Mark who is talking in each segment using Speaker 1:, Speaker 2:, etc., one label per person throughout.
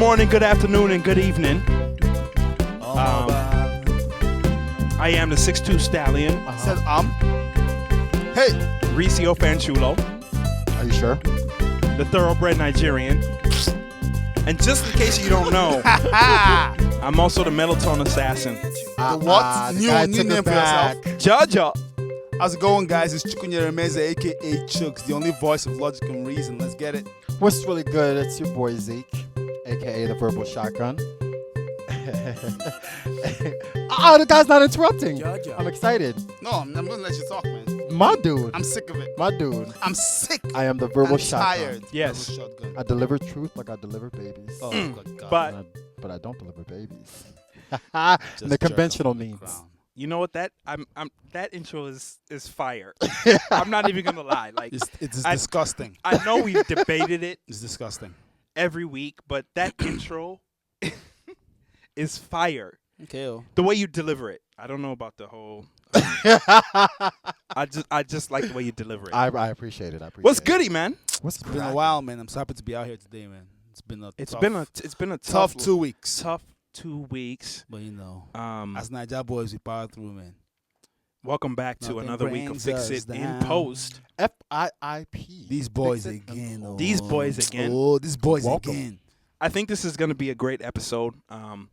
Speaker 1: morning, good afternoon, and good evening. I am the 6'2 Stallion.
Speaker 2: Said Hey,
Speaker 1: Ricio Fanchulo,
Speaker 3: Are you sure?
Speaker 1: the thoroughbred Nigerian. And just in case you don't know, I'm also the metal tone assassin.
Speaker 2: what? New name for yourself.
Speaker 1: Jaja.
Speaker 2: How's it going, guys? It's Chukwunyere Meza, a.k.a. Chooks, the only voice of logic and reason. Let's get it.
Speaker 3: What's really good? It's your boy Zeke, aka the Verbal Shotgun. The guy's not interrupting. I'm excited.
Speaker 2: No, I'm going to let you talk, man.
Speaker 3: My dude.
Speaker 2: I'm sick of it.
Speaker 3: My dude.
Speaker 2: I'm sick.
Speaker 3: I am the Verbal
Speaker 2: I'm
Speaker 3: Shotgun.
Speaker 2: tired.
Speaker 1: Yes.
Speaker 2: Verbal Shotgun.
Speaker 3: I deliver truth like I deliver babies.
Speaker 2: Oh, good God.
Speaker 1: But
Speaker 3: But I don't deliver babies.
Speaker 2: Just
Speaker 3: In the
Speaker 2: jerk
Speaker 3: conventional
Speaker 2: off the
Speaker 3: means.
Speaker 2: ground.
Speaker 1: you know what? That intro is fire. I'm not even gonna lie. Like
Speaker 2: It's disgusting.
Speaker 1: I know we've debated it
Speaker 2: It's disgusting.
Speaker 1: every week, but that intro is fire.
Speaker 2: Okay.
Speaker 1: The way you deliver it. I don't know about the whole. I just like the way you deliver it.
Speaker 3: I appreciate it. I appreciate
Speaker 1: What's
Speaker 3: it.
Speaker 1: goody, man?
Speaker 3: What's
Speaker 2: It's been a while, man. I'm so happy to be out here today, man. It's been a
Speaker 1: tough
Speaker 2: tough 2 weeks.
Speaker 1: tough 2 weeks.
Speaker 2: But you know,
Speaker 1: Um,
Speaker 2: as Niger boys, we power through, man.
Speaker 1: welcome back to
Speaker 2: Nothing
Speaker 1: another week of
Speaker 2: brings
Speaker 1: Fix
Speaker 2: us
Speaker 1: It in
Speaker 2: down.
Speaker 1: Post.
Speaker 3: FIIP.
Speaker 2: These boys
Speaker 3: Fix it
Speaker 2: again.
Speaker 3: and
Speaker 1: These boys again.
Speaker 2: Oh, these boys
Speaker 3: Welcome.
Speaker 2: again.
Speaker 1: I think this is going to be a great episode.
Speaker 3: Aren't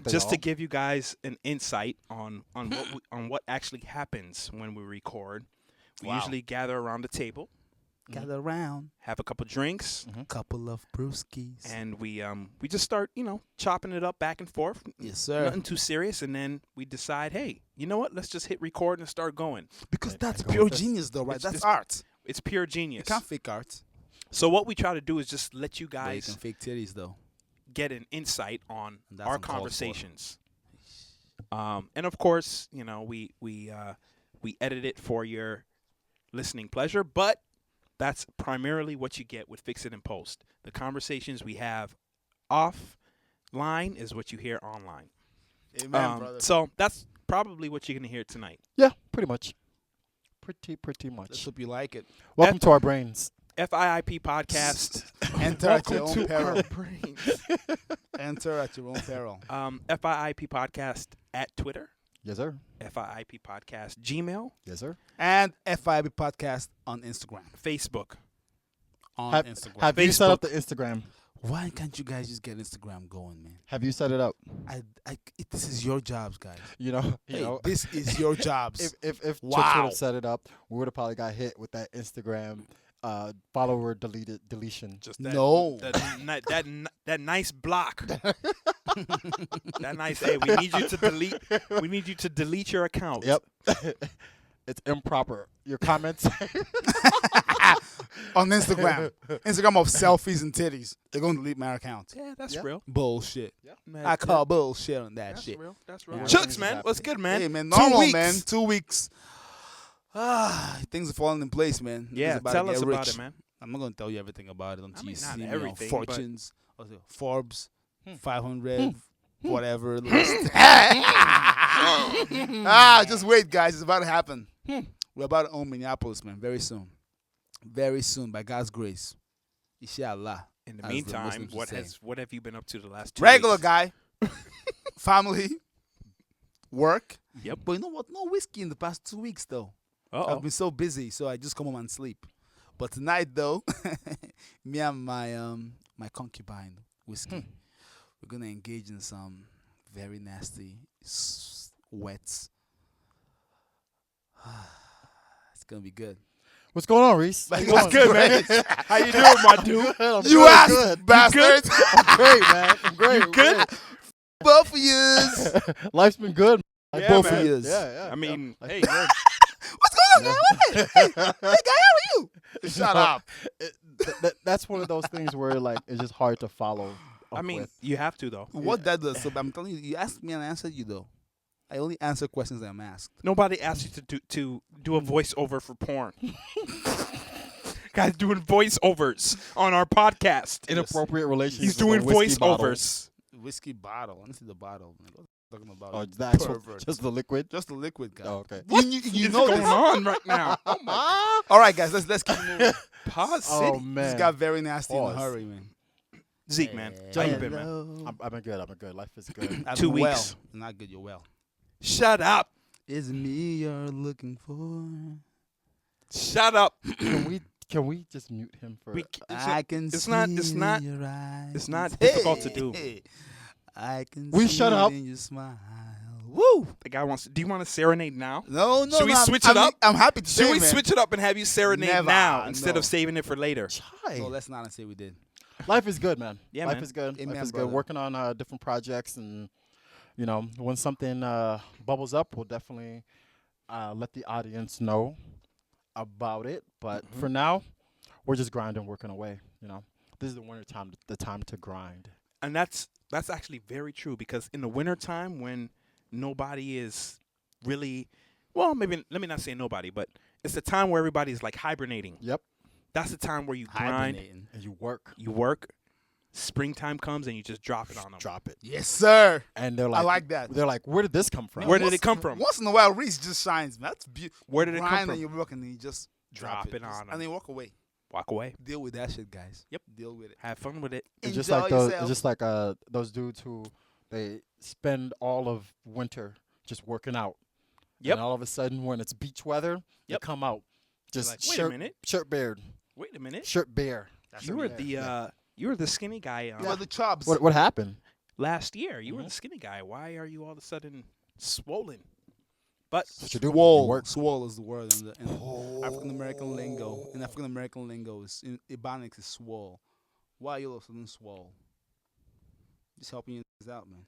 Speaker 3: they
Speaker 1: Just to
Speaker 3: all?
Speaker 1: give you guys an insight on what actually happens when we record. We
Speaker 2: Wow.
Speaker 1: usually gather around the table,
Speaker 2: Gather around,
Speaker 1: have a couple drinks,
Speaker 2: couple of brewskis.
Speaker 1: and we just start chopping it up back and forth.
Speaker 2: Yes, sir.
Speaker 1: Nothing too serious, and then we decide, hey, you know what? Let's just hit record and start going.
Speaker 2: Because
Speaker 3: Right,
Speaker 2: that's
Speaker 3: I go
Speaker 2: pure
Speaker 3: with this.
Speaker 2: genius, though, right?
Speaker 1: It's
Speaker 2: That's
Speaker 1: just-
Speaker 2: art.
Speaker 1: It's pure
Speaker 2: You
Speaker 1: genius.
Speaker 2: can't fake art.
Speaker 1: So what we try to do is just let you
Speaker 2: But you
Speaker 1: guys
Speaker 2: can fake titties, though.
Speaker 1: get an insight on
Speaker 2: And that's
Speaker 1: our
Speaker 2: uncalled for.
Speaker 1: conversations. And of course, we edit it for your listening pleasure, but that's primarily what you get with Fix It in Post. The conversations we have offline is what you hear online.
Speaker 2: Amen, brother.
Speaker 1: So that's probably what you're gonna hear tonight.
Speaker 3: Yeah, pretty much. Pretty
Speaker 2: Let's
Speaker 3: much.
Speaker 2: hope you like it.
Speaker 3: Welcome to our brains.
Speaker 1: FIIP podcast.
Speaker 2: Enter at your
Speaker 1: Welcome
Speaker 2: own
Speaker 1: to our
Speaker 2: peril.
Speaker 1: brains.
Speaker 2: Enter at your own peril.
Speaker 1: FIIP podcast at Twitter.
Speaker 3: Yes, sir.
Speaker 1: FIIP podcast Gmail,
Speaker 3: Yes, sir.
Speaker 2: And FIB Podcast on Instagram.
Speaker 1: Facebook.
Speaker 2: Instagram.
Speaker 3: Have you set up
Speaker 1: Facebook.
Speaker 3: the Instagram?
Speaker 2: Why can't you guys just get Instagram going, man?
Speaker 3: Have you set it up?
Speaker 2: This is your jobs, guys.
Speaker 3: You know.
Speaker 2: Hey, this is your jobs.
Speaker 3: If Chicks would
Speaker 2: Wow.
Speaker 3: have set it up, we would have probably got hit with that Instagram follower deletion.
Speaker 1: Just that,
Speaker 2: No.
Speaker 1: that nice block. That nice. Hey, we need you to delete. We need you to delete your account.
Speaker 3: Yep. It's improper. Your comments.
Speaker 2: On Instagram. Instagram of selfies and titties. They're going to delete my account.
Speaker 1: Yeah, that's
Speaker 3: Yeah.
Speaker 1: real.
Speaker 2: Bullshit.
Speaker 1: Man,
Speaker 2: I call bullshit on that
Speaker 1: that's
Speaker 2: shit.
Speaker 1: real. That's real.
Speaker 2: Yeah.
Speaker 1: Chooks, man.
Speaker 3: Exactly.
Speaker 1: What's good, man?
Speaker 2: Hey, man,
Speaker 1: 2
Speaker 2: normal,
Speaker 1: weeks.
Speaker 2: man. 2 weeks. Things are falling in place, man.
Speaker 1: Yeah,
Speaker 2: Niggas
Speaker 1: tell
Speaker 2: to
Speaker 1: us
Speaker 2: get
Speaker 1: about
Speaker 2: rich.
Speaker 1: it, man.
Speaker 2: I'm not going to tell you everything about it until
Speaker 1: I mean,
Speaker 2: you
Speaker 1: not
Speaker 2: see me on
Speaker 1: everything, but-
Speaker 2: Fortunes, Forbes, 500, whatever list. Just wait, guys. It's about to happen. We're about to own Minneapolis, man, very soon. Very soon, by God's grace. Inshallah.
Speaker 1: In the
Speaker 2: as the
Speaker 1: meantime,
Speaker 2: Muslims would say.
Speaker 1: what have you been up to the last 2
Speaker 2: Regular
Speaker 1: weeks?
Speaker 2: guy. Family. Work.
Speaker 1: Yep.
Speaker 2: But you know what? No whiskey in the past 2 weeks, though.
Speaker 1: Uh-oh.
Speaker 2: I've been so busy, so I just come home and sleep. But tonight, though, me and my concubine, Whiskey, we're going to engage in some very nasty wets. It's going to be good.
Speaker 3: What's going on, Reese?
Speaker 2: Like,
Speaker 3: What's
Speaker 1: What's good, man? How you doing, my dude?
Speaker 3: I'm
Speaker 2: You
Speaker 3: good,
Speaker 2: ass
Speaker 3: good.
Speaker 2: bastard!
Speaker 3: I'm great, man. I'm great.
Speaker 1: You good?
Speaker 2: Both of yous!
Speaker 3: Life's been good.
Speaker 1: Yeah,
Speaker 2: Both
Speaker 1: man.
Speaker 2: of yous.
Speaker 3: Yeah.
Speaker 1: I mean,
Speaker 3: yeah.
Speaker 1: hey,
Speaker 2: What's going on, guy? Hey, guy, how are you? Shut up.
Speaker 3: That's one of those things where like it's just hard to follow.
Speaker 1: I
Speaker 3: up
Speaker 1: mean,
Speaker 3: with.
Speaker 1: you have to though.
Speaker 2: What that does, so I'm telling you, you asked me and I answered you, though. I only answer questions I'm asked.
Speaker 1: Nobody asked you to do a voiceover for porn. Guys doing voiceovers on our podcast.
Speaker 3: Inappropriate relations.
Speaker 1: He's
Speaker 3: with
Speaker 1: doing
Speaker 3: a whiskey bottle.
Speaker 1: voiceovers.
Speaker 2: Whiskey bottle. I see the bottle. What are you talking about?
Speaker 3: Oh, the actual,
Speaker 2: Pervert.
Speaker 3: just the liquid.
Speaker 2: Just the liquid, guy.
Speaker 3: Oh, okay.
Speaker 2: You know
Speaker 1: What's going
Speaker 2: this.
Speaker 1: on right now? Oh my
Speaker 2: All right, guys, let's keep moving.
Speaker 1: Pause
Speaker 3: Oh
Speaker 1: City.
Speaker 3: man.
Speaker 2: This got very nasty in
Speaker 3: Pause.
Speaker 2: a hurry, man.
Speaker 1: Zeke, man, how you been, man?
Speaker 2: Hello.
Speaker 3: I've been good. I've been good. Life is good.
Speaker 2: I've
Speaker 1: 2
Speaker 2: been well.
Speaker 1: weeks.
Speaker 2: Not good. You're well.
Speaker 1: Shut up.
Speaker 2: Is me you're looking for?
Speaker 1: Shut up.
Speaker 3: Can we just mute him for?
Speaker 2: I can
Speaker 1: it's
Speaker 2: see
Speaker 1: not-
Speaker 2: it
Speaker 1: it's
Speaker 2: in
Speaker 1: not-
Speaker 2: your eyes.
Speaker 1: it's not difficult to do.
Speaker 2: I can
Speaker 3: We
Speaker 2: see
Speaker 3: shut
Speaker 2: it
Speaker 3: up.
Speaker 2: in your smile. Woo!
Speaker 1: The guy wants. Do you want to serenade now?
Speaker 2: No, no.
Speaker 1: Should we
Speaker 2: no,
Speaker 1: switch
Speaker 2: I'm,
Speaker 1: it up?
Speaker 2: I'm happy to
Speaker 1: Should
Speaker 2: say,
Speaker 1: we
Speaker 2: man.
Speaker 1: switch it up and have you serenade
Speaker 2: Never,
Speaker 1: now instead
Speaker 2: no.
Speaker 1: of saving it for later?
Speaker 3: Chai.
Speaker 2: No, let's not say we did.
Speaker 3: Life is good, man.
Speaker 1: Yeah,
Speaker 3: Life
Speaker 1: man.
Speaker 3: is good.
Speaker 2: Amen,
Speaker 3: Life is
Speaker 2: brother.
Speaker 3: good. Working on different projects, and when something bubbles up, we'll definitely let the audience know about it. But for now, we're just grinding, working away. This is the winter time, the time to grind.
Speaker 1: And that's actually very true, because in the wintertime, when nobody is really, well, maybe let me not say nobody, but it's the time where everybody's like hibernating.
Speaker 3: Yep.
Speaker 1: That's the time where you grind,
Speaker 2: Hibernating.
Speaker 3: And you work.
Speaker 1: you work. Springtime comes and you just drop it on them.
Speaker 3: Drop it.
Speaker 2: Yes, sir.
Speaker 3: And they're
Speaker 2: I
Speaker 3: like,
Speaker 2: like that.
Speaker 3: They're like, where did this come from?
Speaker 1: Where did it come from?
Speaker 2: Once in a while, Reese just shines, man. That's beautiful.
Speaker 1: Where did it come
Speaker 2: Grind
Speaker 1: from?
Speaker 2: and you're working and you just drop it
Speaker 1: on 'em.
Speaker 2: and then walk away.
Speaker 1: Walk away.
Speaker 2: Deal with that shit, guys.
Speaker 1: Yep.
Speaker 2: Deal with it.
Speaker 1: Have fun with it.
Speaker 3: It's just
Speaker 2: Enjoy
Speaker 3: like those.
Speaker 2: yourself.
Speaker 3: It's just like those dudes who they spend all of winter just working out.
Speaker 1: Yep.
Speaker 3: And all of a sudden, when it's beach weather,
Speaker 1: Yep.
Speaker 3: they come out just
Speaker 1: like, wait a
Speaker 3: shirt,
Speaker 1: minute.
Speaker 3: shirt bared,
Speaker 1: Wait a minute.
Speaker 3: shirt bare.
Speaker 2: That's
Speaker 1: You
Speaker 2: a
Speaker 1: were
Speaker 2: man.
Speaker 1: the skinny guy
Speaker 2: You are the chops.
Speaker 3: What happened?
Speaker 1: last year. You were
Speaker 3: Mhm.
Speaker 1: the skinny guy. Why are you all of a sudden swollen? But
Speaker 3: That's what you do. You
Speaker 2: Swole.
Speaker 3: work.
Speaker 2: Swole is the word in African American lingo. In African American lingo, in Ebonics is swole. Why are you all of a sudden swole? Just helping you out, man.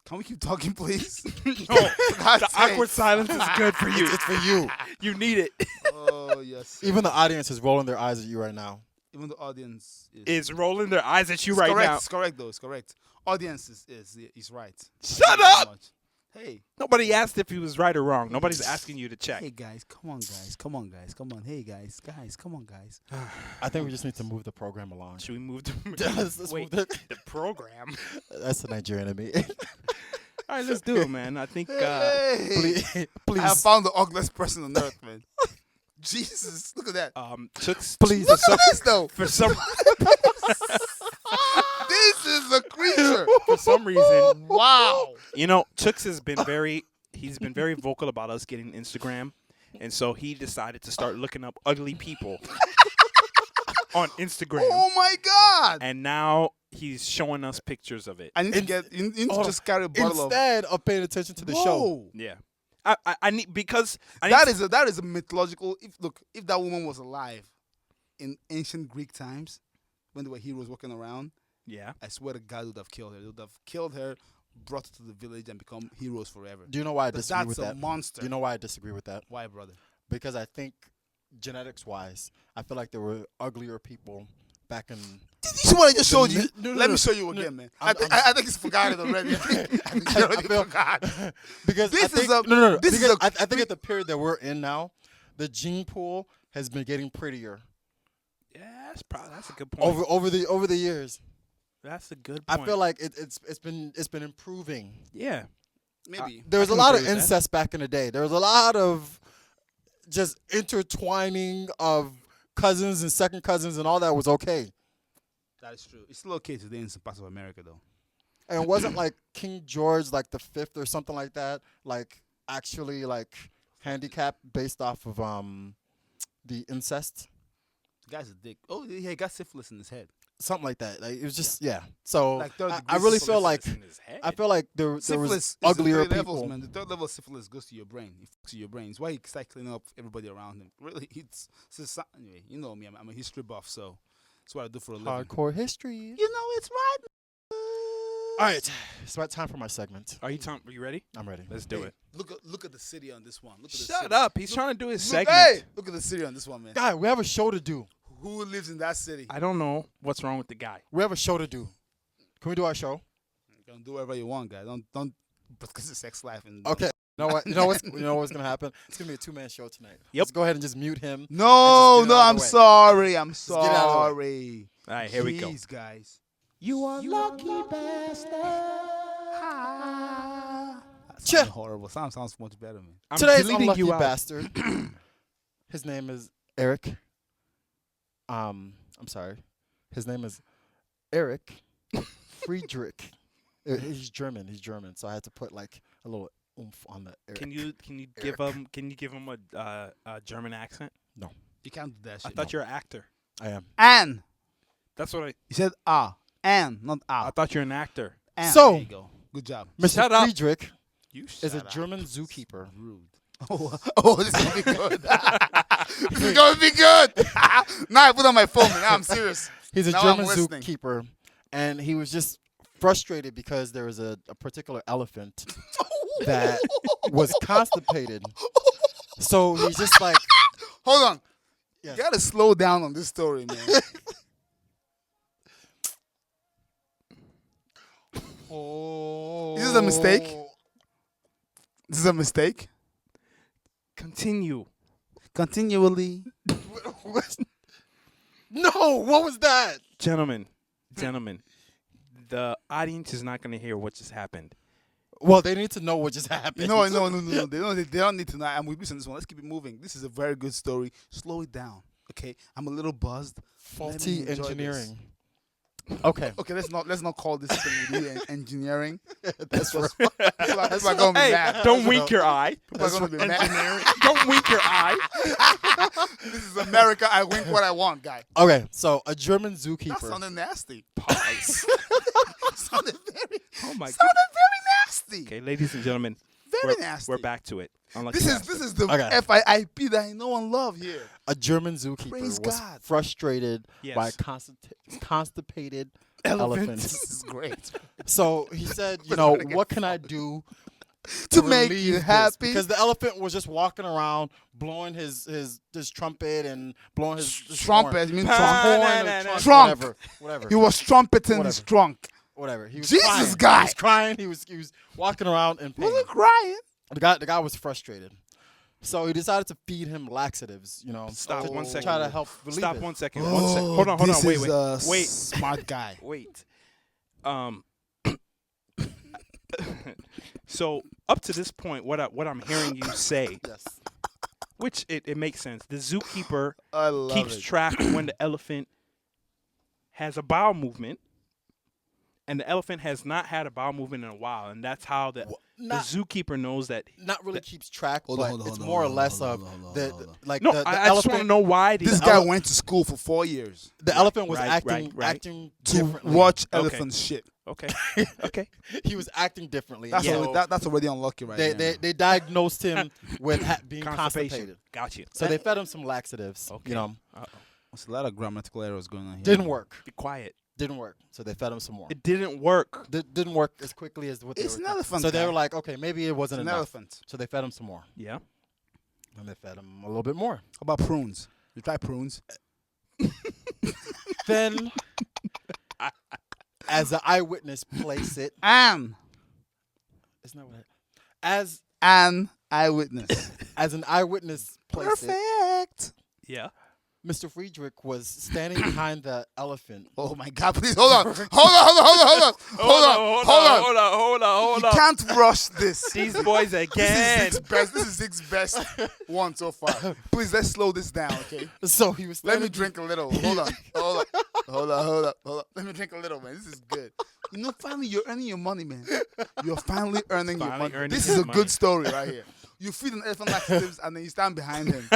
Speaker 2: Can we keep talking, please?
Speaker 1: no,
Speaker 2: For God's
Speaker 1: the
Speaker 2: sake.
Speaker 1: awkward silence is good for you.
Speaker 3: It's for you.
Speaker 1: You need it.
Speaker 2: Oh yes.
Speaker 3: Even the audience is rolling their eyes at you right now.
Speaker 2: Even the audience is
Speaker 1: Is rolling their eyes at you
Speaker 2: it's
Speaker 1: right
Speaker 2: correct.
Speaker 1: now.
Speaker 2: It's correct though. It's correct. Audience is right.
Speaker 1: Shut
Speaker 2: Thank you very
Speaker 1: up!
Speaker 2: much. Hey,
Speaker 1: Nobody asked if he was right or wrong. Nobody's asking you to check.
Speaker 2: hey guys, come on, guys, come on, guys, come on. Hey guys, come on, guys.
Speaker 3: I think we just need to move the program along.
Speaker 1: Should we move to
Speaker 3: Let's
Speaker 1: wait
Speaker 3: move
Speaker 1: the program?
Speaker 3: That's the Nigerian in me.
Speaker 1: All right, let's do it, man. I think
Speaker 2: Hey,
Speaker 3: please,
Speaker 2: I have
Speaker 3: please,
Speaker 2: found the ugliest person on earth, man. Jesus, look at that.
Speaker 3: please.
Speaker 2: Look at this though.
Speaker 1: for some
Speaker 2: This is a creature.
Speaker 1: for some reason,
Speaker 2: Wow.
Speaker 1: Tooks has been very vocal about us getting Instagram, and so he decided to start looking up ugly people on Instagram,
Speaker 2: Oh my God.
Speaker 1: and now he's showing us pictures of it.
Speaker 2: I need to get. You need to
Speaker 3: Hold
Speaker 2: just carry a bottle
Speaker 3: Instead of paying attention to
Speaker 2: of.
Speaker 3: the show,
Speaker 2: Whoa.
Speaker 1: Yeah, I need because I need
Speaker 2: That is a mythological. If that woman was alive in ancient Greek times, when there were heroes walking around,
Speaker 1: yeah.
Speaker 2: I swear to God, would have killed her. They would have killed her, brought her to the village, and become heroes forever.
Speaker 3: do you know why I
Speaker 2: But
Speaker 3: disagree
Speaker 2: that's
Speaker 3: with
Speaker 2: a
Speaker 3: that?
Speaker 2: monster.
Speaker 3: Do you know why I disagree with that?
Speaker 2: Why, brother?
Speaker 3: Because I think genetics-wise, I feel like there were uglier people back in.
Speaker 2: Did you see what I just showed you?
Speaker 3: No,
Speaker 2: Let
Speaker 3: no.
Speaker 2: me show you
Speaker 3: No,
Speaker 2: again, man.
Speaker 3: I'm-
Speaker 2: I think he's forgot it already. I think he already
Speaker 3: feel-
Speaker 2: forgot.
Speaker 3: Because
Speaker 2: This
Speaker 3: I
Speaker 2: is
Speaker 3: think,
Speaker 2: a-
Speaker 3: no.
Speaker 2: this is
Speaker 3: Because
Speaker 2: a
Speaker 3: I think at the period that we're in now, the gene pool has been getting prettier
Speaker 1: Yeah, that's a good point.
Speaker 3: over the years.
Speaker 1: That's a good point.
Speaker 3: I feel like it's been improving.
Speaker 1: yeah.
Speaker 2: Maybe.
Speaker 3: There was
Speaker 1: I
Speaker 3: a
Speaker 1: can
Speaker 3: lot of
Speaker 1: agree with that.
Speaker 3: incest back in the day. There was a lot of just intertwining of cousins and second cousins and all that was okay.
Speaker 2: That is true. It's still okay today in some parts of America, though.
Speaker 3: And it wasn't like King George like the Fifth or something like that, like actually like handicapped based off of the incest.
Speaker 2: The guy's a dick. Oh, yeah, he got syphilis in his head.
Speaker 3: Something like that. Like it was just So
Speaker 2: Like third
Speaker 3: I
Speaker 2: degree
Speaker 3: really
Speaker 2: syphilis
Speaker 3: feel like
Speaker 1: in his head.
Speaker 3: I feel like there was
Speaker 2: Syphilis is
Speaker 3: uglier
Speaker 2: the 3
Speaker 3: people.
Speaker 2: levels, man. The third level of syphilis goes to your brain. It fucks your brain. It's why he starts cleaning up everybody around him. Really, anyway. You know me. I'm a history buff, so that's what I do for a living.
Speaker 3: Hardcore history.
Speaker 2: You know it's right.
Speaker 3: All right, it's about time for my segment.
Speaker 1: Are you ready?
Speaker 3: I'm ready.
Speaker 1: Let's do
Speaker 2: Hey,
Speaker 1: it.
Speaker 2: Look at the city on this one. Look at the
Speaker 1: Shut
Speaker 2: city.
Speaker 1: up. He's trying to do his
Speaker 2: Look,
Speaker 1: segment.
Speaker 2: hey, look at the city on this one, man.
Speaker 3: Guy, we have a show to do.
Speaker 2: Who lives in that city?
Speaker 1: I don't know what's wrong with the guy.
Speaker 3: We have a show to do. Can we do our show?
Speaker 2: You can do whatever you want, guy. Don't because it's sex life and
Speaker 3: Okay. You know what? You know what's gonna happen? It's gonna be a 2-man show tonight.
Speaker 1: Yep.
Speaker 3: Let's go ahead and just mute him.
Speaker 2: No,
Speaker 3: And just get it
Speaker 2: no,
Speaker 3: out of
Speaker 2: I'm
Speaker 3: the way.
Speaker 2: sorry. I'm
Speaker 3: get it out of the way.
Speaker 2: sorry.
Speaker 1: All right, here we go.
Speaker 2: Jeez, guys.
Speaker 1: You are lucky.
Speaker 2: That
Speaker 3: Che.
Speaker 2: sounds horrible. Sounds much better, man.
Speaker 1: I'm
Speaker 3: Today's
Speaker 1: deleting
Speaker 3: unlucky
Speaker 1: you out.
Speaker 3: bastard. His name is Eric. I'm sorry. His name is Eric Friedrich. He's German. He's German. So I had to put like a little oomph on the Eric.
Speaker 1: Can you give him a German accent?
Speaker 3: No,
Speaker 2: You can't do that
Speaker 1: I
Speaker 2: shit.
Speaker 1: thought you're an actor.
Speaker 3: I am.
Speaker 2: And
Speaker 1: That's what I.
Speaker 2: you said and not
Speaker 1: I thought you're an actor.
Speaker 2: And.
Speaker 3: So-
Speaker 2: There you go. Good job.
Speaker 3: Mr.
Speaker 1: Shut up.
Speaker 3: Friedrich
Speaker 1: You
Speaker 3: is a
Speaker 1: shut up.
Speaker 3: German zookeeper.
Speaker 2: Rude. Oh, this is gonna be good. This is gonna be good. Now I put on my phone. Man. Now I'm serious.
Speaker 3: He's a
Speaker 2: Now
Speaker 3: German
Speaker 2: I'm listening.
Speaker 3: zookeeper, and he was just frustrated because there was a particular elephant that was constipated. So he's just like,
Speaker 2: Hold on.
Speaker 3: Yes.
Speaker 2: You gotta slow down on this story, man.
Speaker 3: oh.
Speaker 2: Is this a mistake? This is a mistake.
Speaker 1: Continue.
Speaker 2: Continually.
Speaker 3: No, what was that?
Speaker 1: Gentlemen, the audience is not going to hear what just happened.
Speaker 3: Well, they need to know what just happened.
Speaker 2: No. They don't need to know. I'm with you on this one. Let's keep it moving. This is a very good story. Slow it down. Okay. I'm a little buzzed.
Speaker 3: Faulty
Speaker 2: Let me enjoy
Speaker 3: engineering. Okay.
Speaker 2: Okay, let's not call this thing with you engineering.
Speaker 3: That's right.
Speaker 2: People are gonna be
Speaker 1: Hey,
Speaker 2: mad.
Speaker 1: don't wink your eye.
Speaker 2: People are gonna be mad.
Speaker 1: Don't wink your eye.
Speaker 2: This is America. I wink what I want, guy.
Speaker 3: Okay, so a German
Speaker 2: That
Speaker 3: zookeeper.
Speaker 2: sounded nasty.
Speaker 1: Pause.
Speaker 2: sounded very,
Speaker 1: Oh my god.
Speaker 2: sounded very nasty.
Speaker 1: Okay, ladies and gentlemen,
Speaker 2: Very nasty.
Speaker 1: we're back to it. Unlike
Speaker 2: This
Speaker 1: the
Speaker 2: is
Speaker 1: last
Speaker 2: this is the
Speaker 3: Okay.
Speaker 2: FIIP that I know and love here.
Speaker 3: A German zookeeper
Speaker 2: Praise
Speaker 3: was
Speaker 2: God.
Speaker 3: frustrated
Speaker 1: Yes.
Speaker 3: by constipated
Speaker 1: Elephants.
Speaker 3: elephants.
Speaker 2: This is great.
Speaker 3: So he said, you know, what can I do
Speaker 2: To make
Speaker 3: relieve
Speaker 2: you
Speaker 3: this?
Speaker 2: happy.
Speaker 3: Because the elephant was just walking around blowing his trumpet and blowing his
Speaker 2: Trumpet,
Speaker 3: horn.
Speaker 2: you mean
Speaker 3: Horn
Speaker 2: trunk?
Speaker 3: or trunk,
Speaker 2: Trunk.
Speaker 3: whatever.
Speaker 2: He was trumpeting his
Speaker 3: Whatever.
Speaker 2: trunk.
Speaker 3: Whatever. He was
Speaker 2: Jesus,
Speaker 3: crying.
Speaker 2: guy.
Speaker 3: He was crying. He was walking around in pain.
Speaker 2: Wasn't crying.
Speaker 3: The guy was frustrated. So he decided to feed him laxatives, you know,
Speaker 1: Stop
Speaker 3: to
Speaker 1: 1 second.
Speaker 3: try to help relieve
Speaker 1: Stop
Speaker 3: it.
Speaker 1: 1 second. 1 second. Hold on.
Speaker 2: This
Speaker 1: Wait,
Speaker 2: is
Speaker 1: wait.
Speaker 2: a
Speaker 1: Wait.
Speaker 2: smart guy.
Speaker 1: Wait. So up to this point, what I'm hearing you say,
Speaker 3: Yes.
Speaker 1: which it makes sense. The zookeeper
Speaker 2: I love
Speaker 1: keeps
Speaker 2: it.
Speaker 1: track of when the elephant has a bowel movement, and the elephant has not had a bowel movement in a while, and that's how the
Speaker 3: Not-
Speaker 1: zookeeper knows that.
Speaker 3: Not really keeps track,
Speaker 2: Hold on,
Speaker 3: but
Speaker 2: hold on,
Speaker 3: it's
Speaker 2: hold on,
Speaker 3: more or
Speaker 2: hold on,
Speaker 3: less
Speaker 2: hold
Speaker 3: of
Speaker 2: on, hold on,
Speaker 3: the
Speaker 2: hold on.
Speaker 3: like
Speaker 1: No,
Speaker 3: the
Speaker 1: I just want to
Speaker 3: elephant.
Speaker 1: know why
Speaker 2: This
Speaker 1: the
Speaker 2: guy
Speaker 3: ele-
Speaker 2: went to school for 4 years
Speaker 3: The elephant was
Speaker 1: right,
Speaker 3: acting
Speaker 1: right.
Speaker 3: acting
Speaker 2: to
Speaker 3: differently.
Speaker 2: watch
Speaker 1: Okay.
Speaker 2: elephant shit.
Speaker 1: Okay. Okay.
Speaker 3: He was acting differently.
Speaker 2: That's,
Speaker 3: and
Speaker 2: already,
Speaker 3: so
Speaker 2: that's already unlucky right there.
Speaker 3: they diagnosed him with being
Speaker 1: Constipation.
Speaker 3: constipated.
Speaker 1: Got you.
Speaker 3: So they fed him some laxatives.
Speaker 1: Okay.
Speaker 3: You know,
Speaker 1: Uh-oh.
Speaker 2: There's a lot of grammatical errors going on here.
Speaker 3: didn't work.
Speaker 1: Be quiet.
Speaker 3: Didn't work. So they fed him some more.
Speaker 1: It didn't work.
Speaker 3: Didn't work as quickly as what they
Speaker 2: It's
Speaker 3: were.
Speaker 2: an elephant,
Speaker 3: So they
Speaker 2: guy.
Speaker 3: were like, okay, maybe it
Speaker 2: It's
Speaker 3: wasn't
Speaker 2: an
Speaker 3: enough.
Speaker 2: elephant.
Speaker 3: So they fed him some more,
Speaker 1: Yeah.
Speaker 3: and they fed him a little bit more.
Speaker 2: How about prunes? You try prunes?
Speaker 3: Then, as an eyewitness placed it,
Speaker 2: An
Speaker 3: isn't that what? As
Speaker 2: eyewitness.
Speaker 3: as an eyewitness placed it,
Speaker 2: Perfect.
Speaker 1: Yeah.
Speaker 3: Mr. Friedrich was standing behind the elephant.
Speaker 2: Oh my God! Please hold on. Hold on.
Speaker 1: Hold on.
Speaker 2: You can't rush this.
Speaker 1: These boys again.
Speaker 2: This is Zig's best one so far. Please let's slow this down, okay?
Speaker 3: So he was
Speaker 2: Let
Speaker 3: standing.
Speaker 2: me drink a little. Hold on. Let me drink a little, man. This is good. You know, finally you're earning your money, man. You're finally earning your
Speaker 1: Finally
Speaker 2: money.
Speaker 1: earning
Speaker 2: This
Speaker 1: his
Speaker 2: is a
Speaker 1: money.
Speaker 2: good story right here. You feed an elephant laxatives and then you stand behind him.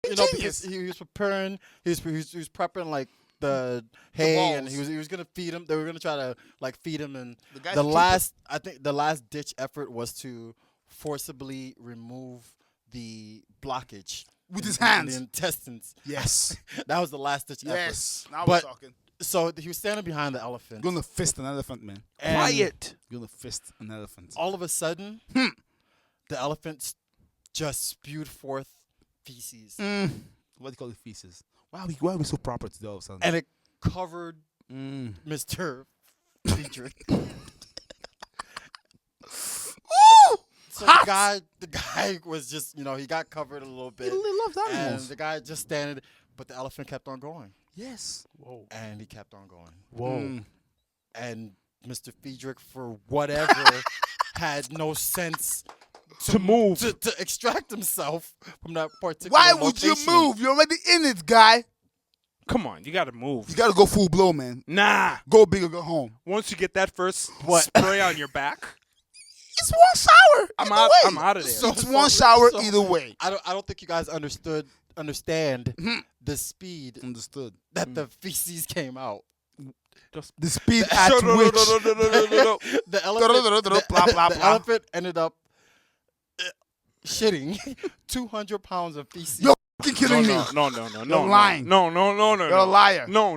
Speaker 3: You know,
Speaker 2: Genius.
Speaker 3: because he was preparing. He was prepping like the hay, and
Speaker 2: balls.
Speaker 3: he was gonna feed him. They were gonna try to like feed him, and
Speaker 2: The guy's
Speaker 3: the
Speaker 2: keeping-
Speaker 3: last ditch effort was to forcibly remove the blockage
Speaker 2: With his
Speaker 3: in the
Speaker 2: hands.
Speaker 3: intestines.
Speaker 2: Yes.
Speaker 3: That was the last ditch effort.
Speaker 2: Yes. Now
Speaker 3: But-
Speaker 2: we're talking.
Speaker 3: So he was standing behind the elephant.
Speaker 2: You're gonna fist an elephant, man.
Speaker 3: and
Speaker 1: Quiet.
Speaker 2: You're gonna fist an elephant.
Speaker 3: All of a sudden, the elephant just spewed forth feces,
Speaker 2: What do you call it, feces? Why are we so proper today all of a sudden?
Speaker 3: and it covered
Speaker 2: Mm.
Speaker 3: Mr. Friedrich. So the guy was just, he got covered a little
Speaker 2: He
Speaker 3: bit,
Speaker 2: loves
Speaker 3: and
Speaker 2: animals.
Speaker 3: the guy just standing, but the elephant kept on going,
Speaker 2: Yes.
Speaker 1: Whoa.
Speaker 3: and he kept on going,
Speaker 1: Whoa.
Speaker 3: and Mr. Friedrich, for whatever, had no sense
Speaker 1: To move.
Speaker 3: to extract himself from that particular
Speaker 2: Why would you
Speaker 3: location.
Speaker 2: move? You're already in it, guy.
Speaker 1: Come on, you got to move.
Speaker 2: You gotta go full blow, man.
Speaker 1: Nah.
Speaker 2: Go big or go home.
Speaker 1: Once you get that first spray on your back,
Speaker 2: It's one shower.
Speaker 1: I'm
Speaker 2: either
Speaker 1: out.
Speaker 2: way.
Speaker 1: I'm out of there.
Speaker 2: It's one shower
Speaker 3: so-
Speaker 2: either way.
Speaker 3: I don't think you guys understand the speed
Speaker 2: Understood.
Speaker 3: that the feces came out.
Speaker 2: The speed at which
Speaker 3: The elephant,
Speaker 2: Blah, blah,
Speaker 3: the
Speaker 2: blah.
Speaker 3: elephant ended up shitting 200 pounds of feces.
Speaker 2: You're fucking kidding me.
Speaker 1: No.
Speaker 2: You're lying.
Speaker 1: No.
Speaker 2: You're a liar.
Speaker 1: No.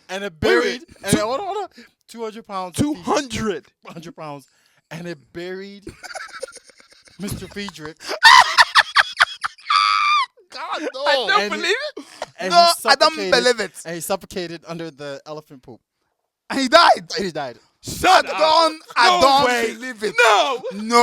Speaker 3: And it buried. And hold on. 200 pounds. of feces.
Speaker 1: 200.
Speaker 3: 100 pounds. And it buried Mr. Friedrich.
Speaker 2: God, no.
Speaker 1: I don't
Speaker 3: And
Speaker 1: believe it.
Speaker 3: And
Speaker 2: No,
Speaker 3: he
Speaker 2: I don't
Speaker 3: suffocated-
Speaker 2: believe it.
Speaker 3: And he suffocated under the elephant poop.
Speaker 2: And he died.
Speaker 3: And he died.
Speaker 2: Shut down. I
Speaker 1: No
Speaker 2: don't
Speaker 1: way.
Speaker 2: believe it.
Speaker 1: No.
Speaker 2: No.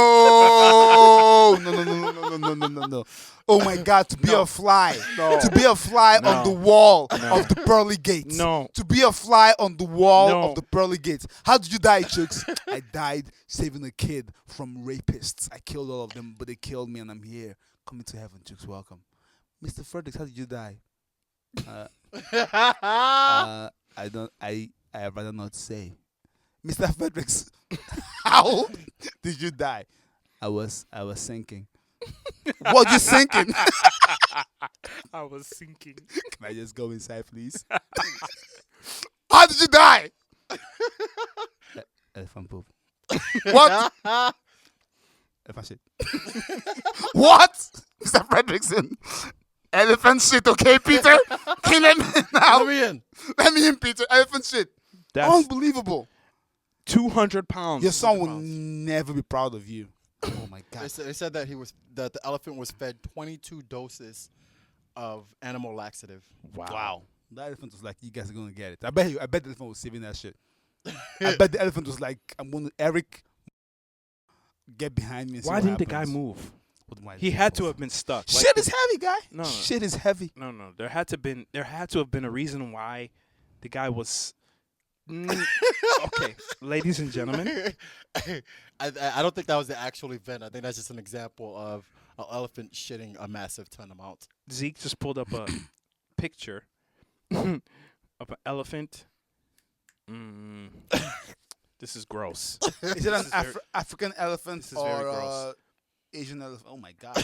Speaker 2: Oh my God, to be a fly.
Speaker 1: No.
Speaker 2: To be a fly
Speaker 1: No.
Speaker 2: on the wall
Speaker 1: No.
Speaker 2: of the pearly gates.
Speaker 1: No.
Speaker 2: To be a fly on the wall
Speaker 1: No.
Speaker 2: of the pearly gates. How did you die, Chooks? I died saving a kid from rapists. I killed all of them, but they killed me and I'm here. Coming to heaven, Chooks, welcome. Mr. Fredericks, how did you die? I'd rather not say. Mr. Fredericks, how did you die? I was sinking. What you sinking?
Speaker 1: I was sinking.
Speaker 2: Can I just go inside, please? How did you die? Elephant poop. What? Elephant shit. What? Mr. Fredrickson. Elephant shit, okay, Peter? Can you let me in now?
Speaker 3: Let me in.
Speaker 2: Let me in, Peter. Elephant shit.
Speaker 1: That's
Speaker 2: Unbelievable.
Speaker 1: 200 pounds.
Speaker 2: Your son will never be proud of you. Oh my God.
Speaker 3: They said that the elephant was fed 22 doses of animal laxative.
Speaker 2: Wow. The elephant was like, you guys are gonna get it. I bet the elephant was saving that shit. I bet the elephant was like, Eric, get behind me and see
Speaker 1: Why
Speaker 2: what
Speaker 1: didn't the guy
Speaker 2: happens."
Speaker 1: move?
Speaker 2: What
Speaker 1: He had to have been stuck. Like,
Speaker 2: Shit is heavy, guy.
Speaker 1: No.
Speaker 2: Shit is heavy.
Speaker 1: No. There had to have been a reason why the guy was. Okay, ladies and gentlemen.
Speaker 3: I don't think that was the actual event. I think that's just an example of an elephant shitting a massive ton amount.
Speaker 1: Zeke just pulled up a picture of an elephant. This is gross.
Speaker 2: Is it an
Speaker 1: is very-
Speaker 2: African elephant
Speaker 1: this is very
Speaker 2: or
Speaker 1: gross.
Speaker 2: Asian elephant? Oh my God.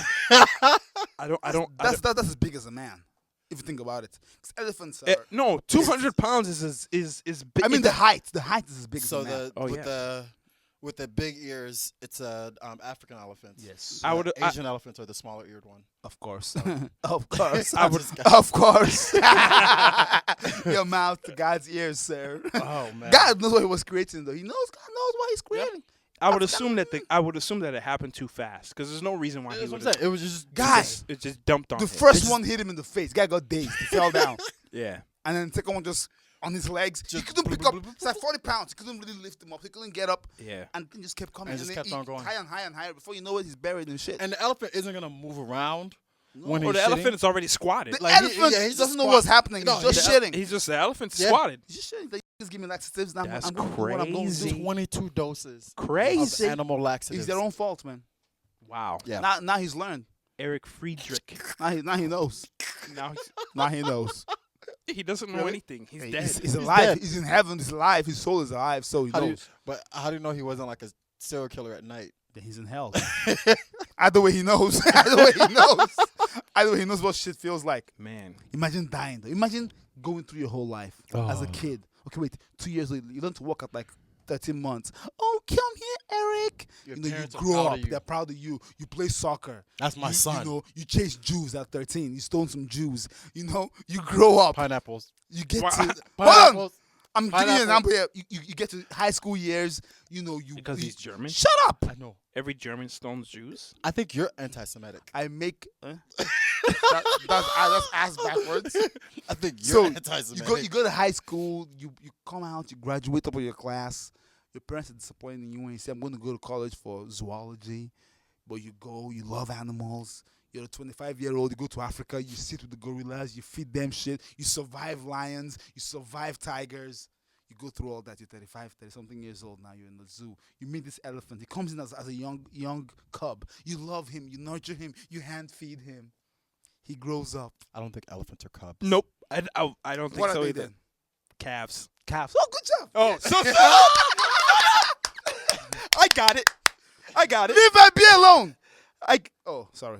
Speaker 1: That's
Speaker 2: That's as big as a man. If you think about it, 'cause elephants are.
Speaker 1: no, 200 pounds is big.
Speaker 2: I mean, the height is as big
Speaker 3: So
Speaker 2: as a man.
Speaker 3: with the big ears, it's a African elephant.
Speaker 2: Yes.
Speaker 1: I would-
Speaker 3: Asian elephants are the smaller eared one.
Speaker 2: Of course. Of course.
Speaker 3: I would-
Speaker 2: Of course. Your mouth to God's ears, sir.
Speaker 3: Oh man.
Speaker 2: God knows what he was creating, though. God knows what he's creating.
Speaker 1: I would assume that it happened too fast because there's no reason why he
Speaker 3: That's what
Speaker 1: would.
Speaker 3: I'm saying. It was just
Speaker 2: Guy.
Speaker 1: It just dumped on
Speaker 2: The
Speaker 1: him.
Speaker 2: first one hit him in the face. Guy got dazed. He fell down.
Speaker 1: Yeah.
Speaker 2: And then the second one just on his legs. He
Speaker 3: Just
Speaker 2: couldn't pick up. It's like 40 pounds. He couldn't really lift him up. He couldn't get up.
Speaker 1: Yeah.
Speaker 2: And then just kept coming.
Speaker 3: And just
Speaker 2: then
Speaker 3: kept on going.
Speaker 2: Higher and higher and higher. Before you know it, he's buried in shit.
Speaker 3: And the elephant isn't gonna move around when
Speaker 1: Or
Speaker 3: he's
Speaker 1: the
Speaker 3: shitting.
Speaker 1: elephant is already squatted.
Speaker 2: The
Speaker 3: like,
Speaker 2: elephant
Speaker 3: he's just
Speaker 2: doesn't know what's happening.
Speaker 3: No,
Speaker 2: He's just
Speaker 3: the
Speaker 2: shitting.
Speaker 1: He's just the elephant's
Speaker 3: Yeah.
Speaker 1: squatted.
Speaker 2: He's just shitting. They just give me laxatives. Now
Speaker 1: That's
Speaker 2: I'm going to do what I'm going to
Speaker 1: crazy.
Speaker 2: do.
Speaker 3: 22 doses
Speaker 1: Crazy.
Speaker 3: of animal laxatives.
Speaker 2: It's their own fault, man.
Speaker 1: Wow.
Speaker 3: Yeah.
Speaker 2: Now he's learned.
Speaker 1: Eric Friedrich.
Speaker 2: Now he knows.
Speaker 1: Now
Speaker 2: Now he knows.
Speaker 1: he doesn't know
Speaker 3: Really?
Speaker 1: anything. He's
Speaker 2: Hey,
Speaker 1: dead.
Speaker 2: He's alive.
Speaker 3: dead.
Speaker 2: He's in heaven. He's alive. His soul is alive. So he
Speaker 3: How do you,
Speaker 2: knows.
Speaker 3: but how do you know he wasn't like a serial killer at night?
Speaker 2: Then he's in hell. Either way he knows. Either way he knows. Either way he knows what shit feels like.
Speaker 1: Man.
Speaker 2: Imagine dying though. Imagine going through your whole life as a
Speaker 3: Oh.
Speaker 2: kid. Okay, wait. 2 years later, you learn to walk at like 13 months. Oh, come here, Eric.
Speaker 3: Your
Speaker 2: You know, you
Speaker 3: parents are
Speaker 2: grow
Speaker 3: proud
Speaker 2: up.
Speaker 3: of you.
Speaker 2: They're proud of you. You play soccer.
Speaker 3: That's my son.
Speaker 2: You know, you chase Jews at 13. You stone some Jews. You know, you grow up.
Speaker 3: Pineapples.
Speaker 2: You get
Speaker 1: Wha-
Speaker 2: to. Hold on.
Speaker 3: Pineapples.
Speaker 2: I'm giving you an
Speaker 3: Pineapple.
Speaker 2: example here. You get to high school years. You know,
Speaker 1: Because
Speaker 2: you,
Speaker 1: he's German.
Speaker 2: Shut up.
Speaker 3: I know.
Speaker 1: Every German stones Jews.
Speaker 3: I think you're anti-Semitic.
Speaker 2: I make. That's ass backwards.
Speaker 3: I think you're
Speaker 2: So
Speaker 3: anti-Semitic.
Speaker 2: you go to high school. You come out. You graduate top of your class. Your parents are disappointed in you when you say, "I'm going to go to college for zoology," but you go. You love animals. You're a 25-year-old. You go to Africa. You sit with the gorillas. You feed them shit. You survive lions. You survive tigers. You go through all that. You're 35, 30-something years old now. You're in the zoo. You meet this elephant. He comes in as a young cub. You love him. You nurture him. You hand feed him. He grows up.
Speaker 3: I don't think elephants are cubs.
Speaker 1: Nope. I don't think
Speaker 2: What
Speaker 1: so
Speaker 2: are they
Speaker 1: either.
Speaker 2: then?
Speaker 1: Calves.
Speaker 2: Calves. Oh, good job.
Speaker 1: Oh, so I got it. I got it.
Speaker 2: Leave my beer alone. Oh, sorry.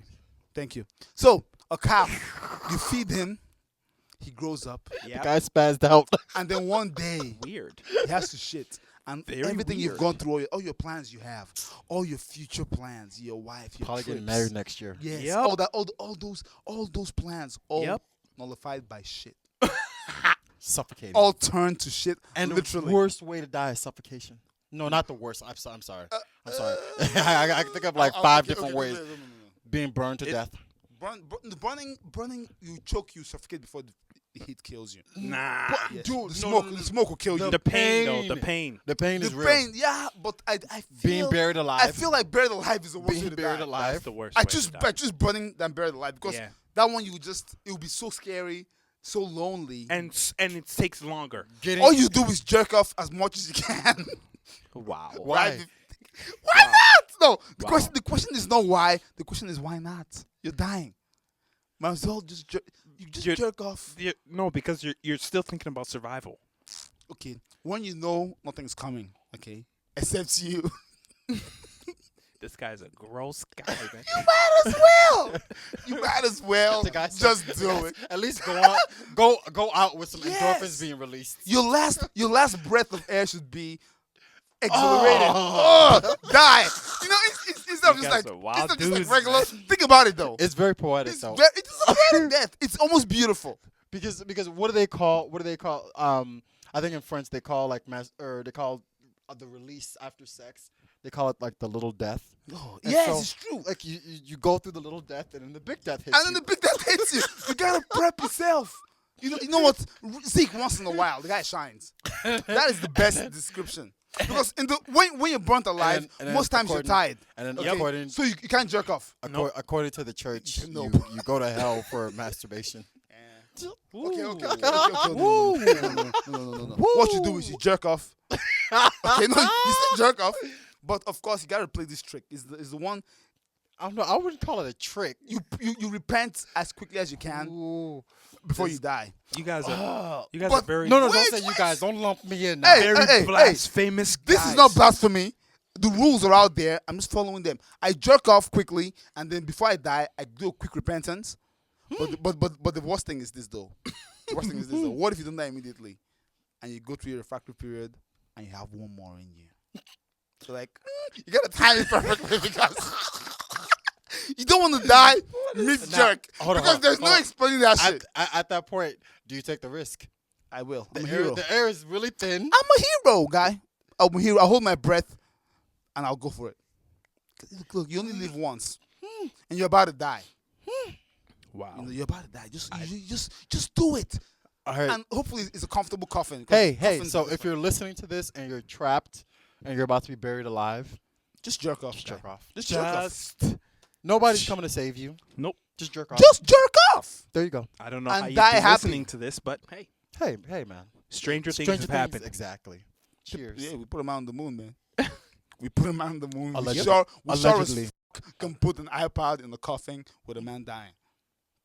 Speaker 2: Thank you. So, a calf, you feed him, he grows up,
Speaker 3: The
Speaker 1: Yeah.
Speaker 3: guy spazzed out.
Speaker 2: and then one day
Speaker 1: Weird.
Speaker 2: he has to shit. And
Speaker 1: Very
Speaker 2: everything you've
Speaker 1: weird.
Speaker 2: gone through, all your plans you have, all your future plans, your wife, your
Speaker 3: Probably
Speaker 2: trips.
Speaker 3: getting married next year.
Speaker 2: Yes,
Speaker 1: Yep.
Speaker 2: all those plans, all
Speaker 1: Yep.
Speaker 2: nullified by shit.
Speaker 3: Suffocating.
Speaker 2: All turned to shit.
Speaker 3: and
Speaker 2: literally.
Speaker 3: the worst way to die is suffocation. No, not the worst. I'm sorry. I'm sorry. I can think of like five different ways.
Speaker 2: No.
Speaker 3: Being burned to death.
Speaker 2: Burning, you choke, you suffocate before the heat kills you.
Speaker 1: Nah.
Speaker 2: Yes.
Speaker 3: Dude,
Speaker 2: the smoke will kill you.
Speaker 1: The pain, though. The pain.
Speaker 3: The pain
Speaker 2: The
Speaker 3: is real.
Speaker 2: pain, yeah, but I feel
Speaker 3: Being buried alive.
Speaker 2: I feel like buried alive is the worst way
Speaker 3: Being
Speaker 2: to
Speaker 3: buried
Speaker 2: die.
Speaker 3: alive.
Speaker 1: That's the worst.
Speaker 2: I
Speaker 1: way to
Speaker 2: choose
Speaker 1: die.
Speaker 2: burning than buried alive because
Speaker 1: Yeah.
Speaker 2: that one it will be so scary, so lonely.
Speaker 1: and it takes longer.
Speaker 3: Getting
Speaker 2: all you do is jerk off as much as you can.
Speaker 1: Wow.
Speaker 3: Why?
Speaker 2: Right? Why not? No.
Speaker 1: Wow.
Speaker 2: The question is not why. The question is why not? You're dying. Might as well just jerk off.
Speaker 1: No, because you're still thinking about survival.
Speaker 2: Okay. When you know nothing's coming, okay, except you.
Speaker 1: This guy's a gross guy, man.
Speaker 2: You might as well. You might as well
Speaker 3: The guy
Speaker 2: just
Speaker 3: said-
Speaker 2: do it.
Speaker 3: At least go out with some
Speaker 2: Yes.
Speaker 3: endorphins being released.
Speaker 2: Your last breath of air should be exhilarated. Die. You know, it's not
Speaker 1: You
Speaker 2: just
Speaker 1: guys
Speaker 2: like
Speaker 1: are wild
Speaker 2: it's not just like
Speaker 1: dudes,
Speaker 2: regular.
Speaker 1: man.
Speaker 2: Think about it though.
Speaker 3: It's very poetic though.
Speaker 2: It's a poetic death. It's almost beautiful.
Speaker 3: Because what do they call I think in French they call like they call the release after sex. They call it like the little death.
Speaker 2: Oh,
Speaker 3: And
Speaker 2: yes,
Speaker 3: so,
Speaker 2: it's true.
Speaker 3: Like you go through the little death and then the big death hits
Speaker 2: And then
Speaker 3: you.
Speaker 2: the big death hits you. You gotta prep yourself. You know what? Zeke once in a while, the guy shines. That is the best description. Because when you're burnt alive,
Speaker 3: And then
Speaker 2: most times you're
Speaker 3: according-
Speaker 2: tired.
Speaker 3: And then
Speaker 2: Okay?
Speaker 3: according
Speaker 2: So you can't jerk off.
Speaker 3: according to the church,
Speaker 2: Nope.
Speaker 3: you go to hell for masturbation.
Speaker 2: Okay. No. What you do is you jerk off. Okay, no, you still jerk off. But of course, you gotta play this trick. Is the one
Speaker 3: I don't know. I wouldn't call it a trick.
Speaker 2: you repent as quickly as you can
Speaker 3: Ooh.
Speaker 2: before you die.
Speaker 1: You guys are
Speaker 2: But-
Speaker 1: very
Speaker 3: No,
Speaker 2: Wait,
Speaker 3: don't say you
Speaker 2: wait.
Speaker 3: guys. Don't lump me in now.
Speaker 2: Hey,
Speaker 1: very blasphemous
Speaker 2: This
Speaker 1: guys.
Speaker 2: is not blasphemy. The rules are out there. I'm just following them. I jerk off quickly, and then before I die, I do a quick repentance. But the worst thing is this though. What if you don't die immediately, and you go through your refractory period, and you have one more in you? So like, you gotta time it perfectly because you don't want to die mid jerk
Speaker 3: hold on,
Speaker 2: because there's no
Speaker 3: hold on.
Speaker 2: explaining that shit.
Speaker 3: At that point, do you take the risk?
Speaker 2: I will. I'm a
Speaker 3: The
Speaker 2: hero.
Speaker 3: air, the air is really thin.
Speaker 2: I'm a hero, guy. I'm a hero. I hold my breath, and I'll go for it. Look, you only live once, and you're about to die.
Speaker 1: Wow.
Speaker 2: You know, you're about to die. Just do it,
Speaker 3: All right.
Speaker 2: and hopefully it's a comfortable coffin. 'cause
Speaker 3: Hey,
Speaker 2: coffins
Speaker 3: so
Speaker 2: are
Speaker 3: if you're listening to this and you're trapped and you're about to be buried alive,
Speaker 2: just jerk off,
Speaker 3: just
Speaker 2: guy.
Speaker 3: jerk off.
Speaker 2: Just jerk off.
Speaker 1: Just
Speaker 3: Nobody's coming to save you.
Speaker 1: nope.
Speaker 3: Just jerk off.
Speaker 2: Just jerk off.
Speaker 3: There you go.
Speaker 1: I don't know
Speaker 2: And
Speaker 1: how you've
Speaker 2: die
Speaker 1: been
Speaker 2: happy.
Speaker 1: listening to this, but hey,
Speaker 3: Hey, man.
Speaker 1: stranger things
Speaker 3: Stranger
Speaker 1: have happened.
Speaker 3: Exactly. Cheers.
Speaker 2: Yeah, we put him out on the moon, man. We put him out on the moon.
Speaker 3: Allegedly.
Speaker 2: We sure as
Speaker 3: Allegedly.
Speaker 2: can put an iPod in the coffin with a man dying.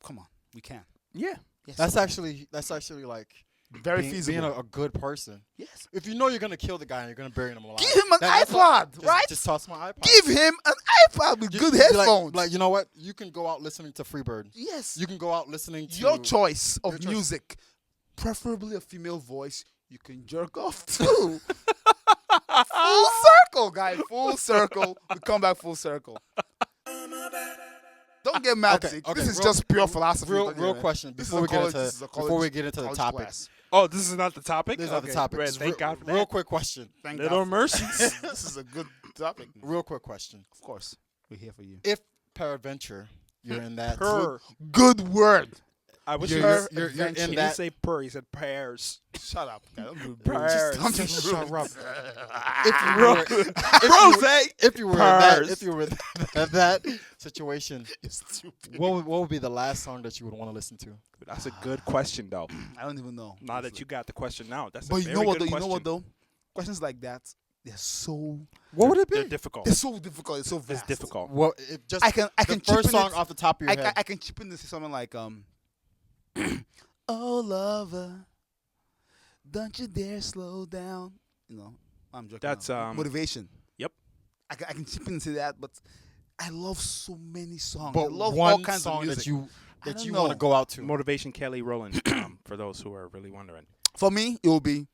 Speaker 2: Come on, we can.
Speaker 1: Yeah.
Speaker 2: Yes,
Speaker 3: That's actually like
Speaker 2: very
Speaker 3: being
Speaker 2: feasible.
Speaker 3: a good person.
Speaker 2: Yes.
Speaker 3: If you know you're gonna kill the guy and you're gonna bury him alive,
Speaker 2: Give him an
Speaker 3: that's all-
Speaker 2: iPod, right?
Speaker 3: Just toss my iPod.
Speaker 2: Give him an iPod with
Speaker 3: You-
Speaker 2: good
Speaker 3: you be
Speaker 2: headphones.
Speaker 3: Like you know what? You can go out listening to Freebird.
Speaker 2: yes.
Speaker 3: You can go out listening to
Speaker 2: Your choice of
Speaker 3: Your choice.
Speaker 2: music, preferably a female voice. You can jerk off too. Full circle, guy. Full circle. We come back full circle. Don't get mad,
Speaker 3: Okay,
Speaker 2: Zeke.
Speaker 3: okay,
Speaker 2: This is
Speaker 3: real-
Speaker 2: just pure philosophy.
Speaker 3: Real question
Speaker 2: This is
Speaker 3: before
Speaker 2: a
Speaker 3: we get
Speaker 2: college-
Speaker 3: into
Speaker 2: this is a college-
Speaker 3: before we get into the
Speaker 2: college
Speaker 3: topic.
Speaker 2: class.
Speaker 1: Oh, this is not the topic.
Speaker 3: This is not the
Speaker 2: Okay,
Speaker 3: topic.
Speaker 1: Right,
Speaker 3: Just
Speaker 1: thank God for that.
Speaker 3: Real quick question.
Speaker 2: Thank
Speaker 1: Little
Speaker 2: God.
Speaker 1: mercies.
Speaker 2: This is a good topic.
Speaker 3: Real quick question.
Speaker 2: Of course, we're here for you.
Speaker 3: If peradventure you're in that
Speaker 1: Per.
Speaker 2: Good word.
Speaker 1: I wish
Speaker 3: You're-
Speaker 1: you
Speaker 3: you're-
Speaker 1: were-
Speaker 3: you're
Speaker 1: He
Speaker 3: in
Speaker 1: didn't
Speaker 3: that-
Speaker 1: say per. He said prayers.
Speaker 2: Shut up. Guy. Don't be
Speaker 1: Prayers.
Speaker 2: rude. Don't be
Speaker 3: Just
Speaker 2: rude.
Speaker 3: shut up. If you were
Speaker 1: Prayers.
Speaker 3: if you were in that situation,
Speaker 2: You're stupid.
Speaker 3: what would be the last song that you would want to listen to?
Speaker 1: That's a good question, though.
Speaker 2: I don't even know.
Speaker 1: Now that you got the question now, that's
Speaker 2: But
Speaker 1: a
Speaker 2: you
Speaker 1: very
Speaker 2: know what?
Speaker 1: good
Speaker 2: Though, you
Speaker 1: question.
Speaker 2: know what though? Questions like that, they're so
Speaker 3: What would it
Speaker 1: They're
Speaker 3: be?
Speaker 1: difficult.
Speaker 2: they're so difficult. It's so vast.
Speaker 1: It's difficult.
Speaker 3: Well, just
Speaker 2: I can
Speaker 3: the
Speaker 2: chip
Speaker 3: first
Speaker 2: in
Speaker 3: song
Speaker 2: it.
Speaker 3: off the top of your head.
Speaker 2: I can chip in to say something like Oh, lover, don't you dare slow down. You know, I'm joking.
Speaker 1: That's,
Speaker 2: now. Motivation.
Speaker 1: Yep.
Speaker 2: I can chip into that, but I love so many songs. I
Speaker 3: But
Speaker 2: love all
Speaker 3: one
Speaker 2: kinds of
Speaker 3: song
Speaker 2: music.
Speaker 3: that
Speaker 2: don't
Speaker 3: you want to
Speaker 2: know.
Speaker 3: go out to.
Speaker 1: Motivation Kelly Rowland, for those who are really wondering.
Speaker 2: For me, it will be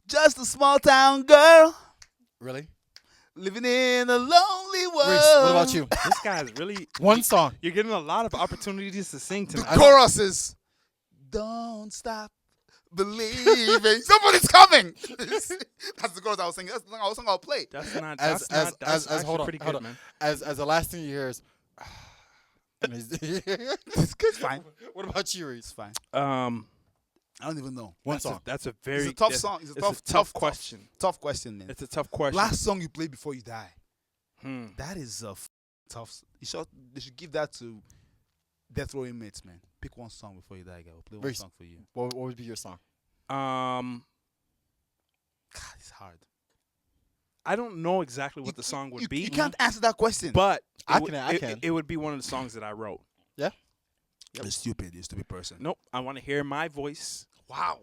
Speaker 2: just a small town girl
Speaker 3: Really?
Speaker 2: living in a lonely world.
Speaker 3: Reese, what about you?
Speaker 1: This guy's really
Speaker 3: One song.
Speaker 1: You're getting a lot of opportunities to sing
Speaker 2: The
Speaker 1: tonight.
Speaker 2: choruses. Don't stop believing. Somebody's coming. That's the chorus I was singing. That's the song I'll play.
Speaker 1: That's not.
Speaker 3: As
Speaker 1: That's not. That's
Speaker 3: as
Speaker 1: actually
Speaker 3: hold on,
Speaker 1: pretty
Speaker 3: hold
Speaker 1: good,
Speaker 3: on.
Speaker 1: man.
Speaker 3: As the last thing you hear is.
Speaker 2: It's fine.
Speaker 3: What about you,
Speaker 2: It's
Speaker 3: Reese?
Speaker 2: fine.
Speaker 1: Um,
Speaker 2: I don't even know.
Speaker 3: One
Speaker 1: that's
Speaker 3: song.
Speaker 1: that's a very
Speaker 2: It's a tough
Speaker 1: that's-
Speaker 2: song. It's a
Speaker 1: It's
Speaker 2: tough
Speaker 1: question.
Speaker 2: Tough question, man.
Speaker 1: It's a tough question.
Speaker 2: Last song you play before you die.
Speaker 1: Hmm.
Speaker 2: That is a tough. They should give that to death row inmates, man. Pick one song before you die, guy. We'll play one
Speaker 3: Reese.
Speaker 2: song for you.
Speaker 3: What would be your song?
Speaker 1: Um,
Speaker 2: God, it's hard.
Speaker 1: I don't know exactly what the song would be,
Speaker 2: You can't answer that question.
Speaker 1: but
Speaker 3: I
Speaker 1: it would-
Speaker 3: can- I
Speaker 1: it-
Speaker 3: can.
Speaker 1: It would be one of the songs that I wrote.
Speaker 2: You're stupid. You're a stupid person.
Speaker 1: Nope. I want to hear my voice
Speaker 2: Wow.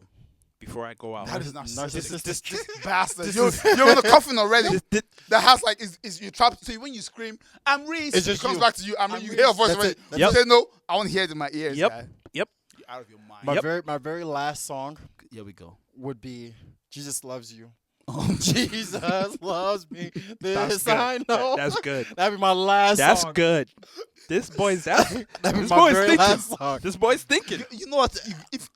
Speaker 1: before I go out.
Speaker 2: That is narcissistic.
Speaker 3: Narcissistic.
Speaker 2: Bastard. You're in the coffin already.
Speaker 1: This-
Speaker 2: That has like is you trapped. So when you scream, I'm Reese.
Speaker 3: It's
Speaker 2: It
Speaker 3: just
Speaker 2: comes
Speaker 3: you.
Speaker 2: back to you. I'm
Speaker 3: I'm
Speaker 2: Reese. You
Speaker 3: Reese.
Speaker 2: hear a voice
Speaker 3: That's
Speaker 2: already.
Speaker 3: it. That's
Speaker 2: You
Speaker 1: it.
Speaker 2: say no. I want to hear it in my ears.
Speaker 1: Yep.
Speaker 2: Guy.
Speaker 1: Yep.
Speaker 2: You're out of your mind.
Speaker 3: My very last song
Speaker 2: Here we go.
Speaker 3: would be "Jesus Loves You."
Speaker 2: Oh,
Speaker 3: Jesus loves me.
Speaker 1: That's
Speaker 3: This
Speaker 1: good.
Speaker 3: I know.
Speaker 1: That's good.
Speaker 3: That'd be my last
Speaker 1: That's
Speaker 3: song.
Speaker 1: good. This boy's
Speaker 3: That'd be
Speaker 1: this
Speaker 3: my
Speaker 1: boy's
Speaker 3: very
Speaker 1: thinking.
Speaker 3: last song.
Speaker 1: This boy's thinking.
Speaker 2: You know what?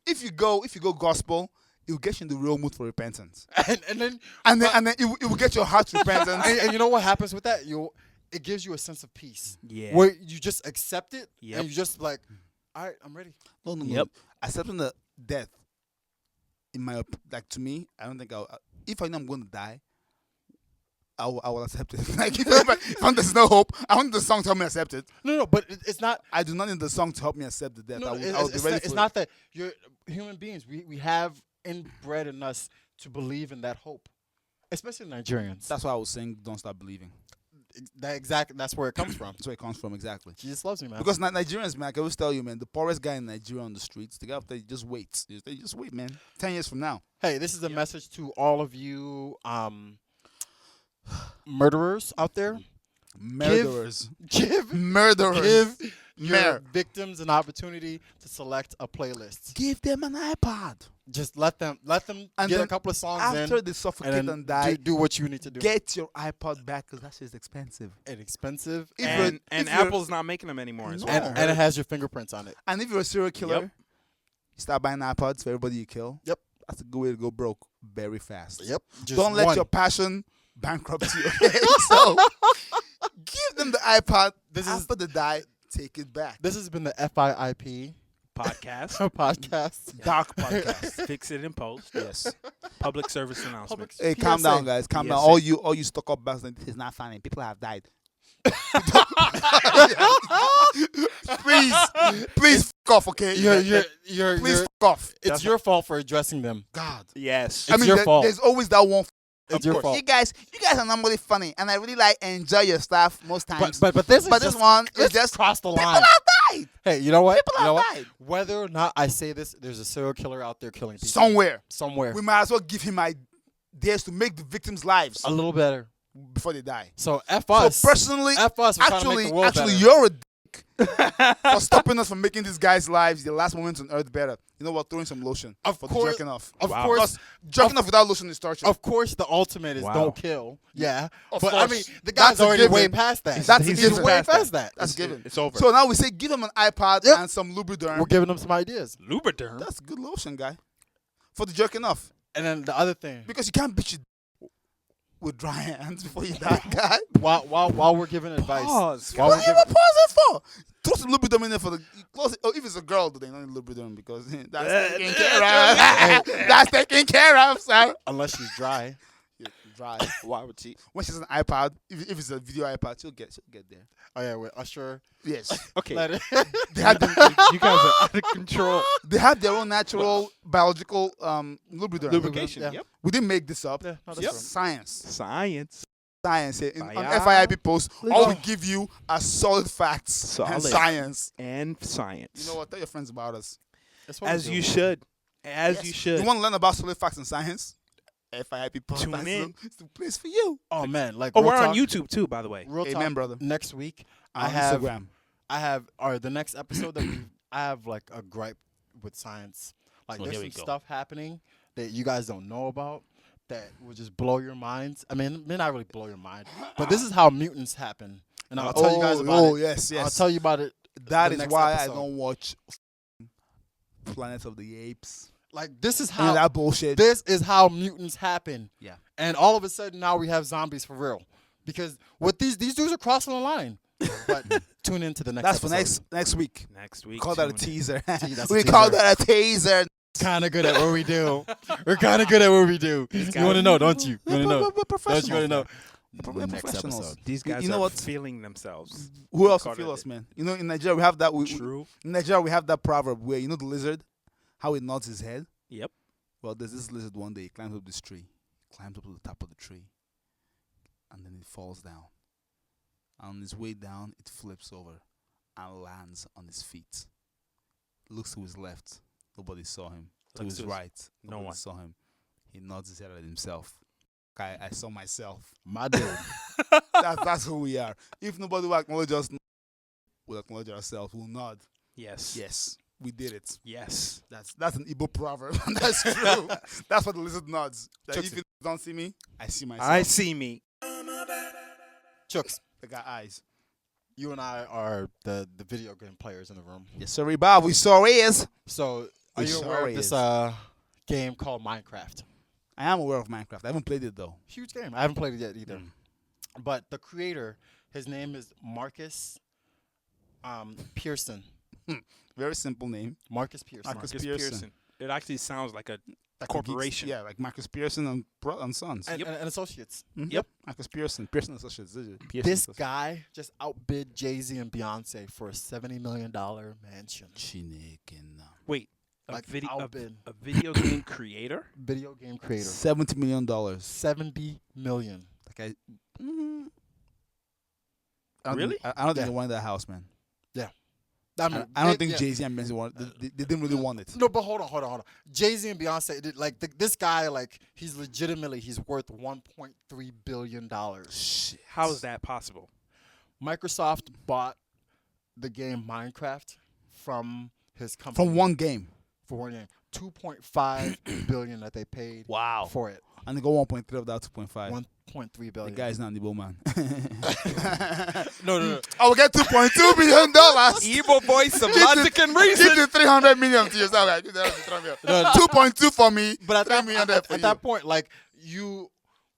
Speaker 2: If you go gospel, it will get you in the real mood for repentance,
Speaker 3: And then
Speaker 2: and then it will get your heart repentance.
Speaker 3: and you know what happens with that? It gives you a sense of peace.
Speaker 1: Yeah.
Speaker 3: Where you just accept it
Speaker 1: Yep.
Speaker 3: and you just like, all right, I'm ready.
Speaker 2: No.
Speaker 1: Yep.
Speaker 2: Accepting the death, in my like to me, I don't think if I know I'm going to die, I will accept it. Like if there's no hope, I want the song to help me accept it.
Speaker 3: No, but it's not.
Speaker 2: I do not need the song to help me accept the death.
Speaker 3: No,
Speaker 2: I will be
Speaker 3: it's
Speaker 2: ready
Speaker 3: not,
Speaker 2: for
Speaker 3: it's
Speaker 2: it.
Speaker 3: not that you're human beings. We have inbred in us to believe in that hope, especially Nigerians.
Speaker 2: That's why I was saying, don't stop believing.
Speaker 3: That's where it comes from.
Speaker 2: That's where it comes from exactly.
Speaker 3: Jesus loves me, man.
Speaker 2: Because Nigerians, man, I can always tell you, man, the poorest guy in Nigeria on the streets, the guy up there just waits. They just wait, man. 10 years from now.
Speaker 3: Hey, this is a message to all of you murderers out there.
Speaker 2: Murderers.
Speaker 3: Give
Speaker 2: Murderers.
Speaker 3: your
Speaker 2: Mer-
Speaker 3: victims an opportunity to select a playlist.
Speaker 2: Give them an iPod.
Speaker 3: Just let them
Speaker 2: And
Speaker 3: get
Speaker 2: then
Speaker 3: a couple of songs
Speaker 2: After
Speaker 3: in
Speaker 2: they suffocate
Speaker 3: and
Speaker 2: and,
Speaker 3: then
Speaker 2: die,
Speaker 3: do what you need to do.
Speaker 2: get your iPod back because that shit's expensive.
Speaker 3: It's expensive
Speaker 2: If
Speaker 1: And
Speaker 2: you're- if you're-
Speaker 1: Apple's not making them anymore. As
Speaker 2: No.
Speaker 1: well.
Speaker 3: and it has your fingerprints on it.
Speaker 2: And if you're a serial killer,
Speaker 1: Yep.
Speaker 2: you start buying iPods for everybody you kill.
Speaker 3: Yep.
Speaker 2: That's a good way to go broke very fast.
Speaker 3: Yep. Just
Speaker 2: Don't let
Speaker 3: one.
Speaker 2: your passion bankrupt you. Okay? So give them the iPod.
Speaker 3: This is-
Speaker 2: After they die, take it back.
Speaker 3: This has been the FIIP
Speaker 1: Podcast.
Speaker 3: podcast.
Speaker 2: Dark podcast.
Speaker 1: Fix it in post.
Speaker 2: Yes.
Speaker 1: Public service announcement.
Speaker 2: Hey, calm
Speaker 3: PSA.
Speaker 2: down, guys. Calm down.
Speaker 1: PSA.
Speaker 2: All you stuck up bastards. This is not funny. People have died. please fuck off, okay? Please fuck off.
Speaker 3: It's your fault for addressing them.
Speaker 2: God.
Speaker 1: Yes.
Speaker 3: It's your fault.
Speaker 2: There's always that one.
Speaker 3: It's your
Speaker 1: course.
Speaker 3: fault.
Speaker 2: You guys are normally funny, and I really enjoy your stuff most times.
Speaker 3: But this is
Speaker 2: But this
Speaker 3: just,
Speaker 2: one is
Speaker 3: let's
Speaker 2: just
Speaker 3: cross the
Speaker 2: people
Speaker 3: line.
Speaker 2: have died
Speaker 3: Hey, you know what?
Speaker 2: People
Speaker 3: You know
Speaker 2: have
Speaker 3: what?
Speaker 2: died.
Speaker 3: Whether or not I say this, there's a serial killer out there killing people
Speaker 2: somewhere.
Speaker 3: somewhere.
Speaker 2: We might as well give him ideas to make the victims' lives
Speaker 3: A little better.
Speaker 2: before they die.
Speaker 3: So F us.
Speaker 2: So personally,
Speaker 3: F us for trying to make the world
Speaker 2: actually,
Speaker 3: better.
Speaker 2: you're a dick for stopping us from making these guys' lives, the last moments on earth, better. You know what? Throwing some lotion
Speaker 3: Of
Speaker 2: for
Speaker 3: course-
Speaker 2: the jerking off.
Speaker 3: Of
Speaker 1: Wow.
Speaker 3: course,
Speaker 2: Because jerking off without lotion is torture.
Speaker 3: of course, the ultimate is
Speaker 1: Wow.
Speaker 3: don't kill. Yeah,
Speaker 2: Of
Speaker 3: but I
Speaker 2: course.
Speaker 3: mean, the guy's
Speaker 2: That's a
Speaker 3: already
Speaker 2: given.
Speaker 3: way past that.
Speaker 2: That's a
Speaker 3: He's
Speaker 2: given.
Speaker 3: way
Speaker 1: Past
Speaker 3: past that.
Speaker 2: That's given.
Speaker 1: It's over.
Speaker 2: So now we say give him an iPod
Speaker 3: Yep.
Speaker 2: and some Lubriderm.
Speaker 3: We're giving them some ideas.
Speaker 1: Lubriderm.
Speaker 2: That's good lotion, guy. For the jerking off.
Speaker 3: And then the other thing,
Speaker 2: Because you can't beat your with dry hands before you die, guy.
Speaker 3: while we're giving advice,
Speaker 1: Pause.
Speaker 3: while
Speaker 2: What
Speaker 3: we're
Speaker 2: are you
Speaker 3: giving,
Speaker 2: even pausing for? Throw some Lubriderm in there for the close it. Oh, if it's a girl, they don't need Lubriderm because that's taken care of. That's taken care of, sir.
Speaker 3: unless she's dry.
Speaker 2: Dry.
Speaker 1: Why would she?
Speaker 2: When she's an iPod, if it's a video iPod, she'll get there.
Speaker 3: Oh yeah, with Usher.
Speaker 2: Yes.
Speaker 1: Okay.
Speaker 3: Let it.
Speaker 2: They have
Speaker 1: You guys are out of control.
Speaker 2: they have their own natural biological Lubriderm.
Speaker 1: Lubrication.
Speaker 3: Yeah.
Speaker 1: Yep.
Speaker 2: We didn't make this up.
Speaker 3: Yeah, no, that's
Speaker 1: Yep.
Speaker 3: true.
Speaker 2: Science.
Speaker 1: Science.
Speaker 2: Science. Here. On
Speaker 1: Bio-
Speaker 2: FIIP post, all we
Speaker 3: Oh.
Speaker 2: give you are solid facts and
Speaker 1: Solid.
Speaker 2: science.
Speaker 1: And science.
Speaker 2: You know what? Tell your friends about us.
Speaker 3: That's what we
Speaker 1: As
Speaker 3: do.
Speaker 1: you should. As
Speaker 2: Yes.
Speaker 1: you should.
Speaker 2: You want to learn about solid facts and science? FIP
Speaker 1: Tune
Speaker 2: podcast.
Speaker 1: in.
Speaker 2: It's the place for you.
Speaker 3: Oh man, like
Speaker 1: Oh,
Speaker 3: real
Speaker 1: we're on
Speaker 3: talk,
Speaker 1: YouTube too, by the way.
Speaker 3: Real
Speaker 2: Amen,
Speaker 3: talk,
Speaker 2: brother.
Speaker 3: next week
Speaker 2: On
Speaker 3: I have
Speaker 2: Instagram.
Speaker 3: or the next episode that I have like a gripe with science. Like
Speaker 2: Oh,
Speaker 3: there's
Speaker 2: here we
Speaker 3: some
Speaker 2: go.
Speaker 3: stuff happening that you guys don't know about that will just blow your minds. I mean, it may not really blow your mind, but this is how mutants happen, and I'll tell you guys about
Speaker 2: Oh,
Speaker 3: it.
Speaker 2: yes, yes.
Speaker 3: I'll tell you about it.
Speaker 2: That
Speaker 3: the
Speaker 2: is
Speaker 3: next
Speaker 2: why
Speaker 3: episode.
Speaker 2: I don't watch Planet of the Apes.
Speaker 3: Like this is
Speaker 2: Any of
Speaker 3: how
Speaker 2: that bullshit.
Speaker 3: this is how mutants happen.
Speaker 2: Yeah.
Speaker 3: And all of a sudden now we have zombies for real. Because what these dudes are crossing the line. But tune into the next
Speaker 2: That's for
Speaker 3: episode.
Speaker 2: next week.
Speaker 1: Next week.
Speaker 2: Call that a
Speaker 1: tune in.
Speaker 2: teaser.
Speaker 3: that's a
Speaker 2: We call
Speaker 3: teaser.
Speaker 2: that a teaser.
Speaker 3: Kind of good at what we do. We're kind of good at what we do. You want to know, don't you? You want to know?
Speaker 2: We're
Speaker 3: Don't you
Speaker 2: professionals,
Speaker 3: want to know?
Speaker 2: man.
Speaker 3: The
Speaker 2: We're
Speaker 3: next
Speaker 2: professionals.
Speaker 3: episode.
Speaker 1: These guys
Speaker 2: You know
Speaker 1: are
Speaker 2: what?
Speaker 1: feeling themselves.
Speaker 2: Who else
Speaker 1: Call
Speaker 2: feel
Speaker 1: it
Speaker 2: us,
Speaker 1: a-
Speaker 2: man? You know, in Nigeria we have that.
Speaker 1: True.
Speaker 2: In Nigeria we have that proverb where the lizard, how it nods his head.
Speaker 1: Yep.
Speaker 2: Well, there's this lizard one day. He climbs up this tree, climbs up to the top of the tree, and then it falls down. And on his way down, it flips over and lands on his feet. Looks to his left, nobody saw him. To
Speaker 1: Looks
Speaker 2: his
Speaker 1: to his-
Speaker 2: right,
Speaker 1: no
Speaker 2: nobody
Speaker 1: one.
Speaker 2: saw him. He nods his head at himself. I saw myself.
Speaker 3: My dude.
Speaker 2: That's who we are. If nobody will acknowledge us, we'll acknowledge ourselves. We'll nod.
Speaker 1: Yes.
Speaker 2: Yes, we did it.
Speaker 1: Yes.
Speaker 2: That's an Igbo proverb. That's true. That's what the lizard nods. That
Speaker 3: Chucks
Speaker 2: if you don't see me, I see myself.
Speaker 1: I see me.
Speaker 3: Chooks,
Speaker 2: I got eyes.
Speaker 3: you and I are the video game players in the room.
Speaker 2: Yes, sir, Bob. We sure is.
Speaker 3: So, are
Speaker 2: We
Speaker 3: you aware
Speaker 2: sure
Speaker 3: of this
Speaker 2: is.
Speaker 3: game called Minecraft?
Speaker 2: I am aware of Minecraft. I haven't played it though.
Speaker 3: Huge game. I haven't played it yet either.
Speaker 2: Mm.
Speaker 3: But the creator, his name is Marcus Pearson.
Speaker 2: Very simple name.
Speaker 3: Marcus Pearson.
Speaker 2: Marcus
Speaker 1: Marcus
Speaker 2: Pearson.
Speaker 1: Pearson. It actually sounds like a
Speaker 2: Like
Speaker 1: corporation.
Speaker 2: Yeah, like Marcus Pearson and Sons.
Speaker 3: And, and Associates.
Speaker 2: Mhm.
Speaker 1: Yep.
Speaker 2: Marcus Pearson. Pearson Associates. Pearson
Speaker 3: This
Speaker 2: Associates.
Speaker 3: guy just outbid Jay-Z and Beyonce for a $70 million mansion.
Speaker 2: Chineke.
Speaker 1: wait.
Speaker 3: Like
Speaker 1: a
Speaker 3: outbid.
Speaker 1: video game creator.
Speaker 3: Video game creator.
Speaker 2: $70 million.
Speaker 3: $70 million.
Speaker 2: Like I don't
Speaker 1: Really?
Speaker 2: Think, I don't think
Speaker 3: Yeah.
Speaker 2: they wanted that house, man.
Speaker 3: I
Speaker 2: I don't think Jay-Z and Beyonce wanted. They didn't really want it.
Speaker 3: No, but hold on. Jay-Z and Beyonce, this guy, like, he's worth $1.3 billion.
Speaker 2: Shit.
Speaker 1: How is that possible?
Speaker 3: Microsoft bought the game Minecraft from his company.
Speaker 2: From one game.
Speaker 3: For 1 game. $2.5 billion that they paid
Speaker 2: Wow.
Speaker 3: for it.
Speaker 2: And they go 1.3 of that 2.5.
Speaker 3: $1.3
Speaker 2: The
Speaker 3: billion.
Speaker 2: guy's not an Igbo man.
Speaker 3: No.
Speaker 2: I will get $2.2 billion.
Speaker 1: Evil voice of
Speaker 2: Give
Speaker 1: logic and
Speaker 2: Give
Speaker 1: reason.
Speaker 2: the 300 million to yourself. Like, give the 300 million.
Speaker 3: No.
Speaker 2: 2.2 for me.
Speaker 3: But at
Speaker 2: 3
Speaker 3: that,
Speaker 2: million there for
Speaker 3: at
Speaker 2: you.
Speaker 3: that point, like,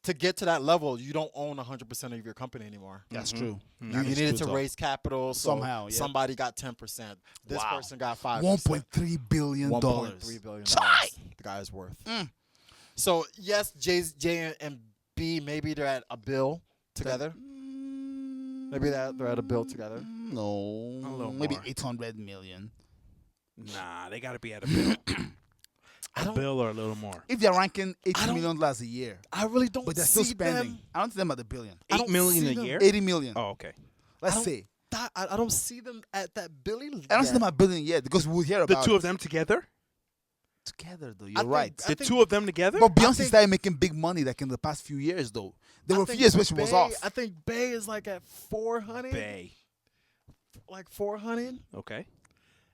Speaker 3: to get to that level, you don't own 100% of your company anymore.
Speaker 2: That's
Speaker 1: Mhm.
Speaker 2: true.
Speaker 3: You
Speaker 2: That is
Speaker 3: needed
Speaker 2: true,
Speaker 3: to
Speaker 2: though.
Speaker 3: raise capital. So
Speaker 2: Somehow, yeah.
Speaker 3: somebody got 10%. This
Speaker 2: Wow.
Speaker 3: person got 5%.
Speaker 2: $1.3 billion.
Speaker 3: $1.3 billion.
Speaker 2: Chai!
Speaker 3: The guy is worth.
Speaker 2: Mm.
Speaker 3: So yes, J and B, maybe they're at a bill together. Maybe they're at a bill together.
Speaker 2: No.
Speaker 1: A little
Speaker 2: Maybe
Speaker 1: more.
Speaker 2: 800 million.
Speaker 1: Nah, they got to be at a bill.
Speaker 3: I
Speaker 1: a
Speaker 3: don't.
Speaker 1: bill or a little more.
Speaker 2: If they're ranking
Speaker 3: I
Speaker 2: $80
Speaker 3: don't-
Speaker 2: million a year,
Speaker 3: I really don't.
Speaker 2: but they're still
Speaker 3: see
Speaker 2: spending,
Speaker 3: them.
Speaker 2: I don't think them at the billion.
Speaker 3: I
Speaker 1: 8
Speaker 3: don't
Speaker 1: million
Speaker 3: see
Speaker 1: a
Speaker 3: them.
Speaker 1: year?
Speaker 2: 80 million.
Speaker 1: Oh, okay.
Speaker 2: Let's
Speaker 3: don't-
Speaker 2: say.
Speaker 3: I don't see them at that billion.
Speaker 2: I don't see
Speaker 3: yet.
Speaker 2: them at billion yet because we'll hear
Speaker 1: The
Speaker 2: about
Speaker 1: two
Speaker 2: it.
Speaker 1: of them together?
Speaker 2: Together, though.
Speaker 3: I
Speaker 2: You're
Speaker 3: think-
Speaker 2: right.
Speaker 3: I
Speaker 1: The
Speaker 3: think-
Speaker 1: two of them together?
Speaker 2: But Beyonce
Speaker 3: think-
Speaker 2: started making big money like in the past few years, though. There
Speaker 3: I
Speaker 2: were a few
Speaker 3: think
Speaker 2: years where she was
Speaker 3: Bay-
Speaker 2: off.
Speaker 3: I think Bay is like at 400.
Speaker 1: Bay.
Speaker 3: Like 400.
Speaker 1: Okay.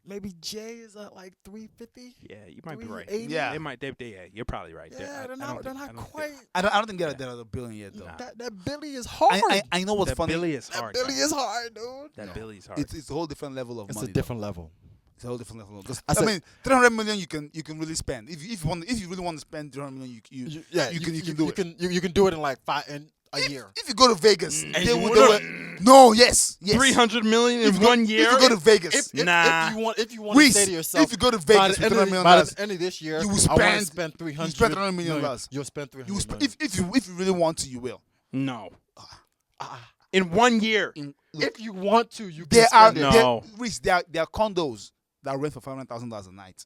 Speaker 3: Maybe Jay is at like 350.
Speaker 1: Yeah, you might be right.
Speaker 3: 380.
Speaker 2: Yeah.
Speaker 1: They might. Yeah, you're probably right.
Speaker 3: Yeah,
Speaker 1: I
Speaker 3: they're
Speaker 1: don't
Speaker 3: not. They're
Speaker 1: think- I
Speaker 3: not
Speaker 1: don't think-
Speaker 3: quite.
Speaker 2: I don't think they're at the billion yet, though.
Speaker 1: Nah.
Speaker 3: That Billy is hard.
Speaker 2: I know what's
Speaker 1: That
Speaker 2: funny.
Speaker 1: Billy is
Speaker 3: that
Speaker 1: hard.
Speaker 3: Billy
Speaker 1: guys.
Speaker 3: is hard, dude.
Speaker 1: That
Speaker 2: No.
Speaker 1: Billy's hard.
Speaker 2: It's a whole different level of
Speaker 3: It's
Speaker 2: money.
Speaker 3: a different level.
Speaker 2: It's a whole different level. 'Cause,
Speaker 3: I
Speaker 2: I
Speaker 3: said-
Speaker 2: mean, 300 million you can really spend. If you really want to spend 300 million, you can do it.
Speaker 3: You can do it in like a year.
Speaker 2: If you go to Vegas,
Speaker 1: Mm.
Speaker 2: they
Speaker 1: You
Speaker 2: will.
Speaker 1: wouldn't.
Speaker 2: No, yes.
Speaker 1: 300 million in
Speaker 2: If you go-
Speaker 1: 1 year?
Speaker 2: If you go to Vegas,
Speaker 1: Nah.
Speaker 3: If you want to
Speaker 2: Reese,
Speaker 3: say to yourself,
Speaker 2: if you go to
Speaker 3: by
Speaker 2: Vegas
Speaker 3: the
Speaker 2: with
Speaker 3: end
Speaker 2: $300
Speaker 3: of
Speaker 2: million,
Speaker 3: by the end of this year,
Speaker 2: you will
Speaker 3: I want to
Speaker 2: spend-
Speaker 3: spend 300.
Speaker 2: spend $300 million.
Speaker 3: You'll spend 300.
Speaker 2: you will spend,
Speaker 3: million.
Speaker 2: if you really want to, you will.
Speaker 1: No.
Speaker 3: Ah,
Speaker 1: In 1 year.
Speaker 3: if you want to, you can
Speaker 2: There are
Speaker 3: spend it.
Speaker 1: No.
Speaker 2: Reese, there are condos that rent for $500,000 a night,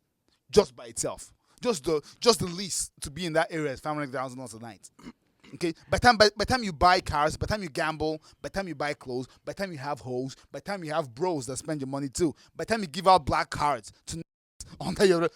Speaker 2: just by itself. Just the lease to be in that area is $500,000 a night. Okay, by the time you buy cars, by the time you gamble, by the time you buy clothes, by the time you have hoes, by the time you have bros that spend your money too, by the time you give out black cards to under your.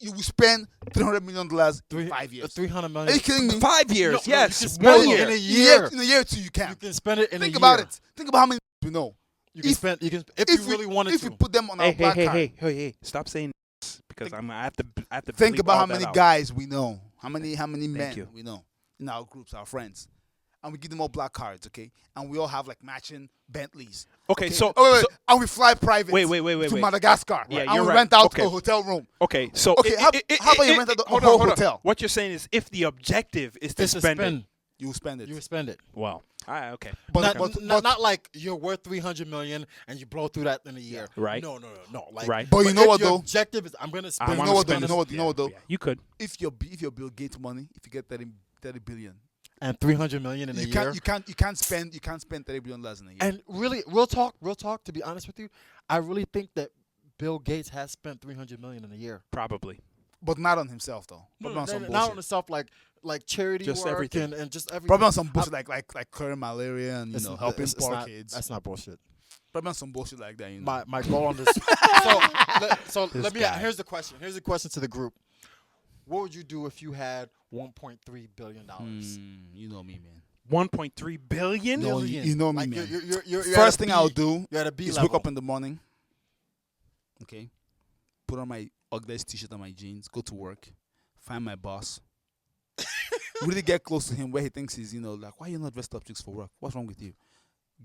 Speaker 2: You will spend $300 million in 5 years.
Speaker 3: 300
Speaker 2: Are
Speaker 3: million.
Speaker 2: you kidding me?
Speaker 1: 5 years,
Speaker 3: No, you
Speaker 1: yes.
Speaker 3: can spend
Speaker 1: 1
Speaker 3: it
Speaker 1: year.
Speaker 3: in a year.
Speaker 2: In a year or two, you can.
Speaker 3: You can spend it in
Speaker 2: Think
Speaker 3: a
Speaker 2: about
Speaker 3: year.
Speaker 2: it. Think about how many we know.
Speaker 3: You can
Speaker 2: If-
Speaker 3: spend. You can if you really wanted
Speaker 2: if
Speaker 3: to.
Speaker 2: we put them on
Speaker 1: Hey,
Speaker 2: our black card.
Speaker 1: hey! Stop saying this because I have to.
Speaker 2: Think
Speaker 1: bleep
Speaker 2: about
Speaker 1: all
Speaker 2: how
Speaker 1: that
Speaker 2: many
Speaker 1: out.
Speaker 2: guys we know, how many men
Speaker 1: you.
Speaker 2: we know in our groups, our friends, and we give them all black cards, okay? And we all have like matching Bentleys.
Speaker 1: Okay, so
Speaker 2: oh, wait,
Speaker 1: so-
Speaker 2: and we fly private.
Speaker 1: Wait,
Speaker 2: to Madagascar.
Speaker 1: Yeah,
Speaker 2: and
Speaker 1: you're
Speaker 2: we
Speaker 1: right.
Speaker 2: rent out
Speaker 1: Okay.
Speaker 2: a hotel room.
Speaker 1: okay, so
Speaker 2: Okay, how about you rent out a
Speaker 1: hold
Speaker 2: whole
Speaker 1: on, hold on.
Speaker 2: hotel?
Speaker 1: What you're saying is if the objective is to
Speaker 3: It's a
Speaker 1: spend it,
Speaker 3: spend.
Speaker 2: You will spend it.
Speaker 3: You spend it.
Speaker 1: well, okay.
Speaker 2: But,
Speaker 3: Not like you're worth 300 million and you blow through that in a year.
Speaker 1: Right.
Speaker 3: No. Like,
Speaker 1: Right.
Speaker 2: But you know
Speaker 3: if
Speaker 2: what,
Speaker 3: your
Speaker 2: though?
Speaker 3: objective is I'm gonna spend.
Speaker 2: you
Speaker 1: wanna
Speaker 2: know what, though?
Speaker 1: spend
Speaker 2: You know what, though?
Speaker 1: Yeah, you could.
Speaker 2: If your Bill Gates money, if you get 30 billion,
Speaker 3: And 300 million in a year.
Speaker 2: you can't spend $30 billion in a year.
Speaker 3: And really, real talk. To be honest with you, I really think that Bill Gates has spent 300 million in a year.
Speaker 1: Probably.
Speaker 2: But not on himself though. Probably on some
Speaker 3: Not
Speaker 2: bullshit.
Speaker 3: on himself, like charity
Speaker 1: Just
Speaker 3: work
Speaker 1: everything.
Speaker 3: and just everything.
Speaker 2: Probably on some bullshit like curing malaria and helping
Speaker 3: it's
Speaker 2: poor
Speaker 3: not,
Speaker 2: kids.
Speaker 3: That's not bullshit.
Speaker 2: Probably on some bullshit like that.
Speaker 3: My goal on this. so let me.
Speaker 1: guy.
Speaker 3: Here's the question. Here's the question to the group. What would you do if you had 1.3 billion dollars?
Speaker 2: You know me, man.
Speaker 1: 1.3 billion.
Speaker 2: No, you know me,
Speaker 3: Like,
Speaker 2: man.
Speaker 3: You're
Speaker 2: First
Speaker 3: at a
Speaker 2: thing
Speaker 3: B.
Speaker 2: I'll do
Speaker 3: You're at a B
Speaker 2: is
Speaker 3: level.
Speaker 2: wake up in the morning. Okay, put on my ugly t-shirt and my jeans. Go to work. Find my boss. Really get close to him where he thinks he's, like, why are you not dressed up chicks for work? What's wrong with you?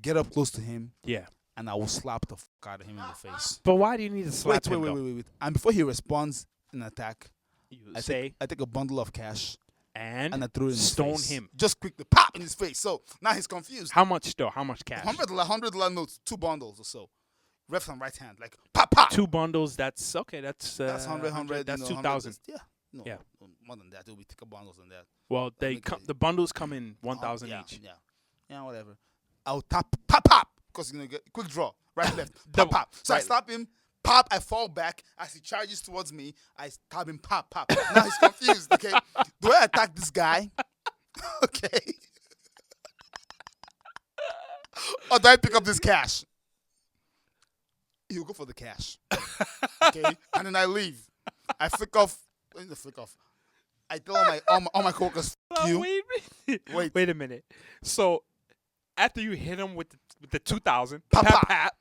Speaker 2: Get up close to him,
Speaker 1: Yeah.
Speaker 2: and I will slap the fuck out of him in the face.
Speaker 1: But why do you need to slap him?
Speaker 2: Wait. And before he responds in attack,
Speaker 1: You
Speaker 2: I
Speaker 1: say
Speaker 2: take a bundle of cash
Speaker 1: and
Speaker 2: and I throw it in his
Speaker 1: stone
Speaker 2: face.
Speaker 1: him.
Speaker 2: Just quickly pop in his face. So now he's confused.
Speaker 1: How much though? How much cash?
Speaker 2: $100 notes, 2 bundles or so. Left and right hand, like pop, pop.
Speaker 1: 2 bundles. That's okay. That's
Speaker 2: 100.
Speaker 1: That's
Speaker 2: 100,
Speaker 1: 2,000.
Speaker 2: Yeah. No,
Speaker 1: Yeah.
Speaker 2: more than that. It will be thicker bundles than that.
Speaker 1: Well, the bundles come in 1,000
Speaker 2: yeah,
Speaker 1: each.
Speaker 2: Yeah, whatever. I'll tap, pop, because get quick draw, right, left, pop,
Speaker 1: Double.
Speaker 2: pop. So I
Speaker 1: Right.
Speaker 2: slap him, pop. I fall back as he charges towards me. I stab him, pop. Now he's confused. Okay, do I attack this guy? Okay, or do I pick up this cash? He'll go for the cash. Okay, and then I leave. I flick off. I tell all my coworkers, "F you."
Speaker 1: Wait a minute. So after you hit him with the 2,000,
Speaker 2: Pop, pop.
Speaker 1: pat,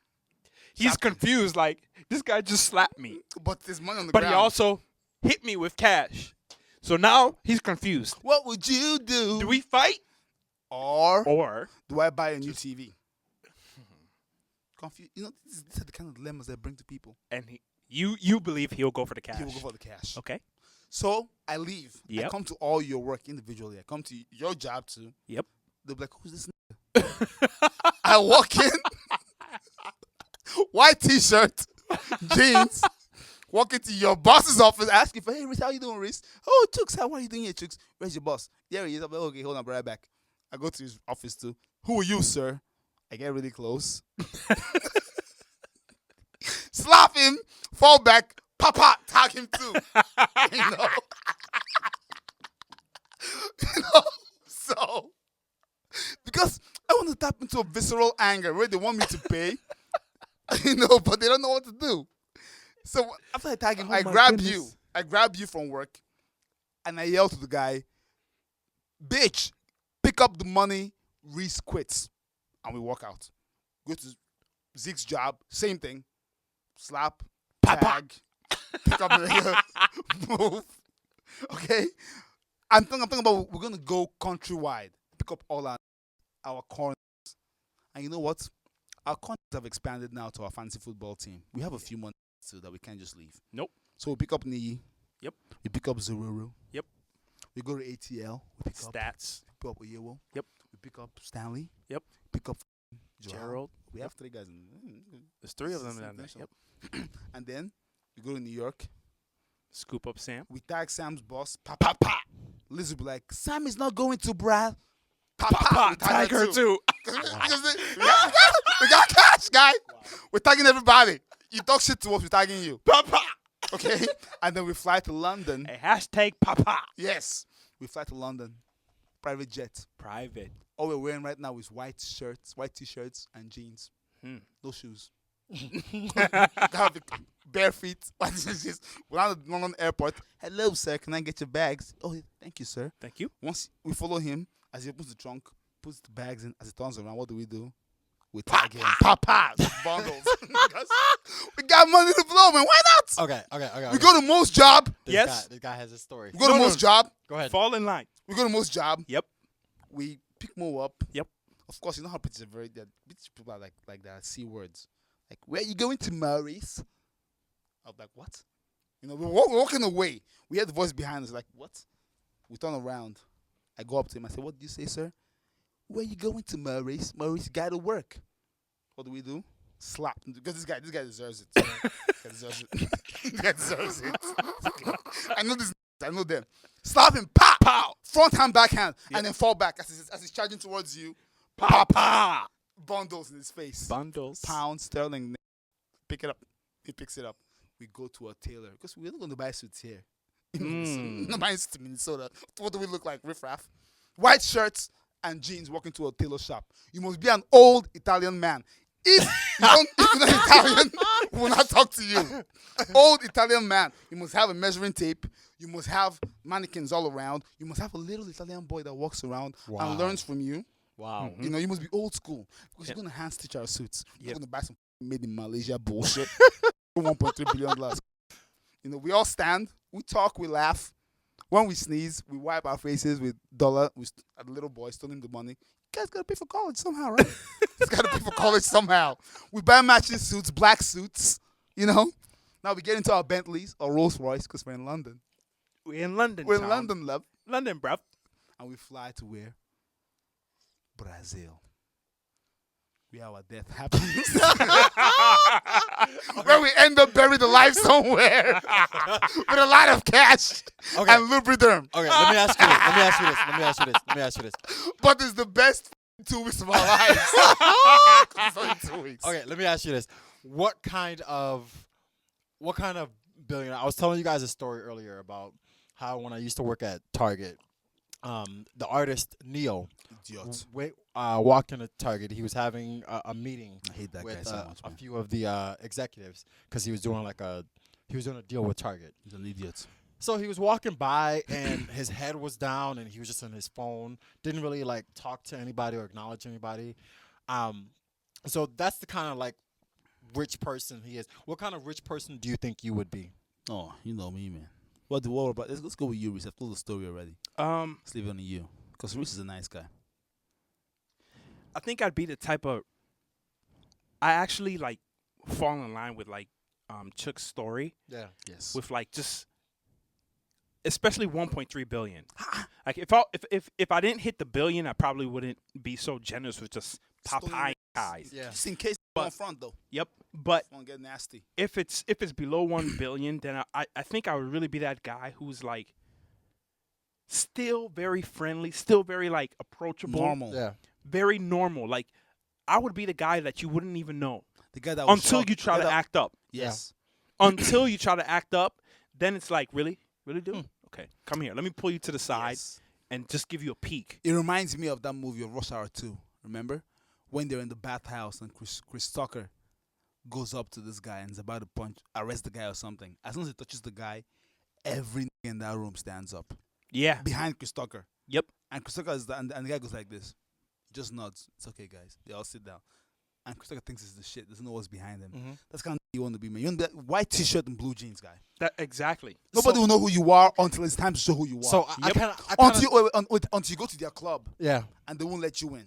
Speaker 1: he's
Speaker 2: Slap him.
Speaker 1: confused. Like this guy just slapped me,
Speaker 2: But there's money on the
Speaker 1: but
Speaker 2: ground.
Speaker 1: he also hit me with cash. So now he's confused.
Speaker 2: What would you do?
Speaker 1: Do we fight or
Speaker 2: do I buy a new TV? Confused. These are the kind of dilemmas that I bring to people.
Speaker 1: and you believe he'll go for the cash?
Speaker 2: He will go for the cash.
Speaker 1: Okay.
Speaker 2: So I leave. I
Speaker 1: Yep.
Speaker 2: come to all your work individually. I come to your job too.
Speaker 1: Yep.
Speaker 2: They'll be like, "Who's this?" nigga?" I walk in, white t-shirt, jeans. Walk into your boss's office, ask you for, "Hey, Rich, how you doing, Rich?" "Oh, Chooks, how are you doing here, Chooks?" "Where's your boss?" "There he is." I'm like, "Okay, hold on, be right back." I go to his office too. "Who are you, sir?" I get really close. Slap him, fall back, pop, tag him too. you know? So, because I want to tap into a visceral anger where they want me to pay, but they don't know what to do. So after I tag him,
Speaker 1: Oh
Speaker 2: I
Speaker 1: my
Speaker 2: grab
Speaker 1: goodness.
Speaker 2: you. I grab you from work, and I yell to the guy, "Bitch, pick up the money, Reese quits." And we walk out. Go to Zeke's job, same thing. Slap, tag, pick up the nigga, move. Okay? I'm thinking about we're going to go countrywide, pick up all our corners. And you know what? Our corners have expanded now to our fancy football team. We have a few months so that we can't just leave.
Speaker 1: Nope.
Speaker 2: So we pick up Niyi.
Speaker 1: Yep.
Speaker 2: We pick up Zururu.
Speaker 1: Yep.
Speaker 2: We go to ATL. We pick up
Speaker 1: Stats.
Speaker 2: pick up Oyewo.
Speaker 1: Yep.
Speaker 2: We pick up Stanley.
Speaker 1: Yep.
Speaker 2: Pick up
Speaker 1: Gerald.
Speaker 2: We have 3 guys in.
Speaker 1: There's 3 of them down there. Yep.
Speaker 2: And then we go to New York.
Speaker 1: Scoop up Sam.
Speaker 2: We tag Sam's boss. Pa pa pa. Liz will be like, "Sam is not going to, Brad." Pa pa. We
Speaker 1: Tag her too.
Speaker 2: Because we got cash, guy. We're tagging everybody. You talk shit to us, we're tagging you.
Speaker 1: Papa.
Speaker 2: Okay? And then we fly to London.
Speaker 1: A hashtag Papa.
Speaker 2: Yes. We fly to London. Private jet.
Speaker 1: Private.
Speaker 2: All we're wearing right now is white shirts, white t-shirts, and jeans. No shoes. Have bare feet. We're at the London airport. Hello, sir. Can I get your bags? Oh, thank you, sir.
Speaker 1: Thank you.
Speaker 2: Once we follow him, as he opens the trunk, puts the bags in, as he turns around, what do? We tag him. Papa bundles. Because we got money to blow, man. Why not?
Speaker 3: Okay.
Speaker 2: We go to Most Job.
Speaker 1: Yes.
Speaker 3: This guy has a story.
Speaker 2: We go to Most Job.
Speaker 3: Go ahead.
Speaker 1: Fall in line.
Speaker 2: We go to Most Job.
Speaker 1: Yep.
Speaker 2: We pick Mo up.
Speaker 1: Yep.
Speaker 2: Of course, you know how British are very that British people are like that C words. Like, where you going to, Maurice? I was like, what? You know, we're walking away. We hear the voice behind us, like, what? We turn around. I go up to him. I say, what do you say, sir? Where you going to, Maurice? Maurice, got to work. What do? Slap. Because this guy deserves it. This guy deserves it. I know this. I know them. Slap him. Pow. Pow. Front hand, back hand.
Speaker 1: Yep.
Speaker 2: And then fall back as he's charging towards you. Pow. Pow. Bundles in his face.
Speaker 1: Bundles.
Speaker 2: Pound sterling. Pick it up. He picks it up. We go to a tailor. Because we're not going to buy suits here. Not buying suits in Minnesota. What do we look like? Riff-raff. White shirts and jeans walking to a tailor shop. You must be an old Italian man. If you're not Italian, we will not talk to you. Old Italian man. You must have a measuring tape. You must have mannequins all around. You must have a little Italian boy that walks around and learns from you.
Speaker 3: Wow.
Speaker 2: You know, you must be old school because
Speaker 1: Yep.
Speaker 2: you're going to hand stitch our suits. You're
Speaker 1: Yep.
Speaker 2: going to buy some made in Malaysia bullshit. $1.3 billion. You know, we all stand, we talk, we laugh. When we sneeze, we wipe our faces with dollar. A little boy stole him the money. You guys got to pay for college somehow, right? He's got to pay for college somehow. We buy matching suits, black suits, you know. Now we get into our Bentleys or Rolls Royce because we're in London.
Speaker 1: We're in London.
Speaker 2: We're in
Speaker 1: Tom.
Speaker 2: London, love.
Speaker 1: London, bruv.
Speaker 2: And we fly to where? Brazil. Where our death happens. Where we end up buried alive somewhere with a lot of cash and lubriderm.
Speaker 3: Okay, let me ask you this.
Speaker 2: But it's the best 2 weeks of our lives. It's only 2 weeks.
Speaker 3: Okay, let me ask you this. What kind of billionaire? I was telling you guys a story earlier about how when I used to work at Target, the artist Neo
Speaker 2: Idiot.
Speaker 3: walked into Target. He was having a meeting
Speaker 2: I hate that guy
Speaker 3: with
Speaker 2: so much,
Speaker 3: a
Speaker 2: man.
Speaker 3: few of the executives because he was doing a deal with Target.
Speaker 2: He's an idiot.
Speaker 3: So he was walking by and his head was down and he was just on his phone. Didn't really like talk to anybody or acknowledge anybody. So that's the kind of like rich person he is. What kind of rich person do you think you would be?
Speaker 2: Oh, you know me, man. What about? Let's go with you, Reese. I've told the story already. Let's leave it on you. Because Reese is a nice guy.
Speaker 1: I think I'd be the type of. I actually like fall in line with like Chuck's story
Speaker 3: Yeah.
Speaker 2: Yes.
Speaker 1: with like just, especially 1.3 billion. Like if I didn't hit the billion, I probably wouldn't be so generous with just Popeye guys.
Speaker 3: Yeah.
Speaker 2: Just in case
Speaker 1: But-
Speaker 2: on front though.
Speaker 1: Yep. But
Speaker 2: Won't get nasty.
Speaker 1: if it's below 1 billion, then I think I would really be that guy who's like still very friendly, still very like approachable,
Speaker 2: Normal.
Speaker 3: Yeah.
Speaker 1: very normal. Like I would be the guy that you wouldn't even know
Speaker 2: The guy that was
Speaker 1: until
Speaker 2: shocked-
Speaker 1: you try
Speaker 2: the
Speaker 1: to
Speaker 2: guy that-
Speaker 1: act up.
Speaker 2: Yes.
Speaker 1: Until you try to act up, then it's like, really, dude? Okay, come here. Let me pull you to the side
Speaker 2: Yes.
Speaker 1: and just give you a peek.
Speaker 2: It reminds me of that movie of Rush Hour 2. Remember? When they're in the bathhouse and Chris Tucker goes up to this guy and is about to arrest the guy or something. As soon as he touches the guy, every nigga in that room stands up.
Speaker 1: Yeah.
Speaker 2: Behind Chris Tucker.
Speaker 1: Yep.
Speaker 2: And Chris Tucker and the guy goes like this. Just nods. It's okay, guys. They all sit down. And Chris Tucker thinks it's the shit. Doesn't know what's behind him.
Speaker 3: Mm-hmm.
Speaker 2: That's kind of you want to be, man. You want to be that white t-shirt and blue jeans guy.
Speaker 1: That exactly.
Speaker 2: Nobody will know who you are until it's time to show who you are.
Speaker 3: So I
Speaker 1: Yep.
Speaker 3: kind of
Speaker 2: until you go to their club
Speaker 3: yeah.
Speaker 2: and they won't let you in.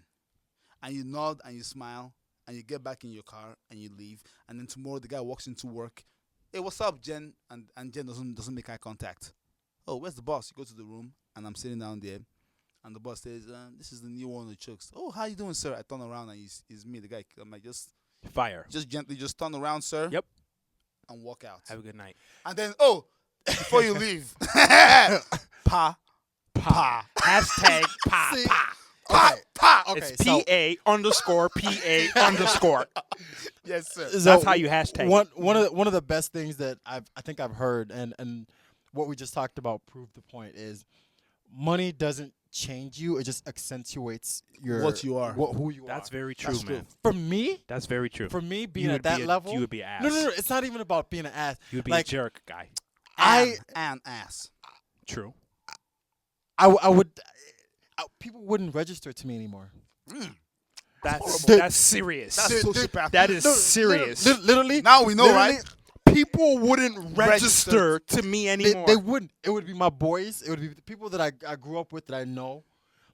Speaker 2: And you nod and you smile and you get back in your car and you leave. And then tomorrow the guy walks into work. Hey, what's up, Jen? And Jen doesn't make eye contact. Oh, where's the boss? You go to the room and I'm sitting down there. And the boss says, this is the new one of the chooks. Oh, how you doing, sir? I turn around and he's me, the guy. I'm like, just
Speaker 1: Fire.
Speaker 2: gently, just turn around, sir.
Speaker 1: Yep.
Speaker 2: And walk out.
Speaker 1: Have a good night.
Speaker 2: And then, before you leave, pa.
Speaker 1: Hashtag pa
Speaker 3: See?
Speaker 1: pa.
Speaker 2: Pa,
Speaker 3: Okay.
Speaker 2: pa.
Speaker 3: Okay.
Speaker 1: It's PA_PA_.
Speaker 2: Yes, sir.
Speaker 3: So
Speaker 1: That's how you hashtag.
Speaker 3: one of the best things that I think I've heard and what we just talked about proved the point is money doesn't change you. It just accentuates your
Speaker 2: What you are.
Speaker 3: who you
Speaker 1: That's
Speaker 3: are.
Speaker 1: very true,
Speaker 2: That's
Speaker 1: man.
Speaker 2: true.
Speaker 3: For me,
Speaker 1: That's very true.
Speaker 3: for me being
Speaker 1: You
Speaker 3: at
Speaker 1: would
Speaker 3: that
Speaker 1: be
Speaker 3: level,
Speaker 1: you would be ass.
Speaker 3: no. It's not even about being an ass.
Speaker 1: You would be
Speaker 3: like
Speaker 1: a jerk guy.
Speaker 2: And ass.
Speaker 1: True.
Speaker 3: I would. People wouldn't register to me anymore.
Speaker 1: That's
Speaker 3: horrible.
Speaker 1: serious.
Speaker 2: That's sociopathic.
Speaker 1: That is serious.
Speaker 3: Literally,
Speaker 2: Now we know,
Speaker 3: literally,
Speaker 2: right?
Speaker 1: People wouldn't register to me anymore.
Speaker 3: They wouldn't. It would be my boys. It would be the people that I grew up with that I know.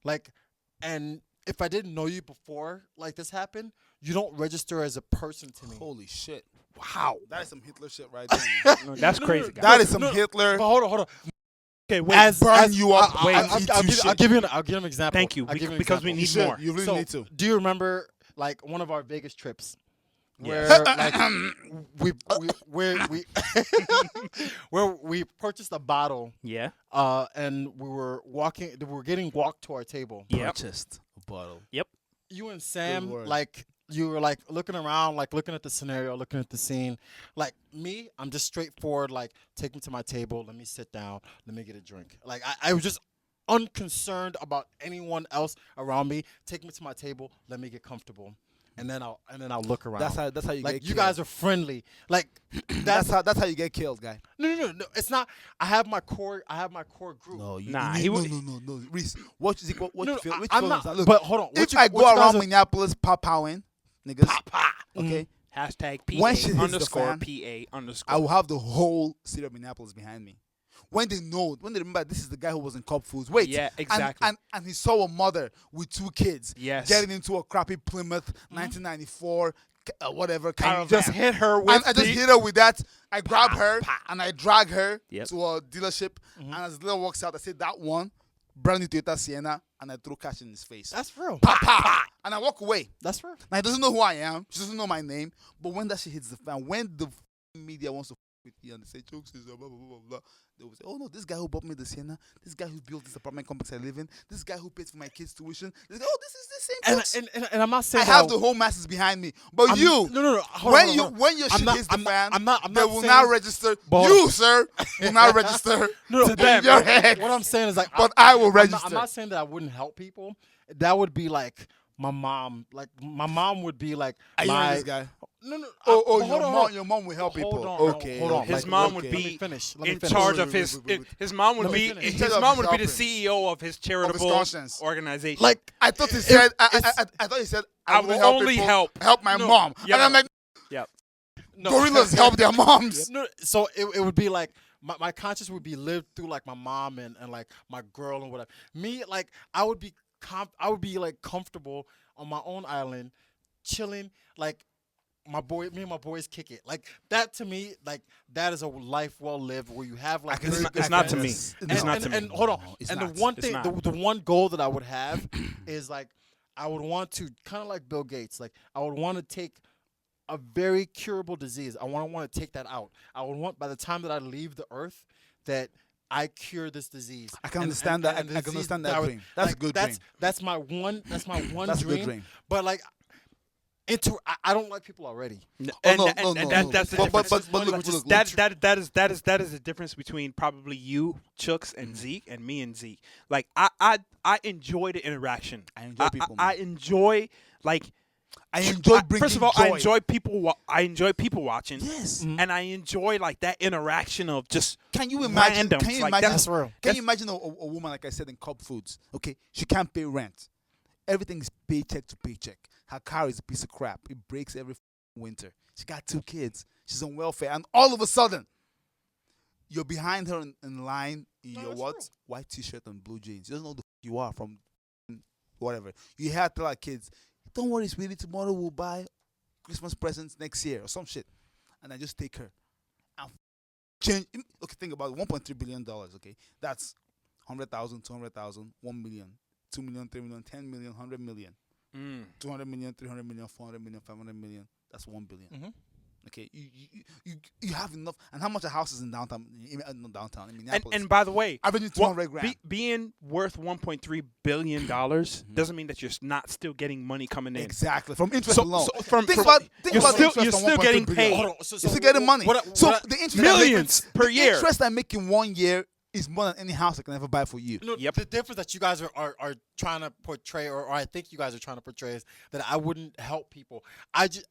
Speaker 3: Like, and if I didn't know you before, like this happened, you don't register as a person to me.
Speaker 2: Holy shit.
Speaker 1: Wow.
Speaker 2: That is some Hitler shit right there.
Speaker 1: No, that's crazy, guys.
Speaker 2: That is some Hitler.
Speaker 3: But hold on.
Speaker 1: Okay, wait.
Speaker 2: burn you up.
Speaker 1: wait,
Speaker 2: and eat you shit.
Speaker 3: I'll give you an example.
Speaker 1: Thank you,
Speaker 3: I'll give you an
Speaker 1: because we
Speaker 3: example.
Speaker 1: need
Speaker 2: You should.
Speaker 1: more.
Speaker 2: You really
Speaker 3: So,
Speaker 2: need to.
Speaker 3: do you remember like one of our Vegas trips? Where
Speaker 1: Yes.
Speaker 3: like we where we purchased a bottle
Speaker 1: Yeah.
Speaker 3: and we were getting walked to our table.
Speaker 1: Yep.
Speaker 2: Purchased a bottle.
Speaker 3: You and Sam,
Speaker 2: word.
Speaker 3: like you were like looking around, like looking at the scenario, looking at the scene. Like me, I'm just straightforward, like take me to my table, let me sit down, let me get a drink. Like I was just unconcerned about anyone else around me. Take me to my table, let me get comfortable. And then I'll look around.
Speaker 2: That's how you
Speaker 3: like
Speaker 2: get
Speaker 3: you
Speaker 2: killed.
Speaker 3: guys are friendly. Like
Speaker 2: That's how you get killed, guy.
Speaker 3: no. It's not. I have my core group.
Speaker 2: No, you,
Speaker 1: Nah,
Speaker 2: you
Speaker 1: he
Speaker 2: need,
Speaker 1: would-
Speaker 2: no. Reese, what you think? What
Speaker 3: No,
Speaker 2: you feel? Which
Speaker 3: I'm
Speaker 2: feelings?
Speaker 3: not.
Speaker 2: Look,
Speaker 3: But hold on.
Speaker 2: if I go around Minneapolis, powing, niggas, okay,
Speaker 1: Hashtag
Speaker 2: When shit hits the
Speaker 1: underscore
Speaker 2: fan,
Speaker 1: PA
Speaker 2: I
Speaker 1: underscore.
Speaker 2: will have the whole city of Minneapolis behind me. When they remember this is the guy who was in Cub Foods. Wait,
Speaker 1: Yeah, exactly.
Speaker 2: And he saw a mother with 2 kids,
Speaker 1: Yes.
Speaker 2: getting into a crappy Plymouth 1994, whatever
Speaker 1: And
Speaker 2: caravan.
Speaker 1: you just hit her with
Speaker 2: And I just hit her with that. I grab her
Speaker 1: pa.
Speaker 2: and I drag her
Speaker 1: Yep.
Speaker 2: to a dealership. And as the little walks out, I say that one, brand new Toyota Sienna, and I throw cash in his face.
Speaker 3: That's real.
Speaker 2: Pa, pa, pa. And I walk away.
Speaker 3: That's real.
Speaker 2: Now he doesn't know who I am. She doesn't know my name. But when that shit hits the fan, when the media wants to with you and they say jokes is blah blah blah blah blah, they will say, oh no, this guy who bought me the Sienna, this guy who built this apartment complex I live in, this guy who paid for my kids' tuition, this guy, oh, this is the same folks.
Speaker 3: And I'm not
Speaker 2: I
Speaker 3: saying
Speaker 2: have the whole masses behind me. But
Speaker 3: I'm-
Speaker 2: you,
Speaker 3: no. Hold
Speaker 2: when
Speaker 3: on,
Speaker 2: you
Speaker 3: hold on.
Speaker 2: when your
Speaker 3: I'm
Speaker 2: shit
Speaker 3: not-
Speaker 2: hits the
Speaker 3: I'm not-
Speaker 2: fan,
Speaker 3: I'm not
Speaker 2: they will
Speaker 3: saying-
Speaker 2: not register.
Speaker 3: But-
Speaker 2: You, sir, will not register
Speaker 3: No,
Speaker 2: to
Speaker 3: them.
Speaker 2: your head.
Speaker 3: What I'm saying is like,
Speaker 2: But I will
Speaker 3: I'm
Speaker 2: register.
Speaker 3: not saying that I wouldn't help people. That would be like my mom. Like my mom would be like
Speaker 2: Are you hearing
Speaker 3: my
Speaker 2: this guy?
Speaker 3: no.
Speaker 2: Oh,
Speaker 3: but hold on.
Speaker 2: your mom will help
Speaker 3: Hold
Speaker 2: people.
Speaker 3: on,
Speaker 2: Okay,
Speaker 3: hold on.
Speaker 1: His
Speaker 3: Like,
Speaker 1: mom
Speaker 3: let
Speaker 1: would
Speaker 3: me
Speaker 1: be
Speaker 3: finish. Let me
Speaker 1: in
Speaker 3: finish.
Speaker 1: charge
Speaker 2: Wait,
Speaker 1: of
Speaker 2: wait,
Speaker 1: his.
Speaker 2: wait, wait, wait.
Speaker 1: His mom would
Speaker 3: Let me
Speaker 1: be.
Speaker 3: finish.
Speaker 2: In
Speaker 1: His
Speaker 2: charge of
Speaker 1: mom
Speaker 2: his
Speaker 1: would be the
Speaker 2: helping.
Speaker 1: CEO of his charitable
Speaker 2: conscience.
Speaker 1: organization.
Speaker 3: Like
Speaker 2: I thought he said. I thought he said.
Speaker 1: I
Speaker 2: will
Speaker 1: will
Speaker 2: help
Speaker 1: only
Speaker 2: people
Speaker 1: help.
Speaker 2: my
Speaker 3: No.
Speaker 2: mom.
Speaker 1: Yeah.
Speaker 2: And I'm like,
Speaker 3: no.
Speaker 2: gorillas help their moms.
Speaker 3: No, so it would be like my conscience would be lived through like my mom and like my girl and whatever. Me, like I would be like comfortable on my own island, chilling, like me and my boys kick it. Like that to me, like that is a life well lived where you have like
Speaker 1: It's
Speaker 3: very
Speaker 1: not-
Speaker 3: good
Speaker 1: it's not to
Speaker 3: friends.
Speaker 1: me. It's not to me.
Speaker 3: And hold on.
Speaker 2: No, it's
Speaker 3: And
Speaker 2: not.
Speaker 3: the one
Speaker 1: It's
Speaker 3: thing,
Speaker 1: not.
Speaker 3: the one goal that I would have is like I would want to kind of like Bill Gates. Like I would want to take a very curable disease. I want to take that out. I would want by the time that I leave the earth that I cure this disease.
Speaker 2: I can
Speaker 3: And-
Speaker 2: understand
Speaker 3: and-
Speaker 2: that.
Speaker 3: and the
Speaker 2: I can
Speaker 3: disease
Speaker 2: understand that
Speaker 3: would-
Speaker 2: dream. That's a
Speaker 3: like,
Speaker 2: good dream.
Speaker 3: That's my one. That's my one
Speaker 2: That's a
Speaker 3: dream.
Speaker 2: good dream.
Speaker 3: But like, I don't like people already.
Speaker 1: And,
Speaker 2: no,
Speaker 1: and,
Speaker 2: no,
Speaker 1: and
Speaker 2: no,
Speaker 1: that,
Speaker 2: no.
Speaker 1: that's the
Speaker 2: But-
Speaker 1: difference.
Speaker 2: but look, look,
Speaker 1: That is the difference between probably you, Chooks, and Zeke, and me and Zeke. Like I enjoy the interaction.
Speaker 2: I enjoy people,
Speaker 1: I
Speaker 2: man.
Speaker 1: enjoy like.
Speaker 2: I enjoy bringing
Speaker 1: First of all,
Speaker 2: joy.
Speaker 1: I enjoy people. I enjoy people watching.
Speaker 2: Yes.
Speaker 1: And I enjoy like that interaction of just.
Speaker 2: Can you imagine?
Speaker 1: Randoms,
Speaker 2: Can you
Speaker 1: like,
Speaker 2: imagine?
Speaker 3: that's real.
Speaker 2: Can you imagine a woman like I said in Cub Foods? Okay, she can't pay rent. Everything is paycheck to paycheck. Her car is a piece of crap. It breaks every winter. She got 2 kids. She's on welfare, and all of a sudden, you're behind her in line in your
Speaker 3: that's
Speaker 2: what?
Speaker 3: true.
Speaker 2: White T-shirt and blue jeans. She doesn't know who the you are from whatever. You have to tell our kids, don't worry, sweetie. Tomorrow we'll buy Christmas presents next year or some shit, and I just take her and change. Okay, think about it. $1.3 billion. Okay, that's 100,000, 200,000, 1 million, 2 million, 3 million, 10 million, 100 million, 200 million, 300 million, 400 million, 500 million. That's 1 billion.
Speaker 3: Mhm.
Speaker 2: Okay, you have enough. And how much a house is in downtown? Not downtown, in Minneapolis.
Speaker 1: And by the way,
Speaker 2: averaging 200 grand.
Speaker 1: being worth $1.3 billion doesn't mean that you're not still getting money coming in.
Speaker 2: Exactly, from interest
Speaker 1: So-
Speaker 2: alone.
Speaker 1: so from-
Speaker 2: think
Speaker 1: from-
Speaker 2: about
Speaker 1: you're
Speaker 2: the
Speaker 1: still-
Speaker 2: interest
Speaker 1: you're
Speaker 2: on
Speaker 1: still
Speaker 2: 1.3
Speaker 1: getting
Speaker 2: billion.
Speaker 1: paid.
Speaker 3: Hold on.
Speaker 2: You're still getting money.
Speaker 3: what I-
Speaker 2: So
Speaker 3: what I-
Speaker 2: the interest
Speaker 1: Millions per
Speaker 2: the
Speaker 1: year.
Speaker 2: interest I'm making 1 year is more than any house I can ever buy for you.
Speaker 3: You know,
Speaker 1: Yep.
Speaker 3: the difference that you guys are trying to portray, or I think you guys are trying to portray, is that I wouldn't help people. I just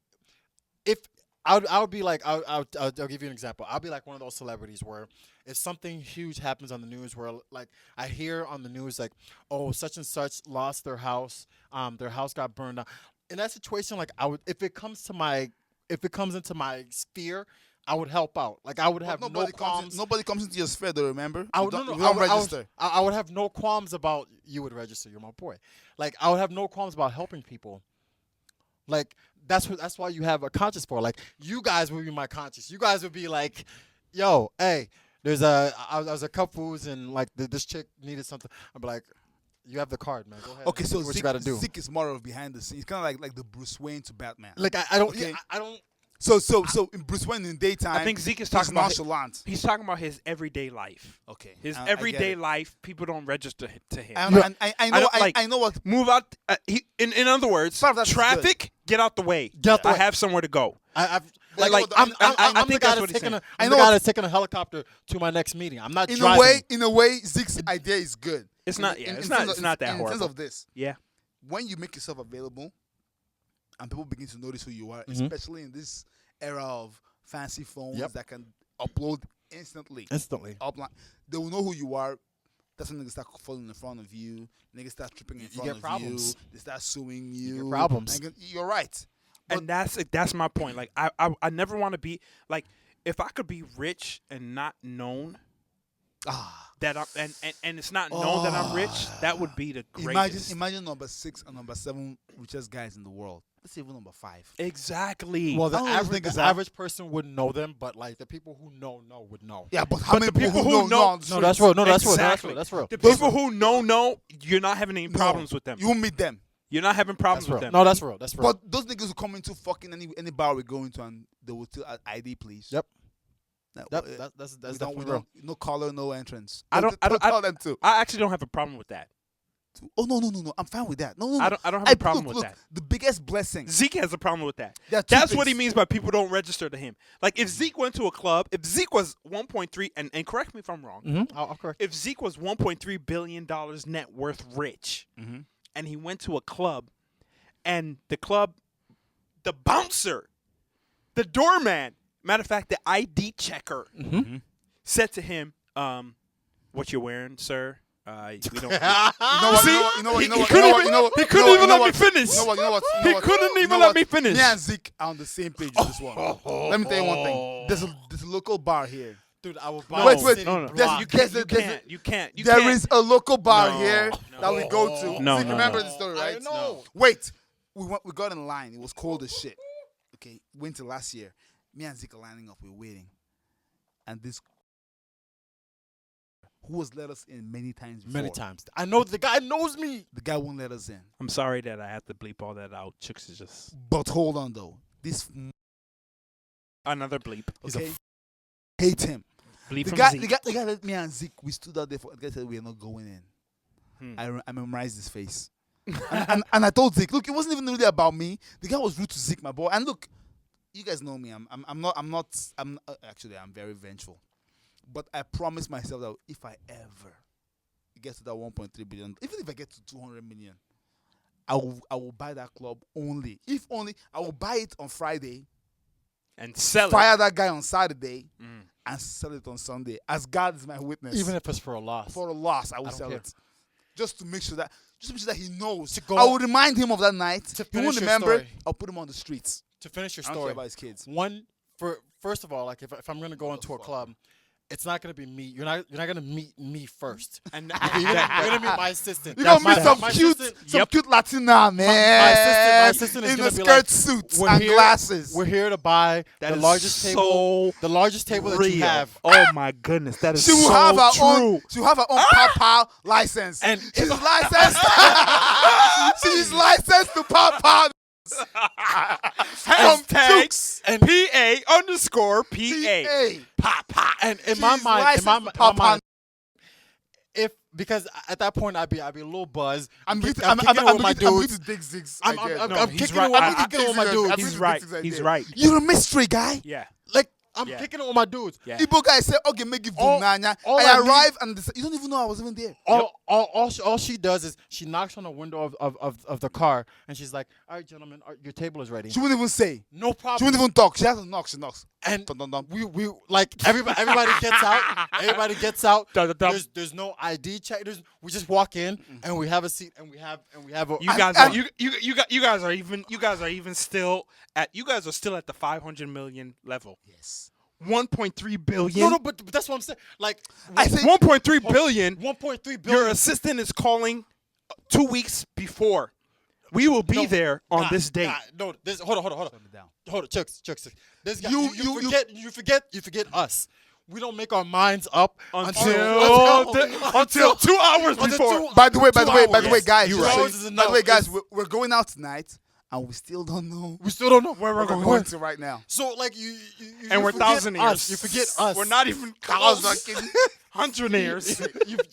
Speaker 3: if I would be like I'll give you an example. I'll be like one of those celebrities where if something huge happens on the news, where like I hear on the news like, oh, such and such lost their house got burned down. In that situation, like I would, if it comes into my sphere, I would help out. Like I would have no qualms.
Speaker 2: Nobody comes into your sphere, though. Remember,
Speaker 3: I
Speaker 2: you
Speaker 3: would,
Speaker 2: don't,
Speaker 3: no,
Speaker 2: you
Speaker 3: no,
Speaker 2: don't
Speaker 3: I would-
Speaker 2: register.
Speaker 3: I would have no qualms about you would register. You're my boy. Like I would have no qualms about helping people. Like that's why you have a conscience for. Like you guys would be my conscience. You guys would be like, yo, hey, I was a couples and like this chick needed something. I'd be like, you have the card, man. Go ahead.
Speaker 2: Okay, so
Speaker 3: do what you
Speaker 2: Zeke,
Speaker 3: got to do.
Speaker 2: Zeke is more of behind the scenes, kind of like the Bruce Wayne to Batman.
Speaker 3: Like I don't.
Speaker 2: Okay.
Speaker 3: Yeah, I don't.
Speaker 2: So in Bruce Wayne in daytime,
Speaker 1: I think Zeke is
Speaker 2: he's
Speaker 1: talking about
Speaker 2: nonchalant.
Speaker 1: he's talking about his everyday life.
Speaker 2: Okay,
Speaker 1: His
Speaker 2: I get
Speaker 1: everyday
Speaker 2: it.
Speaker 1: life, people don't register to him.
Speaker 2: I know.
Speaker 1: don't like-
Speaker 2: I know what.
Speaker 1: Move out. In other words,
Speaker 2: Part of that is
Speaker 1: traffic. Get out the way.
Speaker 3: Get out the
Speaker 1: I
Speaker 3: way.
Speaker 1: have somewhere to go.
Speaker 3: I've
Speaker 2: Like,
Speaker 3: like
Speaker 2: I
Speaker 3: I'm the
Speaker 1: think
Speaker 3: guy
Speaker 1: that's what
Speaker 3: that's
Speaker 1: he's
Speaker 3: taking
Speaker 1: saying.
Speaker 3: I'm
Speaker 2: I
Speaker 3: the
Speaker 2: know
Speaker 3: guy
Speaker 2: what-
Speaker 3: that's taking a helicopter to my next meeting. I'm not
Speaker 2: In
Speaker 3: driving.
Speaker 2: a way, Zeke's idea is good.
Speaker 1: It's not.
Speaker 2: In-
Speaker 1: Yeah,
Speaker 2: in
Speaker 1: it's
Speaker 2: terms
Speaker 1: not.
Speaker 2: of-
Speaker 1: It's not that
Speaker 2: in terms
Speaker 1: horrible.
Speaker 2: of this,
Speaker 1: Yeah.
Speaker 2: when you make yourself available, and people begin to notice who you are,
Speaker 3: Mhm.
Speaker 2: especially in this era of fancy phones
Speaker 3: Yep.
Speaker 2: that can upload instantly.
Speaker 3: Instantly.
Speaker 2: Upline, they will know who you are. That's when niggas start falling in front of you. Niggas start tripping in
Speaker 3: You
Speaker 2: front
Speaker 3: get
Speaker 2: of
Speaker 3: problems.
Speaker 2: you. They start suing you.
Speaker 3: get problems.
Speaker 2: You're right. But-
Speaker 1: And that's my point. Like I never want to be like, if I could be rich and not known that I'm and it's not known that I'm rich, that would be the greatest.
Speaker 2: Imagine number 6 and number 7 richest guys in the world. Let's say even number 5.
Speaker 1: Exactly.
Speaker 3: Well, the
Speaker 2: How old
Speaker 3: average
Speaker 2: niggas
Speaker 3: the
Speaker 2: are?
Speaker 3: average person wouldn't know them, but like the people who know would know.
Speaker 2: Yeah, but how
Speaker 1: But
Speaker 2: many
Speaker 1: the people who
Speaker 2: know?
Speaker 1: know-
Speaker 2: on the
Speaker 3: No, that's
Speaker 2: streets?
Speaker 3: real. No, that's real.
Speaker 1: Exactly.
Speaker 3: That's real.
Speaker 1: The
Speaker 3: Those
Speaker 1: people who know, you're not having any
Speaker 2: No,
Speaker 1: problems with them.
Speaker 2: You won't meet them.
Speaker 1: You're not having problems
Speaker 3: That's
Speaker 1: with
Speaker 3: real.
Speaker 1: them.
Speaker 3: No, that's real. That's real.
Speaker 2: But those niggas who come into fucking any bar we go into and they will still ID, please.
Speaker 3: Yep.
Speaker 2: No,
Speaker 3: Yep,
Speaker 2: uh,
Speaker 3: that's
Speaker 2: we
Speaker 3: definitely
Speaker 2: don't,
Speaker 3: real.
Speaker 2: no color, no entrance.
Speaker 1: I don't-
Speaker 2: tell them to.
Speaker 1: I actually don't have a problem with that.
Speaker 2: Oh no! I'm fine with that. No.
Speaker 1: I don't have a problem
Speaker 2: look,
Speaker 1: with
Speaker 2: look,
Speaker 1: that.
Speaker 2: The biggest blessing.
Speaker 1: Zeke has a problem with that.
Speaker 2: There are two
Speaker 1: That's what he
Speaker 2: things.
Speaker 1: means by people don't register to him. Like if Zeke went to a club, if Zeke was 1.3 and correct me if I'm wrong,
Speaker 3: Mm-hmm. I'll correct.
Speaker 1: if Zeke was 1.3 billion dollars net worth rich,
Speaker 2: Mhm.
Speaker 1: and he went to a club, and the club, the bouncer, the doorman, matter of fact, the ID checker,
Speaker 3: Mm-hmm.
Speaker 1: said to him, "What you're wearing, sir? We don't."
Speaker 2: You know what?
Speaker 1: See?
Speaker 2: You know what?
Speaker 1: He
Speaker 2: You know what?
Speaker 1: couldn't
Speaker 2: You know what?
Speaker 1: even-
Speaker 2: You know what?
Speaker 1: he
Speaker 2: You
Speaker 1: couldn't
Speaker 2: know
Speaker 1: even
Speaker 2: what?
Speaker 1: let me finish.
Speaker 2: You know what? You know what? You
Speaker 1: He
Speaker 2: know what?
Speaker 1: couldn't
Speaker 2: You
Speaker 1: even
Speaker 2: know
Speaker 1: let
Speaker 2: what?
Speaker 1: me finish.
Speaker 2: Me and Zeke are on the same page with this one. Let me tell you one thing. There's a local bar here.
Speaker 3: Dude, I will
Speaker 1: No,
Speaker 3: buy
Speaker 2: Wait,
Speaker 3: a
Speaker 2: wait.
Speaker 3: city
Speaker 1: no, no.
Speaker 2: There's-
Speaker 3: block.
Speaker 1: You
Speaker 2: there's
Speaker 1: can't. You
Speaker 2: a- there's a-
Speaker 1: can't. You can't. You
Speaker 2: There
Speaker 1: can't.
Speaker 2: is a local bar
Speaker 1: No,
Speaker 2: here
Speaker 1: no.
Speaker 2: that we go to.
Speaker 1: No,
Speaker 2: Zeke,
Speaker 1: no,
Speaker 2: remember
Speaker 1: no.
Speaker 2: the story,
Speaker 3: I
Speaker 2: right?
Speaker 3: know.
Speaker 2: Wait. We got in line. It was cold as shit. Okay, winter last year. Me and Zeke are lining up. We're waiting, and this who has let us in many times before.
Speaker 3: Many times. I know the guy knows me.
Speaker 2: The guy won't let us in.
Speaker 1: I'm sorry that I have to bleep all that out. Chicks is just
Speaker 2: But hold on though. This
Speaker 1: another bleep.
Speaker 3: He's a
Speaker 2: okay, hate him.
Speaker 1: Bleep
Speaker 2: The
Speaker 1: from
Speaker 2: guy,
Speaker 1: Zeke.
Speaker 2: the guy let me and Zeke. We stood out there for. The guy said we're not going in. I memorized his face, and I told Zeke, look, it wasn't even really about me. The guy was rude to Zeke, my boy. And look, you guys know me. Actually, I'm very vengeful. But I promised myself that if I ever get to that 1.3 billion, even if I get to 200 million, I will buy that club only. If only I will buy it on Friday,
Speaker 1: and sell
Speaker 2: fire that guy on Saturday,
Speaker 1: it.
Speaker 2: and sell it on Sunday. As God is my witness.
Speaker 3: Even if it's for a loss.
Speaker 2: for a loss, I will
Speaker 3: don't
Speaker 2: sell
Speaker 3: care.
Speaker 2: it. Just to make sure that he knows.
Speaker 3: go-
Speaker 2: I will remind him of that night.
Speaker 3: To
Speaker 2: He won't
Speaker 3: finish your
Speaker 2: remember.
Speaker 3: story.
Speaker 2: I'll put him on the streets.
Speaker 3: To finish your
Speaker 2: I don't care
Speaker 3: story,
Speaker 2: about his kids.
Speaker 3: first of all, like if I'm gonna go into a club, it's not gonna be me. You're not gonna meet me first.
Speaker 1: And
Speaker 3: You're gonna meet my assistant.
Speaker 2: You're gonna
Speaker 3: My-
Speaker 2: meet some
Speaker 3: my
Speaker 2: cute,
Speaker 3: assistant-
Speaker 2: some
Speaker 1: Yep.
Speaker 2: cute Latina man.
Speaker 3: my assistant is
Speaker 2: in
Speaker 3: gonna
Speaker 2: a
Speaker 3: be
Speaker 2: skirt
Speaker 3: like,
Speaker 2: suits
Speaker 3: we're
Speaker 2: and
Speaker 3: here-
Speaker 2: glasses.
Speaker 3: We're here to buy
Speaker 1: that
Speaker 3: the
Speaker 1: is
Speaker 3: largest table.
Speaker 1: so
Speaker 3: The largest table that you
Speaker 1: real.
Speaker 3: have.
Speaker 1: Oh my goodness, that is
Speaker 2: She will
Speaker 1: so
Speaker 2: have her
Speaker 1: true.
Speaker 2: own. She will have her own pow license.
Speaker 3: And
Speaker 2: she's licensed. She's licensed to pow.
Speaker 1: Hashtags
Speaker 3: and
Speaker 1: PA_PA.
Speaker 2: PA.
Speaker 3: And in
Speaker 2: She's
Speaker 3: my mind,
Speaker 2: licensed to pow.
Speaker 3: because at that point I'd be a little buzzed.
Speaker 2: I'm
Speaker 3: kicking
Speaker 2: going
Speaker 3: it with my dudes.
Speaker 2: to dig zigs.
Speaker 3: I'm
Speaker 1: No,
Speaker 3: kicking
Speaker 1: he's
Speaker 3: it
Speaker 1: right.
Speaker 3: with
Speaker 1: I-
Speaker 3: I'm kicking it with my
Speaker 2: I-
Speaker 3: dudes.
Speaker 1: He's right. He's right.
Speaker 2: You're a mystery guy.
Speaker 1: Yeah.
Speaker 3: Like I'm
Speaker 1: Yeah.
Speaker 3: kicking it with my dudes.
Speaker 1: Yeah.
Speaker 2: Igbo guy say, okay, make it
Speaker 3: All-
Speaker 2: vunanya.
Speaker 3: all
Speaker 2: I
Speaker 3: I need-
Speaker 2: arrive and you don't even know I was even there.
Speaker 3: All she does is she knocks on the window of the car and she's like, "All right, gentlemen, your table is ready."
Speaker 2: She wouldn't even say.
Speaker 3: No
Speaker 2: She
Speaker 3: problem.
Speaker 2: wouldn't even talk. She has to knock. She knocks.
Speaker 3: And
Speaker 2: Dun, dun, dun.
Speaker 3: we like everybody gets out. Everybody gets out.
Speaker 1: Dun, dun, dun.
Speaker 3: There's no ID check. We just walk in and we have a seat and we have a.
Speaker 1: You guys are you guys are even still at the 500 million level.
Speaker 2: Yes.
Speaker 1: 1.3 billion.
Speaker 3: No, but that's what I'm saying. Like
Speaker 2: I think
Speaker 1: 1.3 billion.
Speaker 3: 1.3 billion.
Speaker 1: Your assistant is calling 2 weeks before. We will be
Speaker 3: No,
Speaker 1: there on
Speaker 3: nah,
Speaker 1: this date.
Speaker 3: nah, no, this hold on.
Speaker 2: Shut me down.
Speaker 3: Hold on, Chucks. This guy,
Speaker 2: You-
Speaker 3: you forget us. We don't make our minds up
Speaker 1: Until 2 hours
Speaker 3: until
Speaker 1: before.
Speaker 3: 2
Speaker 2: By the way,
Speaker 3: hours.
Speaker 2: guys.
Speaker 1: You're
Speaker 2: just
Speaker 1: right.
Speaker 2: so
Speaker 3: Hours is
Speaker 2: by the way,
Speaker 3: enough.
Speaker 2: guys, we're going out tonight, and we still don't know
Speaker 3: We still don't know where
Speaker 2: where
Speaker 3: we're
Speaker 2: we're
Speaker 3: going.
Speaker 2: going to right now.
Speaker 3: So like you
Speaker 1: And we're
Speaker 3: forget
Speaker 1: thousandaires.
Speaker 3: us. You forget us.
Speaker 1: We're not even close. Hundredaires.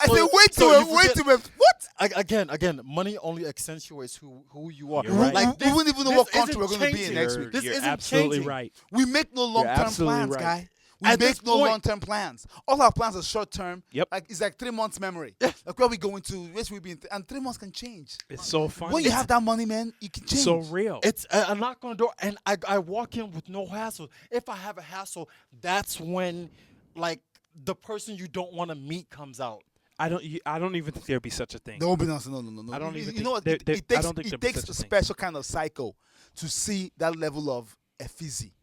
Speaker 2: I say, wait
Speaker 3: so
Speaker 2: to
Speaker 3: you
Speaker 2: it, wait
Speaker 3: forget-
Speaker 2: to it. What?
Speaker 3: Again, money only accentuates who you are.
Speaker 1: You're right.
Speaker 3: Like
Speaker 2: we wouldn't even know
Speaker 3: this
Speaker 2: what country
Speaker 3: isn't
Speaker 2: we're going to be in
Speaker 3: changing.
Speaker 2: next
Speaker 1: You're,
Speaker 2: week.
Speaker 3: This
Speaker 1: you're
Speaker 3: isn't
Speaker 1: absolutely
Speaker 3: changing.
Speaker 1: right.
Speaker 2: We make no long-term
Speaker 1: absolutely
Speaker 2: plans,
Speaker 1: right.
Speaker 2: guy. We
Speaker 3: At
Speaker 2: make
Speaker 3: this
Speaker 2: no
Speaker 3: point-
Speaker 2: long-term plans. All our plans are short-term.
Speaker 1: Yep.
Speaker 2: Like it's like 3 months memory. Like where we going to? Where we be? And 3 months can change.
Speaker 1: It's so funny.
Speaker 2: When you have that money, man, you can change.
Speaker 1: so real.
Speaker 3: It's a knock on the door, and I walk in with no hassle. If I have a hassle, that's when like the person you don't want to meet comes out.
Speaker 1: I don't even think there'd be such a thing.
Speaker 2: No, no.
Speaker 1: I don't
Speaker 2: You
Speaker 1: even
Speaker 2: know what?
Speaker 1: think there-
Speaker 2: It
Speaker 1: there- I
Speaker 2: takes
Speaker 1: don't think
Speaker 2: it
Speaker 1: there'd be
Speaker 2: takes
Speaker 1: such
Speaker 2: a
Speaker 1: a thing.
Speaker 2: special kind of psycho to see that level of effigy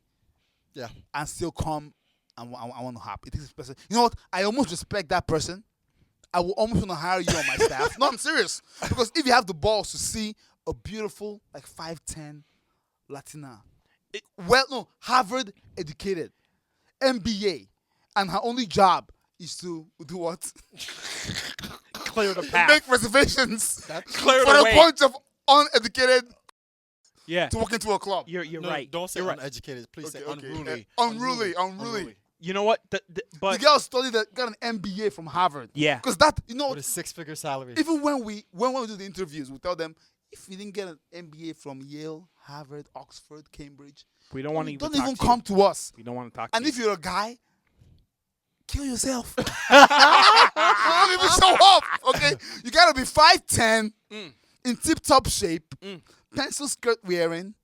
Speaker 3: Yeah.
Speaker 2: and still come and I want to hop. It takes a special. You know what? I almost respect that person. I will almost want to hire you on my staff. No, I'm serious. Because if you have the balls to see a beautiful, like 5'10" Latina, Harvard educated, MBA, and her only job is to do what?
Speaker 1: Clear the path.
Speaker 2: Make reservations
Speaker 1: Clear
Speaker 2: for
Speaker 1: the
Speaker 2: a
Speaker 1: way.
Speaker 2: bunch of uneducated
Speaker 1: Yeah.
Speaker 2: to walk into a club.
Speaker 1: You're
Speaker 3: No,
Speaker 1: right.
Speaker 3: Don't say
Speaker 1: You're right.
Speaker 3: uneducated. Please say
Speaker 2: Okay.
Speaker 3: unruly.
Speaker 2: Unruly.
Speaker 1: You know what?
Speaker 2: The
Speaker 1: But
Speaker 2: girl studied got an MBA from Harvard.
Speaker 1: yeah.
Speaker 2: Because that, you know,
Speaker 3: With a 6-figure salary.
Speaker 2: even when we do the interviews, we tell them, if you didn't get an MBA from Yale, Harvard, Oxford, Cambridge,
Speaker 1: We don't want to
Speaker 2: don't
Speaker 1: even
Speaker 2: even
Speaker 1: talk to
Speaker 2: come to us.
Speaker 1: You. We don't want to talk
Speaker 2: And
Speaker 1: to
Speaker 2: if
Speaker 1: you.
Speaker 2: you're a guy, kill yourself. Don't even show up, okay? You gotta be 5'10", in tip-top shape, pencil skirt wearing,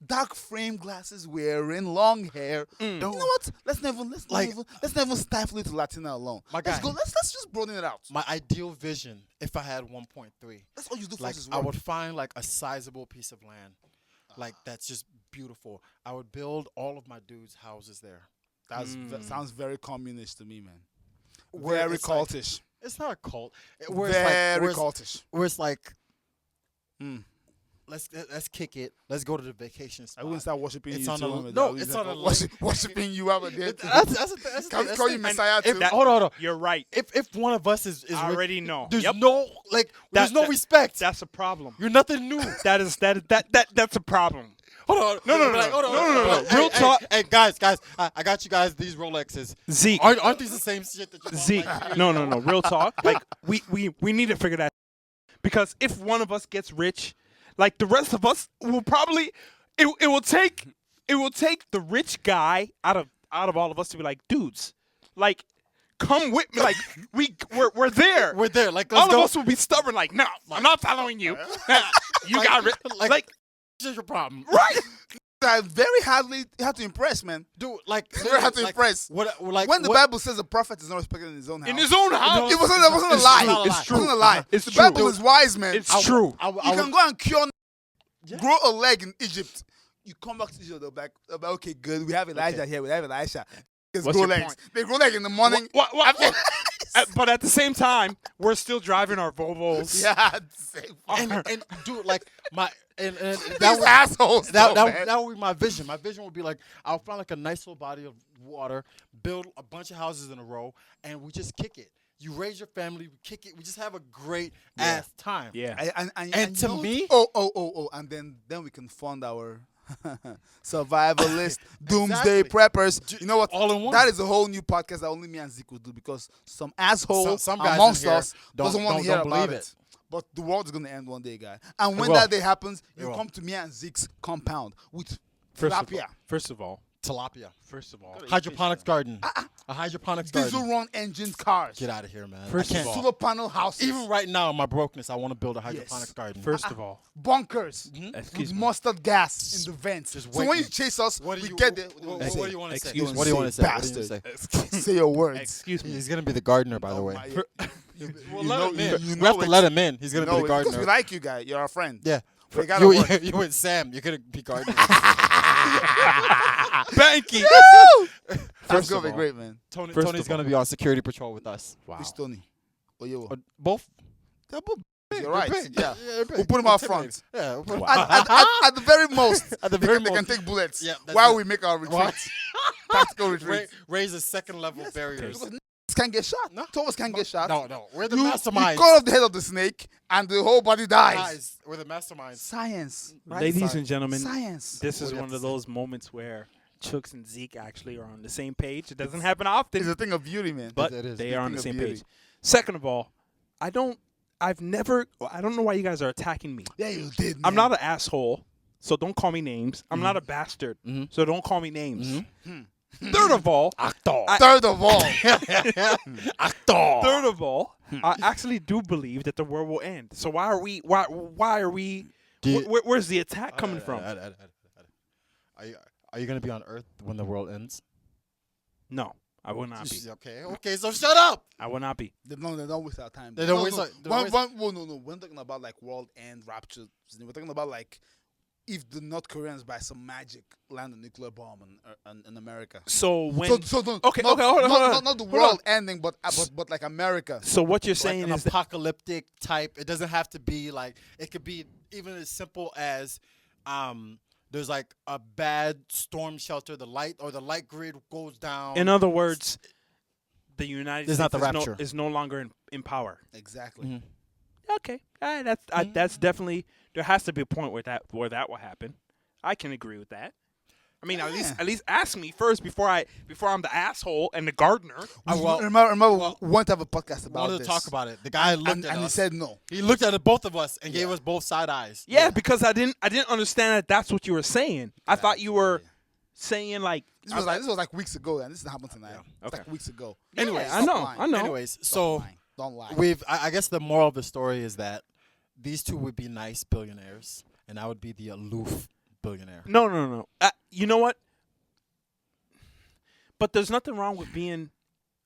Speaker 2: dark frame glasses wearing, long hair. You know what? Let's never stifle it to Latina alone.
Speaker 3: My
Speaker 2: Let's
Speaker 3: guy.
Speaker 2: go. Let's just broaden it out.
Speaker 3: My ideal vision, if I had 1.3,
Speaker 2: That's all you do for
Speaker 3: like
Speaker 2: us is
Speaker 3: I
Speaker 2: work.
Speaker 3: would find like a sizable piece of land, like that's just beautiful. I would build all of my dudes' houses there.
Speaker 2: That sounds very communist to me, man.
Speaker 3: Where
Speaker 2: Very
Speaker 3: it's like-
Speaker 2: cultish.
Speaker 3: It's not a cult.
Speaker 2: Very cultish.
Speaker 3: Where it's like,
Speaker 2: Mm.
Speaker 3: let's kick it. Let's go to the vacation spot.
Speaker 2: I wouldn't start worshiping
Speaker 3: It's
Speaker 2: you
Speaker 3: on
Speaker 2: too.
Speaker 3: a-
Speaker 2: man.
Speaker 3: no,
Speaker 2: I would
Speaker 3: it's
Speaker 2: start
Speaker 3: on a
Speaker 2: worshiping you out there.
Speaker 3: That's
Speaker 2: Can we call you
Speaker 3: the-
Speaker 2: Messiah
Speaker 3: if,
Speaker 2: too?
Speaker 3: Hold on.
Speaker 1: You're right.
Speaker 3: If one of us is
Speaker 1: I already know.
Speaker 3: There's
Speaker 1: Yep.
Speaker 3: no there's no
Speaker 1: that-
Speaker 3: respect.
Speaker 1: That's a problem.
Speaker 3: You're nothing new.
Speaker 1: That's a problem.
Speaker 3: Hold on.
Speaker 1: No.
Speaker 3: Hold on.
Speaker 1: Real
Speaker 3: Hey,
Speaker 1: talk.
Speaker 3: Hey, guys, I got you guys these Rolexes.
Speaker 1: Zeke.
Speaker 3: Aren't these the same shit that you bought
Speaker 1: Zeke.
Speaker 3: like 3
Speaker 1: No.
Speaker 3: years ago?
Speaker 1: Real talk. Like we need to figure that, because if one of us gets rich, like the rest of us will probably it will take the rich guy out of all of us to be like, dudes, like, come with me. Like we're there.
Speaker 3: We're there. Like,
Speaker 1: all
Speaker 3: let's
Speaker 1: of
Speaker 3: go.
Speaker 1: us will be stubborn. Like, no, I'm not following you. You got rich. Like
Speaker 3: this is your problem,
Speaker 1: right.
Speaker 2: I very hardly had to impress, man.
Speaker 3: dude. Like,
Speaker 2: Very hard to
Speaker 3: like,
Speaker 2: impress.
Speaker 3: What? Like,
Speaker 2: When the
Speaker 3: what-
Speaker 2: Bible says a prophet is not respected in his own house,
Speaker 1: In his own house.
Speaker 2: it wasn't a
Speaker 3: It's
Speaker 2: lie.
Speaker 3: not a lie.
Speaker 2: It wasn't a lie.
Speaker 1: It's
Speaker 2: the
Speaker 1: true.
Speaker 2: Bible is wise, man.
Speaker 1: It's true.
Speaker 3: I
Speaker 2: You
Speaker 3: would-
Speaker 2: can go and cure,
Speaker 3: Yeah.
Speaker 2: grow a leg in Egypt. You come back to Israel, they'll be like, okay, good. We have Elijah here. We have Elisha. Let's
Speaker 1: What's
Speaker 2: grow
Speaker 1: your
Speaker 2: legs.
Speaker 1: point?
Speaker 2: They grow leg in the morning.
Speaker 1: But at the same time, we're still driving our Volvos.
Speaker 2: Yeah, same.
Speaker 3: and dude, like my and
Speaker 2: These
Speaker 3: that would,
Speaker 2: assholes.
Speaker 3: that,
Speaker 2: though,
Speaker 3: that,
Speaker 2: man.
Speaker 3: that would be my vision. My vision would be like I'll find like a nice little body of water, build a bunch of houses in a row, and we just kick it. You raise your family, we kick it. We just have a great ass time.
Speaker 1: Yeah.
Speaker 3: And to
Speaker 2: you know-
Speaker 3: me-
Speaker 2: and then we can fund our survivalist doomsday
Speaker 3: Exactly.
Speaker 2: preppers. You know what?
Speaker 3: All in one.
Speaker 2: That is a whole new podcast that only me and Zeke will do, because some asshole
Speaker 3: Some guys
Speaker 2: amongst
Speaker 3: in here
Speaker 2: us doesn't want to
Speaker 3: don't
Speaker 2: hear about
Speaker 3: believe
Speaker 2: it.
Speaker 3: it.
Speaker 2: But the world's gonna end one day, guy. And when
Speaker 3: will.
Speaker 2: that day happens, you
Speaker 3: will.
Speaker 2: come to me and Zeke's compound with
Speaker 1: First
Speaker 2: tilapia.
Speaker 1: of all,
Speaker 3: Tilapia.
Speaker 1: First of all,
Speaker 3: Hydroponics garden. A hydroponics
Speaker 2: Diesel
Speaker 3: garden.
Speaker 2: run engine cars.
Speaker 3: Get out of here, man.
Speaker 1: First
Speaker 3: I
Speaker 1: of
Speaker 3: can't.
Speaker 1: all-
Speaker 2: Solar panel houses.
Speaker 3: Even right now, in my brokenness, I want to build a hydroponics
Speaker 2: Yes.
Speaker 3: garden.
Speaker 1: first of all,
Speaker 2: bunkers.
Speaker 1: excuse
Speaker 2: With
Speaker 1: me.
Speaker 2: mustard gas in the vents.
Speaker 3: Just
Speaker 2: So when
Speaker 3: wait.
Speaker 2: you chase us,
Speaker 3: What do
Speaker 2: we
Speaker 3: you,
Speaker 2: get there.
Speaker 3: What,
Speaker 2: Say-
Speaker 3: what do you want to say?
Speaker 1: Excuse me.
Speaker 3: What do you want to say? What do
Speaker 2: Bastard.
Speaker 3: you want to say?
Speaker 2: Say your words.
Speaker 1: Excuse me.
Speaker 3: He's gonna be the gardener, by the way.
Speaker 2: My-
Speaker 3: Well,
Speaker 2: you
Speaker 3: let
Speaker 2: know-
Speaker 3: him in.
Speaker 2: you
Speaker 3: We
Speaker 2: know
Speaker 3: have to
Speaker 2: it.
Speaker 3: let him in. He's gonna
Speaker 2: No,
Speaker 3: be the
Speaker 2: because
Speaker 3: gardener.
Speaker 2: we like you guys. You're our friend.
Speaker 3: Yeah.
Speaker 2: We gotta work.
Speaker 3: You and Sam, you're gonna be gardener.
Speaker 1: Banky.
Speaker 2: That's
Speaker 1: First
Speaker 2: gonna
Speaker 1: of
Speaker 2: be
Speaker 1: all-
Speaker 2: great, man.
Speaker 1: First
Speaker 3: Tony's
Speaker 1: of
Speaker 3: gonna be on security patrol with us.
Speaker 1: Wow.
Speaker 2: Who's Tony? Oh, you.
Speaker 3: Both.
Speaker 2: They're both big, You're
Speaker 3: They're
Speaker 2: right.
Speaker 3: big.
Speaker 2: Yeah.
Speaker 3: they're big.
Speaker 2: We'll put him out
Speaker 3: Intimidating.
Speaker 2: front.
Speaker 3: Yeah. We'll put him
Speaker 1: Wow.
Speaker 2: At the very most,
Speaker 3: At the
Speaker 2: they
Speaker 3: very
Speaker 2: can- they can
Speaker 3: most.
Speaker 2: take bullets
Speaker 3: Yeah, that's
Speaker 2: while
Speaker 3: it.
Speaker 2: we make our
Speaker 3: What?
Speaker 2: retreats. Tactical retreats.
Speaker 3: Raise a second level barriers.
Speaker 2: Because can get shot.
Speaker 3: No.
Speaker 2: Two of us can get shot.
Speaker 3: No. We're the
Speaker 2: You
Speaker 3: masterminds.
Speaker 2: cut off the head of the snake, and the whole body dies.
Speaker 3: Guys, we're the masterminds.
Speaker 2: Science. Right?
Speaker 1: Ladies and gentlemen,
Speaker 2: Science.
Speaker 1: this
Speaker 3: What
Speaker 1: is
Speaker 3: do you
Speaker 1: one
Speaker 3: have
Speaker 1: of
Speaker 3: to say?
Speaker 1: those moments where Chooks and Zeke actually are on the same page. It doesn't happen often,
Speaker 2: It's a thing of beauty, man.
Speaker 1: but
Speaker 3: It is.
Speaker 1: they are on the
Speaker 2: Thing
Speaker 1: same
Speaker 2: of beauty.
Speaker 1: page. Second of all, I don't know why you guys are attacking me.
Speaker 2: Yeah, you did.
Speaker 1: I'm
Speaker 2: man.
Speaker 1: not an asshole, so don't call me names. I'm not a bastard,
Speaker 3: Mhm.
Speaker 1: so don't call me names.
Speaker 3: Mhm.
Speaker 1: Third of all,
Speaker 3: Actor.
Speaker 2: Third of all,
Speaker 3: Actor.
Speaker 1: third of all, I actually do believe that the world will end. So why are we?
Speaker 3: Do you-
Speaker 1: Where's the attack coming from?
Speaker 3: Are you gonna be on Earth when the world ends?
Speaker 1: No, I will not be.
Speaker 3: Okay, so shut up.
Speaker 1: I will not be.
Speaker 2: they don't waste our time.
Speaker 3: They don't
Speaker 2: No,
Speaker 3: waste
Speaker 2: no.
Speaker 3: our- they don't waste-
Speaker 2: No. We're not talking about like world end rapture. We're talking about like if the North Koreans by some magic land a nuclear bomb in America.
Speaker 1: So when
Speaker 2: So
Speaker 1: okay,
Speaker 2: not,
Speaker 1: okay, hold on, hold on.
Speaker 2: not the
Speaker 1: Hold
Speaker 2: world
Speaker 1: on.
Speaker 2: ending, but like America.
Speaker 1: So what you're
Speaker 3: Like
Speaker 1: saying
Speaker 3: an
Speaker 1: is that
Speaker 3: apocalyptic type. It doesn't have to be like. It could be even as simple as, there's like a bad storm shelter. The light grid goes down.
Speaker 1: in other words, the United
Speaker 3: It's
Speaker 1: States
Speaker 3: not the rapture.
Speaker 1: is no longer in power.
Speaker 2: Exactly.
Speaker 3: Mhm.
Speaker 1: Okay, all right, that's definitely there has to be a point where that will happen. I can agree with that. I mean,
Speaker 2: Yeah.
Speaker 1: at least ask me first before I'm the asshole and the gardener.
Speaker 2: Remember, we want to have a podcast about
Speaker 3: wanted
Speaker 2: this.
Speaker 3: to talk about it. The guy looked
Speaker 2: and
Speaker 3: at
Speaker 2: he
Speaker 3: us.
Speaker 2: said no.
Speaker 3: He looked at both of us and gave
Speaker 2: Yeah.
Speaker 3: us both side eyes.
Speaker 1: Yeah, because I didn't understand that that's what you were saying. I thought you were saying like
Speaker 2: This was like weeks ago, and this didn't happen tonight. It's
Speaker 1: Okay.
Speaker 2: like weeks ago.
Speaker 3: Anyways,
Speaker 1: I know.
Speaker 3: Anyways, so
Speaker 2: Don't lie.
Speaker 3: I guess the moral of the story is that these two would be nice billionaires, and I would be the aloof billionaire.
Speaker 1: No. You know what? But there's nothing wrong with being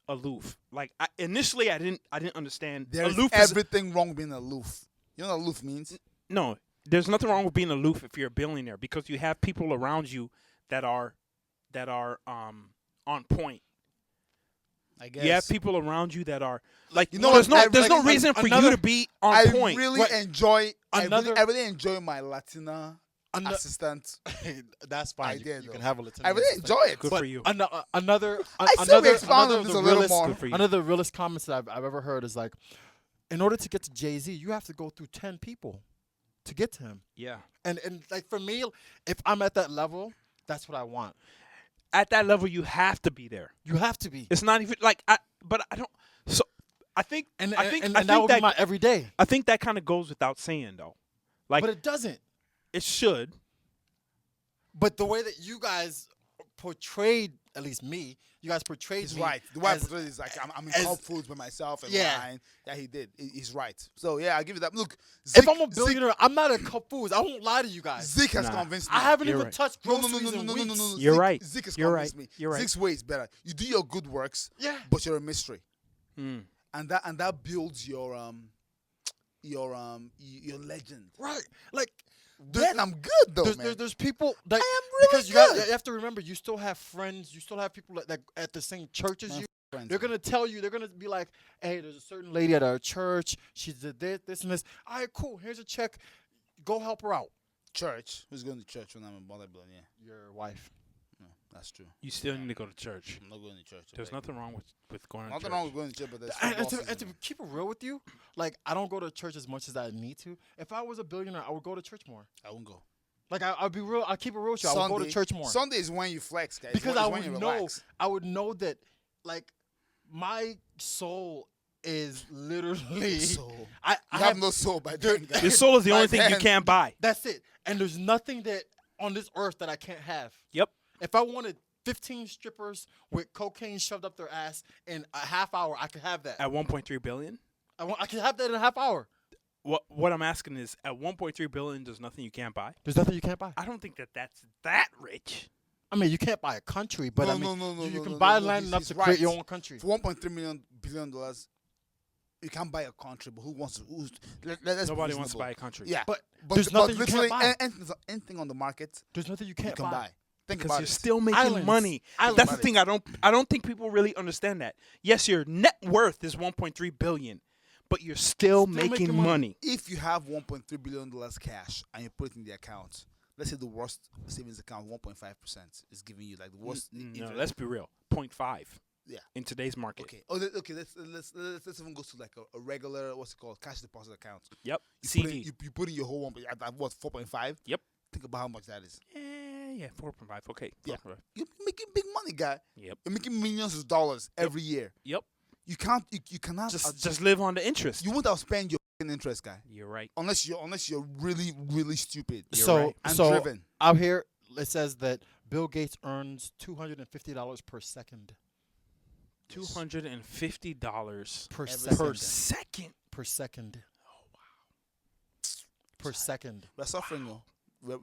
Speaker 1: aloof. Like initially, I didn't understand.
Speaker 2: There's
Speaker 1: Aloof is
Speaker 2: everything wrong with being aloof. You know what aloof means?
Speaker 1: no. There's nothing wrong with being aloof if you're a billionaire because you have people around you that are on point.
Speaker 2: I guess.
Speaker 1: You have people around you that are like
Speaker 2: You know
Speaker 1: there's
Speaker 2: what?
Speaker 1: there's no
Speaker 3: like,
Speaker 1: reason for you
Speaker 3: another-
Speaker 1: to be on
Speaker 2: I
Speaker 1: point.
Speaker 2: really
Speaker 3: What?
Speaker 2: enjoy.
Speaker 3: Another-
Speaker 2: I really enjoy my Latina
Speaker 3: Ano-
Speaker 2: assistant.
Speaker 3: That's fine.
Speaker 2: I
Speaker 3: You,
Speaker 2: did,
Speaker 3: you
Speaker 2: though.
Speaker 3: can have a Latina
Speaker 2: I really
Speaker 3: assistant.
Speaker 2: enjoy it.
Speaker 1: Good
Speaker 3: But
Speaker 1: for you.
Speaker 3: Another
Speaker 2: I said we expounded
Speaker 3: of
Speaker 2: this
Speaker 3: the
Speaker 2: a little
Speaker 3: realest,
Speaker 2: more.
Speaker 1: Good for you.
Speaker 3: One of the realest comments that I've ever heard is like, in order to get to Jay-Z, you have to go through 10 people to get to him.
Speaker 1: Yeah.
Speaker 3: And like for me, if I'm at that level, that's what I want.
Speaker 1: At that level, you have to be there.
Speaker 3: You have to be.
Speaker 1: It's not even like but I don't. So I think
Speaker 3: And
Speaker 1: I think
Speaker 3: that would be my everyday.
Speaker 1: I think that kind of goes without saying though. Like
Speaker 3: But it doesn't.
Speaker 1: it should.
Speaker 3: But the way that you guys portrayed, at least me, you guys portrayed
Speaker 2: He's
Speaker 3: me.
Speaker 2: right. The way I
Speaker 3: as-
Speaker 2: portrayed it is like I'm in
Speaker 3: as-
Speaker 2: Cup Foods by myself and
Speaker 3: Yeah.
Speaker 2: wine. Yeah, he did. He's right. So yeah, I give you that. Look,
Speaker 3: if I'm a billionaire, I'm not a Cup Foods. I won't lie to you guys.
Speaker 2: Zeke has
Speaker 1: Nah.
Speaker 2: convinced me.
Speaker 3: I haven't
Speaker 1: You're
Speaker 3: even
Speaker 1: right.
Speaker 3: touched
Speaker 2: No,
Speaker 3: groceries in weeks.
Speaker 1: You're
Speaker 2: Zeke,
Speaker 1: right.
Speaker 2: Zeke has
Speaker 1: You're
Speaker 2: convinced
Speaker 1: right.
Speaker 2: me.
Speaker 1: You're right.
Speaker 2: Zeke's way is better. You do your good works,
Speaker 3: Yeah.
Speaker 2: but you're a mystery,
Speaker 1: Mm.
Speaker 2: and that builds your legend.
Speaker 3: Right. Like,
Speaker 2: Then I'm good though, man.
Speaker 3: there's people that
Speaker 2: I am really
Speaker 3: because
Speaker 2: good.
Speaker 3: you have to remember, you still have friends, you still have people that at the same church as
Speaker 2: Man,
Speaker 3: you.
Speaker 2: friends,
Speaker 3: They're
Speaker 2: man.
Speaker 3: gonna tell you, they're gonna be like, hey, there's a certain lady at our church. She did this and this. All right, cool. Here's a check. Go help her out.
Speaker 2: Church. Who's going to church when I'm a multi-billionaire?
Speaker 3: Your wife.
Speaker 2: No, that's true.
Speaker 1: You still need to go to church.
Speaker 2: I'm not going to church.
Speaker 1: There's
Speaker 2: okay?
Speaker 1: nothing wrong with going to
Speaker 2: Nothing
Speaker 1: church.
Speaker 2: wrong with going to church, but there's
Speaker 3: And,
Speaker 2: football
Speaker 3: and to
Speaker 2: season.
Speaker 3: keep it real with you, like, I don't go to church as much as I need to. If I was a billionaire, I would go to church more.
Speaker 2: I won't go.
Speaker 3: Like, I'll be real. I'll keep it real with you. I would go to church more.
Speaker 2: Sunday is when you flex, guys.
Speaker 3: Because
Speaker 2: It's
Speaker 3: I
Speaker 2: when
Speaker 3: would
Speaker 2: you
Speaker 3: know,
Speaker 2: relax.
Speaker 3: that, like, my soul is literally.
Speaker 2: So
Speaker 3: I
Speaker 2: you
Speaker 3: have
Speaker 2: have no soul by then, guys.
Speaker 1: Your soul is the
Speaker 2: By
Speaker 1: only thing you
Speaker 2: then-
Speaker 1: can't buy.
Speaker 3: That's it. And there's nothing that on this earth that I can't have.
Speaker 1: Yep.
Speaker 3: If I wanted 15 strippers with cocaine shoved up their ass in a half hour, I could have that.
Speaker 1: At 1.3 billion.
Speaker 3: I could have that in a half hour.
Speaker 1: What I'm asking is, at 1.3 billion, there's nothing you can't buy.
Speaker 3: There's nothing you can't buy.
Speaker 1: I don't think that's that rich.
Speaker 3: I mean, you can't buy a country, but
Speaker 2: No,
Speaker 3: I mean,
Speaker 2: no,
Speaker 3: you can
Speaker 2: no,
Speaker 3: buy
Speaker 2: no,
Speaker 3: land
Speaker 2: he's-
Speaker 3: enough
Speaker 2: he's
Speaker 3: to
Speaker 2: right.
Speaker 3: create your own country.
Speaker 2: For 1.3 billion dollars, you can't buy a country. But who wants to? Let's be
Speaker 1: Nobody wants to
Speaker 2: reasonable.
Speaker 1: buy a country.
Speaker 2: Yeah,
Speaker 3: But there's nothing you
Speaker 2: literally
Speaker 3: can't buy.
Speaker 2: anything on the market
Speaker 3: There's nothing you
Speaker 2: you
Speaker 3: can't
Speaker 2: can
Speaker 3: buy.
Speaker 2: buy. Think
Speaker 1: because
Speaker 2: about
Speaker 1: you're
Speaker 2: it.
Speaker 1: still making
Speaker 3: Islands.
Speaker 1: money.
Speaker 3: Islands.
Speaker 1: That's the thing. I don't think people really understand that. Yes, your net worth is 1.3 billion, but you're still making
Speaker 3: making money.
Speaker 1: money.
Speaker 2: If you have 1.3 billion dollars cash and you put it in the account, let's say the worst savings account 1.5% is giving you like the worst.
Speaker 1: No,
Speaker 2: interest.
Speaker 1: let's be real. 0.5.
Speaker 2: Yeah.
Speaker 1: In today's market.
Speaker 2: Okay. Okay. Let's even go to like a regular what's it called cash deposit account.
Speaker 1: Yep.
Speaker 2: You
Speaker 1: CD.
Speaker 2: Put in, you put in your whole one, but at what 4.5?
Speaker 1: Yep.
Speaker 2: Think about how much that is.
Speaker 1: Yeah, 4.5. Okay.
Speaker 2: Yeah.
Speaker 1: 4.5.
Speaker 2: You're making big money, guy.
Speaker 1: Yep.
Speaker 2: You're making millions of dollars every year.
Speaker 1: Yep.
Speaker 2: You can't. You cannot.
Speaker 1: Just live on the interest.
Speaker 2: You won't outspend your f***ing interest, guy.
Speaker 1: You're right.
Speaker 2: Unless you're really stupid.
Speaker 1: You're
Speaker 3: So,
Speaker 1: right.
Speaker 2: And
Speaker 3: so
Speaker 2: driven.
Speaker 3: out here, it says that Bill Gates earns $250 per second.
Speaker 1: $250
Speaker 3: Per
Speaker 2: Every
Speaker 3: second.
Speaker 1: per second.
Speaker 3: Per second. Oh wow. Per second.
Speaker 2: We're suffering, though. We're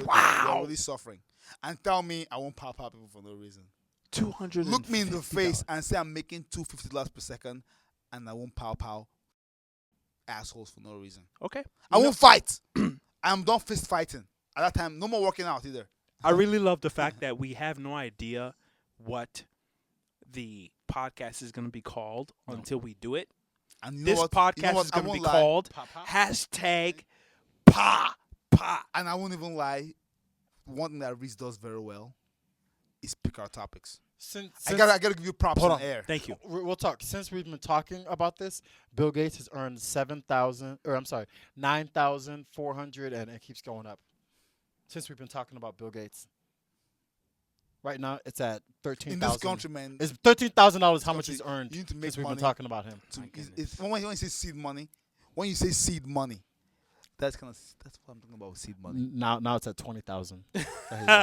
Speaker 1: Wow.
Speaker 2: really suffering. And tell me I won't pop people for no reason.
Speaker 1: 200.
Speaker 2: Look me in the face and say I'm making $250 per second, and I won't pow assholes for no reason.
Speaker 1: Okay.
Speaker 2: I won't fight. I'm done fist fighting. At that time, no more working out either.
Speaker 1: I really love the fact that we have no idea what the podcast is going to be called until we do it.
Speaker 2: And you know
Speaker 1: This
Speaker 2: what?
Speaker 1: podcast
Speaker 2: You know what?
Speaker 1: is
Speaker 2: I
Speaker 1: going to
Speaker 2: won't
Speaker 1: be
Speaker 2: lie.
Speaker 1: called
Speaker 3: Pa-pa?
Speaker 1: hashtag pa pa.
Speaker 2: And I won't even lie. One thing that Reese does very well is pick our topics.
Speaker 3: Since
Speaker 2: I gotta give you props
Speaker 3: Hold
Speaker 2: on
Speaker 3: on.
Speaker 2: air.
Speaker 1: Thank you.
Speaker 3: we'll talk. Since we've been talking about this, Bill Gates has earned 9,400, and it keeps going up. Since we've been talking about Bill Gates, right now it's at
Speaker 2: In
Speaker 3: 13,000.
Speaker 2: this country, man,
Speaker 3: It's $13,000 how much
Speaker 2: country,
Speaker 3: he's earned
Speaker 2: you need to make
Speaker 3: since we've been
Speaker 2: money.
Speaker 3: talking about him.
Speaker 2: to,
Speaker 1: My
Speaker 2: it's,
Speaker 1: goodness.
Speaker 2: when you say seed money, when you say seed money, that's what I'm talking about with seed money.
Speaker 3: Now it's at 20,000.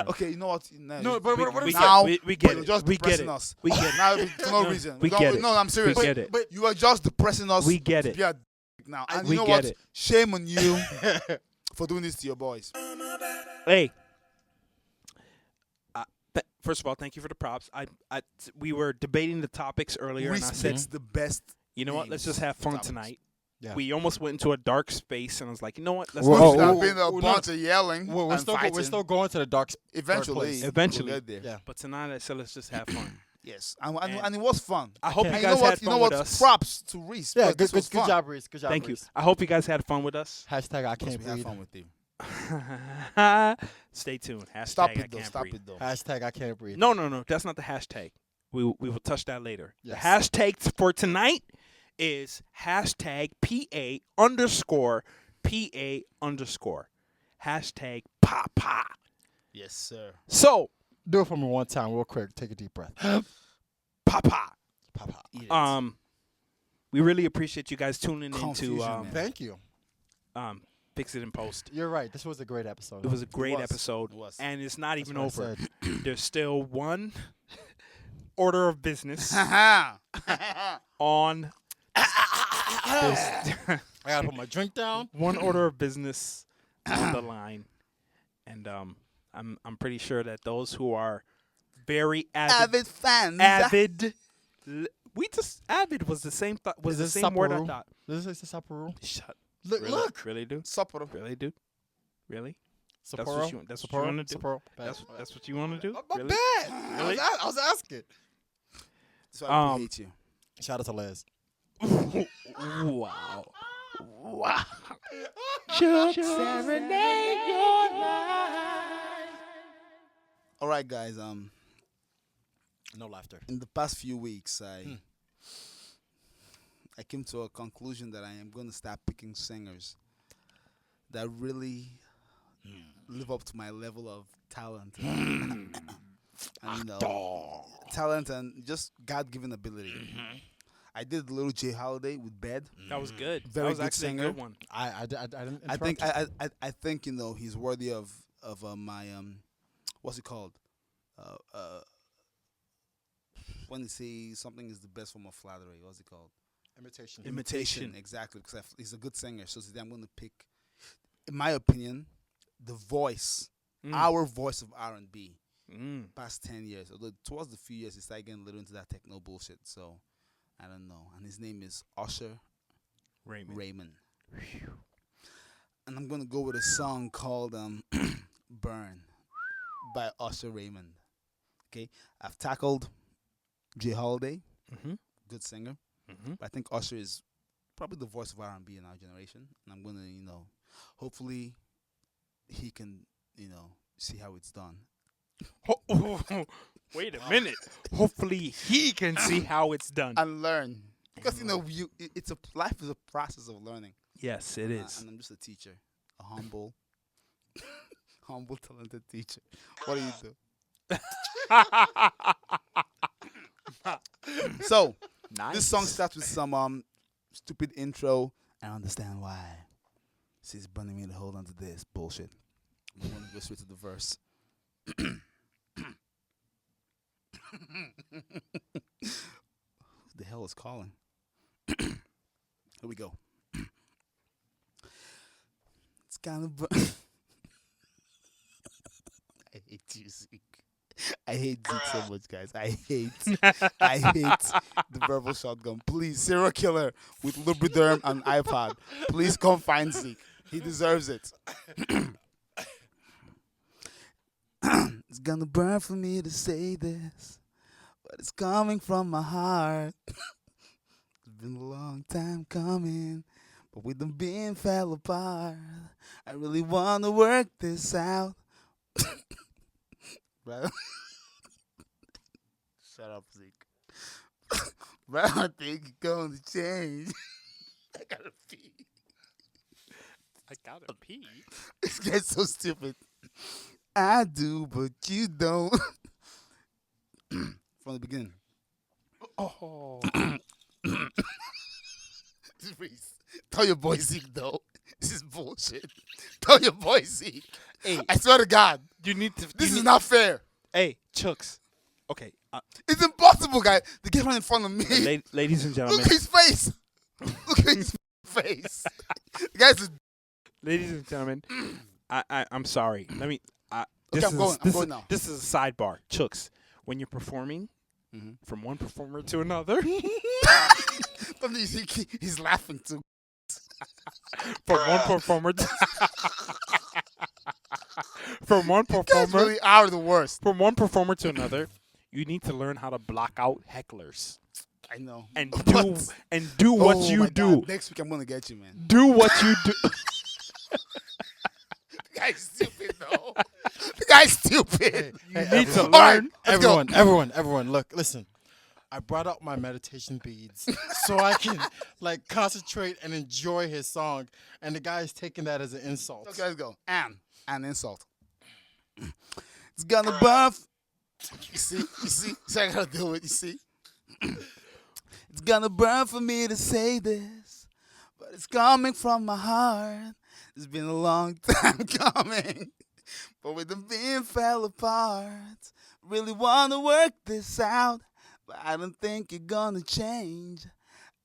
Speaker 2: Okay, you know what? No,
Speaker 3: No, but what
Speaker 1: we
Speaker 3: I'm
Speaker 2: now
Speaker 1: we get
Speaker 2: you're
Speaker 1: it.
Speaker 2: just
Speaker 1: We get
Speaker 2: depressing
Speaker 1: it.
Speaker 2: us.
Speaker 1: We get it.
Speaker 2: Now for no reason.
Speaker 1: We
Speaker 2: don't-
Speaker 1: get it.
Speaker 2: No, I'm serious.
Speaker 1: We get it.
Speaker 3: But
Speaker 2: You are just depressing us.
Speaker 1: We get
Speaker 2: to
Speaker 1: it.
Speaker 2: be a dick now, and
Speaker 1: We
Speaker 2: you know
Speaker 1: get
Speaker 2: what?
Speaker 1: it.
Speaker 2: Shame on you for doing this to your boys.
Speaker 1: Hey. First of all, thank you for the props. We were debating the topics earlier, and I
Speaker 2: Reese
Speaker 1: said,
Speaker 2: picks the best.
Speaker 1: you know what? Let's just have fun
Speaker 2: topics.
Speaker 1: tonight.
Speaker 3: Yeah.
Speaker 1: We almost went into a dark space, and I was like, you know what? Let's
Speaker 3: Whoa,
Speaker 1: not
Speaker 3: whoa,
Speaker 1: do
Speaker 2: There
Speaker 1: that.
Speaker 2: have been a
Speaker 3: no.
Speaker 2: bunch of yelling
Speaker 3: we're
Speaker 2: and
Speaker 3: still
Speaker 2: fighting.
Speaker 3: we're still going to the dark
Speaker 2: Eventually,
Speaker 3: place.
Speaker 1: Eventually.
Speaker 2: we'll get there.
Speaker 3: Yeah.
Speaker 1: But tonight I said, let's just have fun.
Speaker 2: Yes,
Speaker 1: And-
Speaker 2: and it was fun.
Speaker 1: I hope
Speaker 3: Okay.
Speaker 1: you
Speaker 2: And
Speaker 1: guys
Speaker 2: you know what?
Speaker 1: had
Speaker 2: You
Speaker 1: fun
Speaker 2: know
Speaker 1: with
Speaker 2: what?
Speaker 1: us.
Speaker 2: Props to Reese.
Speaker 3: Yeah,
Speaker 2: because
Speaker 3: good,
Speaker 2: this was
Speaker 3: good
Speaker 2: fun.
Speaker 3: job, Reese. Good job,
Speaker 1: Thank you.
Speaker 3: Reese.
Speaker 1: I hope you guys had fun with us.
Speaker 3: Hashtag I
Speaker 2: Because
Speaker 3: can't
Speaker 2: we had
Speaker 3: breathe.
Speaker 2: fun with you.
Speaker 1: Stay tuned. Hashtag
Speaker 2: Stop
Speaker 1: I
Speaker 2: it though.
Speaker 1: can't
Speaker 2: Stop
Speaker 1: breathe.
Speaker 2: it though.
Speaker 3: Hashtag I can't breathe.
Speaker 1: No. That's not the hashtag. We will touch that later.
Speaker 3: Yes.
Speaker 1: The hashtag for tonight is hashtag PA_PA_. Hashtag PA.
Speaker 2: Yes, sir.
Speaker 1: So,
Speaker 3: Do it for me one time, real quick. Take a deep breath.
Speaker 1: PA.
Speaker 3: Papa.
Speaker 2: Eat it.
Speaker 1: We really appreciate you guys tuning into
Speaker 2: Confusion, man.
Speaker 3: Thank you.
Speaker 1: Fix It and Post.
Speaker 3: You're right. This was a great episode.
Speaker 1: It was a great
Speaker 2: was.
Speaker 1: episode,
Speaker 2: It was.
Speaker 1: and it's not
Speaker 3: That's
Speaker 1: even
Speaker 3: what I
Speaker 1: over.
Speaker 3: said.
Speaker 1: There's still one order of business
Speaker 2: Haha.
Speaker 1: on this.
Speaker 3: I gotta put my drink down.
Speaker 1: One order of business on the line, and I'm pretty sure that those who are very
Speaker 2: Avid fans.
Speaker 1: avid was the same
Speaker 3: Is
Speaker 1: the
Speaker 3: this
Speaker 1: same word I
Speaker 3: Sapporo?
Speaker 1: thought.
Speaker 3: This is the Sapporo.
Speaker 1: Shut.
Speaker 3: Look,
Speaker 1: Really?
Speaker 3: look.
Speaker 1: Really, dude?
Speaker 2: Sapporo.
Speaker 1: Really, dude? Really?
Speaker 3: Sapporo.
Speaker 1: That's what you want to do?
Speaker 3: Sapporo.
Speaker 1: That's what you want to do?
Speaker 3: My
Speaker 1: Really?
Speaker 3: bad.
Speaker 1: Really?
Speaker 3: I was asking.
Speaker 2: That's why I
Speaker 1: Um,
Speaker 2: hate you.
Speaker 3: Shout out to Les.
Speaker 1: Wow. Wow. Should serenade your life.
Speaker 2: All right, guys.
Speaker 3: No laughter.
Speaker 2: In the past few weeks,
Speaker 3: Hmm.
Speaker 2: I came to a conclusion that I am going to start picking singers that really live up to my level of talent. And, you know, talent and just God-given ability. I did a little J Holiday with Bed.
Speaker 1: That was good.
Speaker 2: Very
Speaker 1: that was
Speaker 2: good
Speaker 1: actually
Speaker 2: singer.
Speaker 1: a good one.
Speaker 3: I didn't.
Speaker 2: I think
Speaker 3: interrupt you.
Speaker 2: I think you know he's worthy of my what's it called when they say something is the best form of flattery, what's it called?
Speaker 3: Imitation.
Speaker 1: Imitation.
Speaker 2: Exactly, because he's a good singer. So today I'm going to pick, in my opinion, the voice, our voice of R&B, past 10 years. Although towards the few years, he started getting a little into that techno bullshit. So I don't know. And his name is Usher Raymond. And I'm going to go with a song called Burn by Usher Raymond. Okay, I've tackled Jay Holiday, good singer. But I think Usher is probably the voice of R&B in our generation, and I'm gonna, hopefully, he can, see how it's done.
Speaker 1: Wait a minute. Hopefully he can see how it's done.
Speaker 2: And learn, because life is a process of learning.
Speaker 1: Yes, it is.
Speaker 2: And I'm just a teacher, a humble, talented teacher. What do you do? So.
Speaker 1: Nice.
Speaker 2: This song starts with some stupid intro. I understand why. She's burning me to hold on to this bullshit. I'm going to go straight to the verse. Who the hell is calling? Here we go. It's kind of... I hate you, Zeke. I hate Zeke so much, guys. I hate the verbal shotgun. Please, serial killer with Lubriderm and iPod. Please come find Zeke. He deserves it. It's gonna burn for me to say this, but it's coming from my heart. It's been a long time coming, but with them being fell apart. I really wanna work this out. Bro. Shut up, Zeke. Bro, I think you're going to change. I gotta pee. This guy's so stupid. I do, but you don't. From the beginning.
Speaker 1: Oh.
Speaker 2: Reese, tell your boy Zeke, though. This is bullshit. Tell your boy Zeke.
Speaker 1: Hey,
Speaker 2: I swear to God.
Speaker 1: you need to.
Speaker 2: This is not fair.
Speaker 1: Hey, Chooks. Okay.
Speaker 2: It's impossible, guy. The get right in front of me.
Speaker 1: Ladies and gentlemen.
Speaker 2: Look at his face. Look at his face. The guy's a...
Speaker 1: Ladies and gentlemen, I'm sorry. Let me.
Speaker 2: Okay, I'm going now.
Speaker 1: This is a sidebar. Chooks, when you're performing from one performer to another,
Speaker 2: he's laughing too.
Speaker 1: from one performer to
Speaker 2: Guys really are the worst.
Speaker 1: from one performer to another, you need to learn how to block out hecklers.
Speaker 2: I know.
Speaker 1: And do what you do.
Speaker 2: God. Next week I'm gonna get you, man.
Speaker 1: Do what you do.
Speaker 2: The guy's stupid, though. The guy's stupid.
Speaker 1: You need to
Speaker 2: Right,
Speaker 1: learn.
Speaker 3: Everyone, look, listen. I brought out my meditation beads so I can concentrate and enjoy his song, and the guy's taking that as an insult.
Speaker 2: Okay, let's go. An insult. It's gonna buff. You see, I gotta do it. You see, it's gonna burn for me to say this, but it's coming from my heart. It's been a long time coming, but with them being fell apart, really wanna work this out, but I don't think you're gonna change.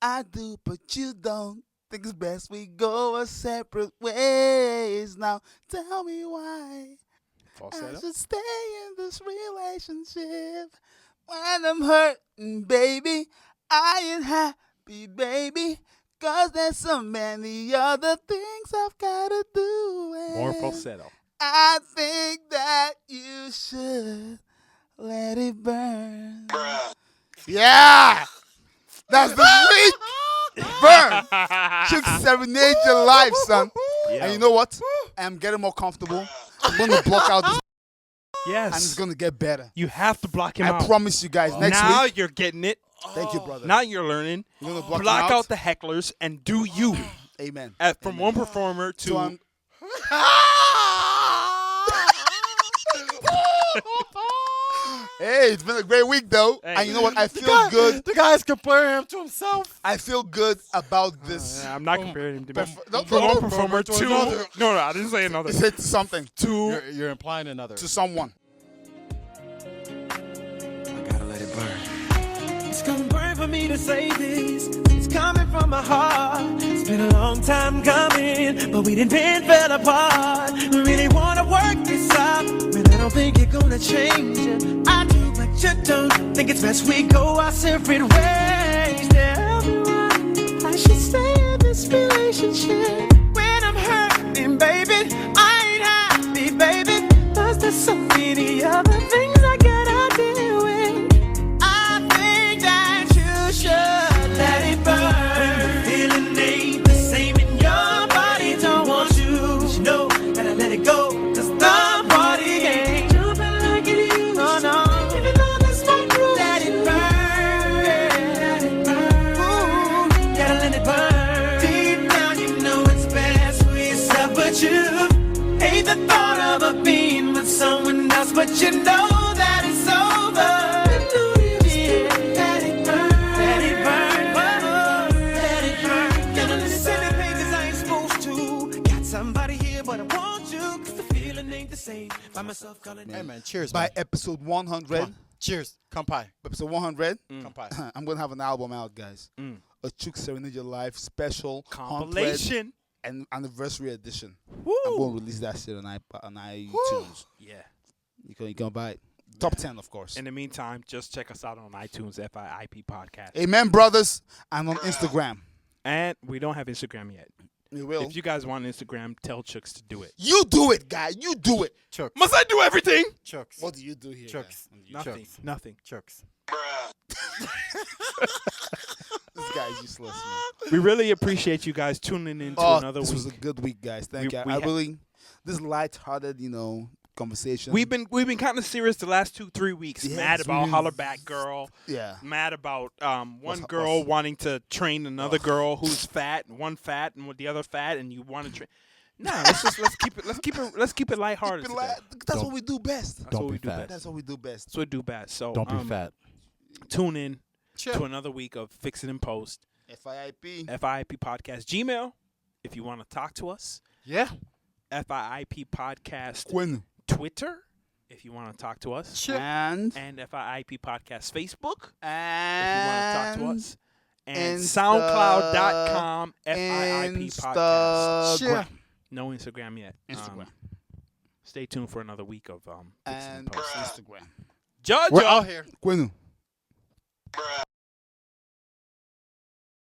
Speaker 2: I do, but you don't. Think it's best we go our separate ways. Now tell me why I should stay in this relationship when I'm hurting, baby. I ain't happy, baby, 'cause there's so many other things I've gotta do.
Speaker 1: More falsetto.
Speaker 2: I think that you should let it burn. Yeah, that's the week. Burn. Should serenade your life, son.
Speaker 1: Yeah.
Speaker 2: And you know what? I'm getting more comfortable. I'm going to block out this,
Speaker 1: Yes.
Speaker 2: and it's going to get better.
Speaker 1: You have to block him out.
Speaker 2: I promise you guys. Next
Speaker 1: now
Speaker 2: week.
Speaker 1: you're getting it.
Speaker 2: Thank you, brother.
Speaker 1: Now you're learning.
Speaker 2: You're gonna block
Speaker 1: Block
Speaker 2: him
Speaker 1: out the hecklers and do you.
Speaker 2: Amen.
Speaker 1: From one performer to.
Speaker 2: So I'm- Hey, it's been a great week, though.
Speaker 1: Hey.
Speaker 2: And you know what? I feel good.
Speaker 3: The guy's comparing him to himself.
Speaker 2: I feel good about this.
Speaker 1: I'm not comparing him to me.
Speaker 2: No,
Speaker 1: From one
Speaker 2: no,
Speaker 1: performer to
Speaker 3: another.
Speaker 1: No, I didn't say another.
Speaker 2: It's something
Speaker 3: You're implying another.
Speaker 2: to someone.
Speaker 4: I gotta let it burn. for me to say this. It's coming from my heart. It's been a long time coming, but we didn't fell apart. We really wanna work this out, but I don't think you're gonna change it. I do, but you don't. Think it's best we go our separate ways. Tell me why I should stay in this relationship when I'm hurting, baby. I ain't happy, baby. 'Cause there's so many other things I gotta deal with. I think that you should let it burn. The feeling ain't the same in your body. Don't want you, but you know, gotta let it go. 'Cause the body ain't jumping like it used to. Oh no, even though that's not true. Let it burn, let it burn. Ooh, gotta let it burn. Deep down you know it's best for yourself, but you hate the thought of a being with someone else, but you know that it's over. Yeah, let it burn, let it burn, oh, let it burn. Gonna listen to pages I ain't supposed to. Got somebody here, but I want you, 'cause the feeling ain't the same. By myself calling
Speaker 3: Hey
Speaker 4: it.
Speaker 3: man, cheers,
Speaker 2: By
Speaker 3: man.
Speaker 2: episode 100,
Speaker 3: Come on. Cheers. Kampai.
Speaker 2: episode 100,
Speaker 3: Kampai.
Speaker 2: I'm gonna have an album out, guys.
Speaker 1: Mm.
Speaker 2: A Chook Serenade Your Life special 100
Speaker 1: Compilation.
Speaker 2: and anniversary edition.
Speaker 1: Woo.
Speaker 2: I'm gonna release that shit on iTunes.
Speaker 1: Yeah.
Speaker 2: You can buy it. Top 10, of course.
Speaker 1: In the meantime, just check us out on iTunes, FIIP Podcast.
Speaker 2: Amen, brothers. I'm on Instagram.
Speaker 1: And we don't have Instagram yet.
Speaker 2: We will.
Speaker 1: If you guys want Instagram, tell Chooks to do it.
Speaker 2: You do it, guy. You do it.
Speaker 3: Chucks.
Speaker 1: Must I do everything?
Speaker 3: Chucks.
Speaker 2: What do you do here?
Speaker 3: Chucks.
Speaker 2: guy?
Speaker 1: Nothing.
Speaker 3: Chooks.
Speaker 1: Nothing.
Speaker 3: Chucks.
Speaker 2: This guy's useless, man.
Speaker 1: We really appreciate you guys tuning in to another
Speaker 2: this
Speaker 1: week.
Speaker 2: was a good week, guys. Thank
Speaker 1: We-
Speaker 2: you.
Speaker 1: we
Speaker 2: I
Speaker 1: ha-
Speaker 2: really, this light-hearted, conversation.
Speaker 1: We've been kind of serious the last 2-3 weeks.
Speaker 2: Yes,
Speaker 1: Mad about
Speaker 2: we-
Speaker 1: Hollerback Girl.
Speaker 2: yeah.
Speaker 1: Mad about one
Speaker 2: What's-
Speaker 1: girl
Speaker 2: what's-
Speaker 1: wanting to train another girl who's fat, and one fat and with the other fat, and you want to train. No, let's keep it lighthearted.
Speaker 2: Keep it
Speaker 1: today.
Speaker 2: light. That's
Speaker 3: Don't-
Speaker 2: what we do best.
Speaker 1: That's
Speaker 3: Don't
Speaker 1: what we
Speaker 3: be
Speaker 1: do
Speaker 3: fat.
Speaker 1: best.
Speaker 2: That's what we do best.
Speaker 1: That's what we do best. So
Speaker 3: Don't be fat.
Speaker 1: Tune in
Speaker 3: Chill.
Speaker 1: to another week of Fix It and Post,
Speaker 2: FIIP.
Speaker 1: FIIP Podcast. Gmail, if you want to talk to us.
Speaker 3: Yeah.
Speaker 1: FIIP Podcast.
Speaker 2: Quinn.
Speaker 1: Twitter, if you want to talk to us.
Speaker 3: Chill.
Speaker 2: And
Speaker 1: And FIIP Podcast Facebook, if you
Speaker 2: and
Speaker 1: want to talk to us. And
Speaker 2: Insta-
Speaker 1: SoundCloud.com, FIIP Podcast.
Speaker 3: Chill.
Speaker 1: No Instagram yet.
Speaker 2: Instagram.
Speaker 1: Stay tuned for another week of Fix It and
Speaker 2: and
Speaker 1: Post.
Speaker 2: Instagram.
Speaker 1: Judge
Speaker 3: We're out here.
Speaker 2: Quinn.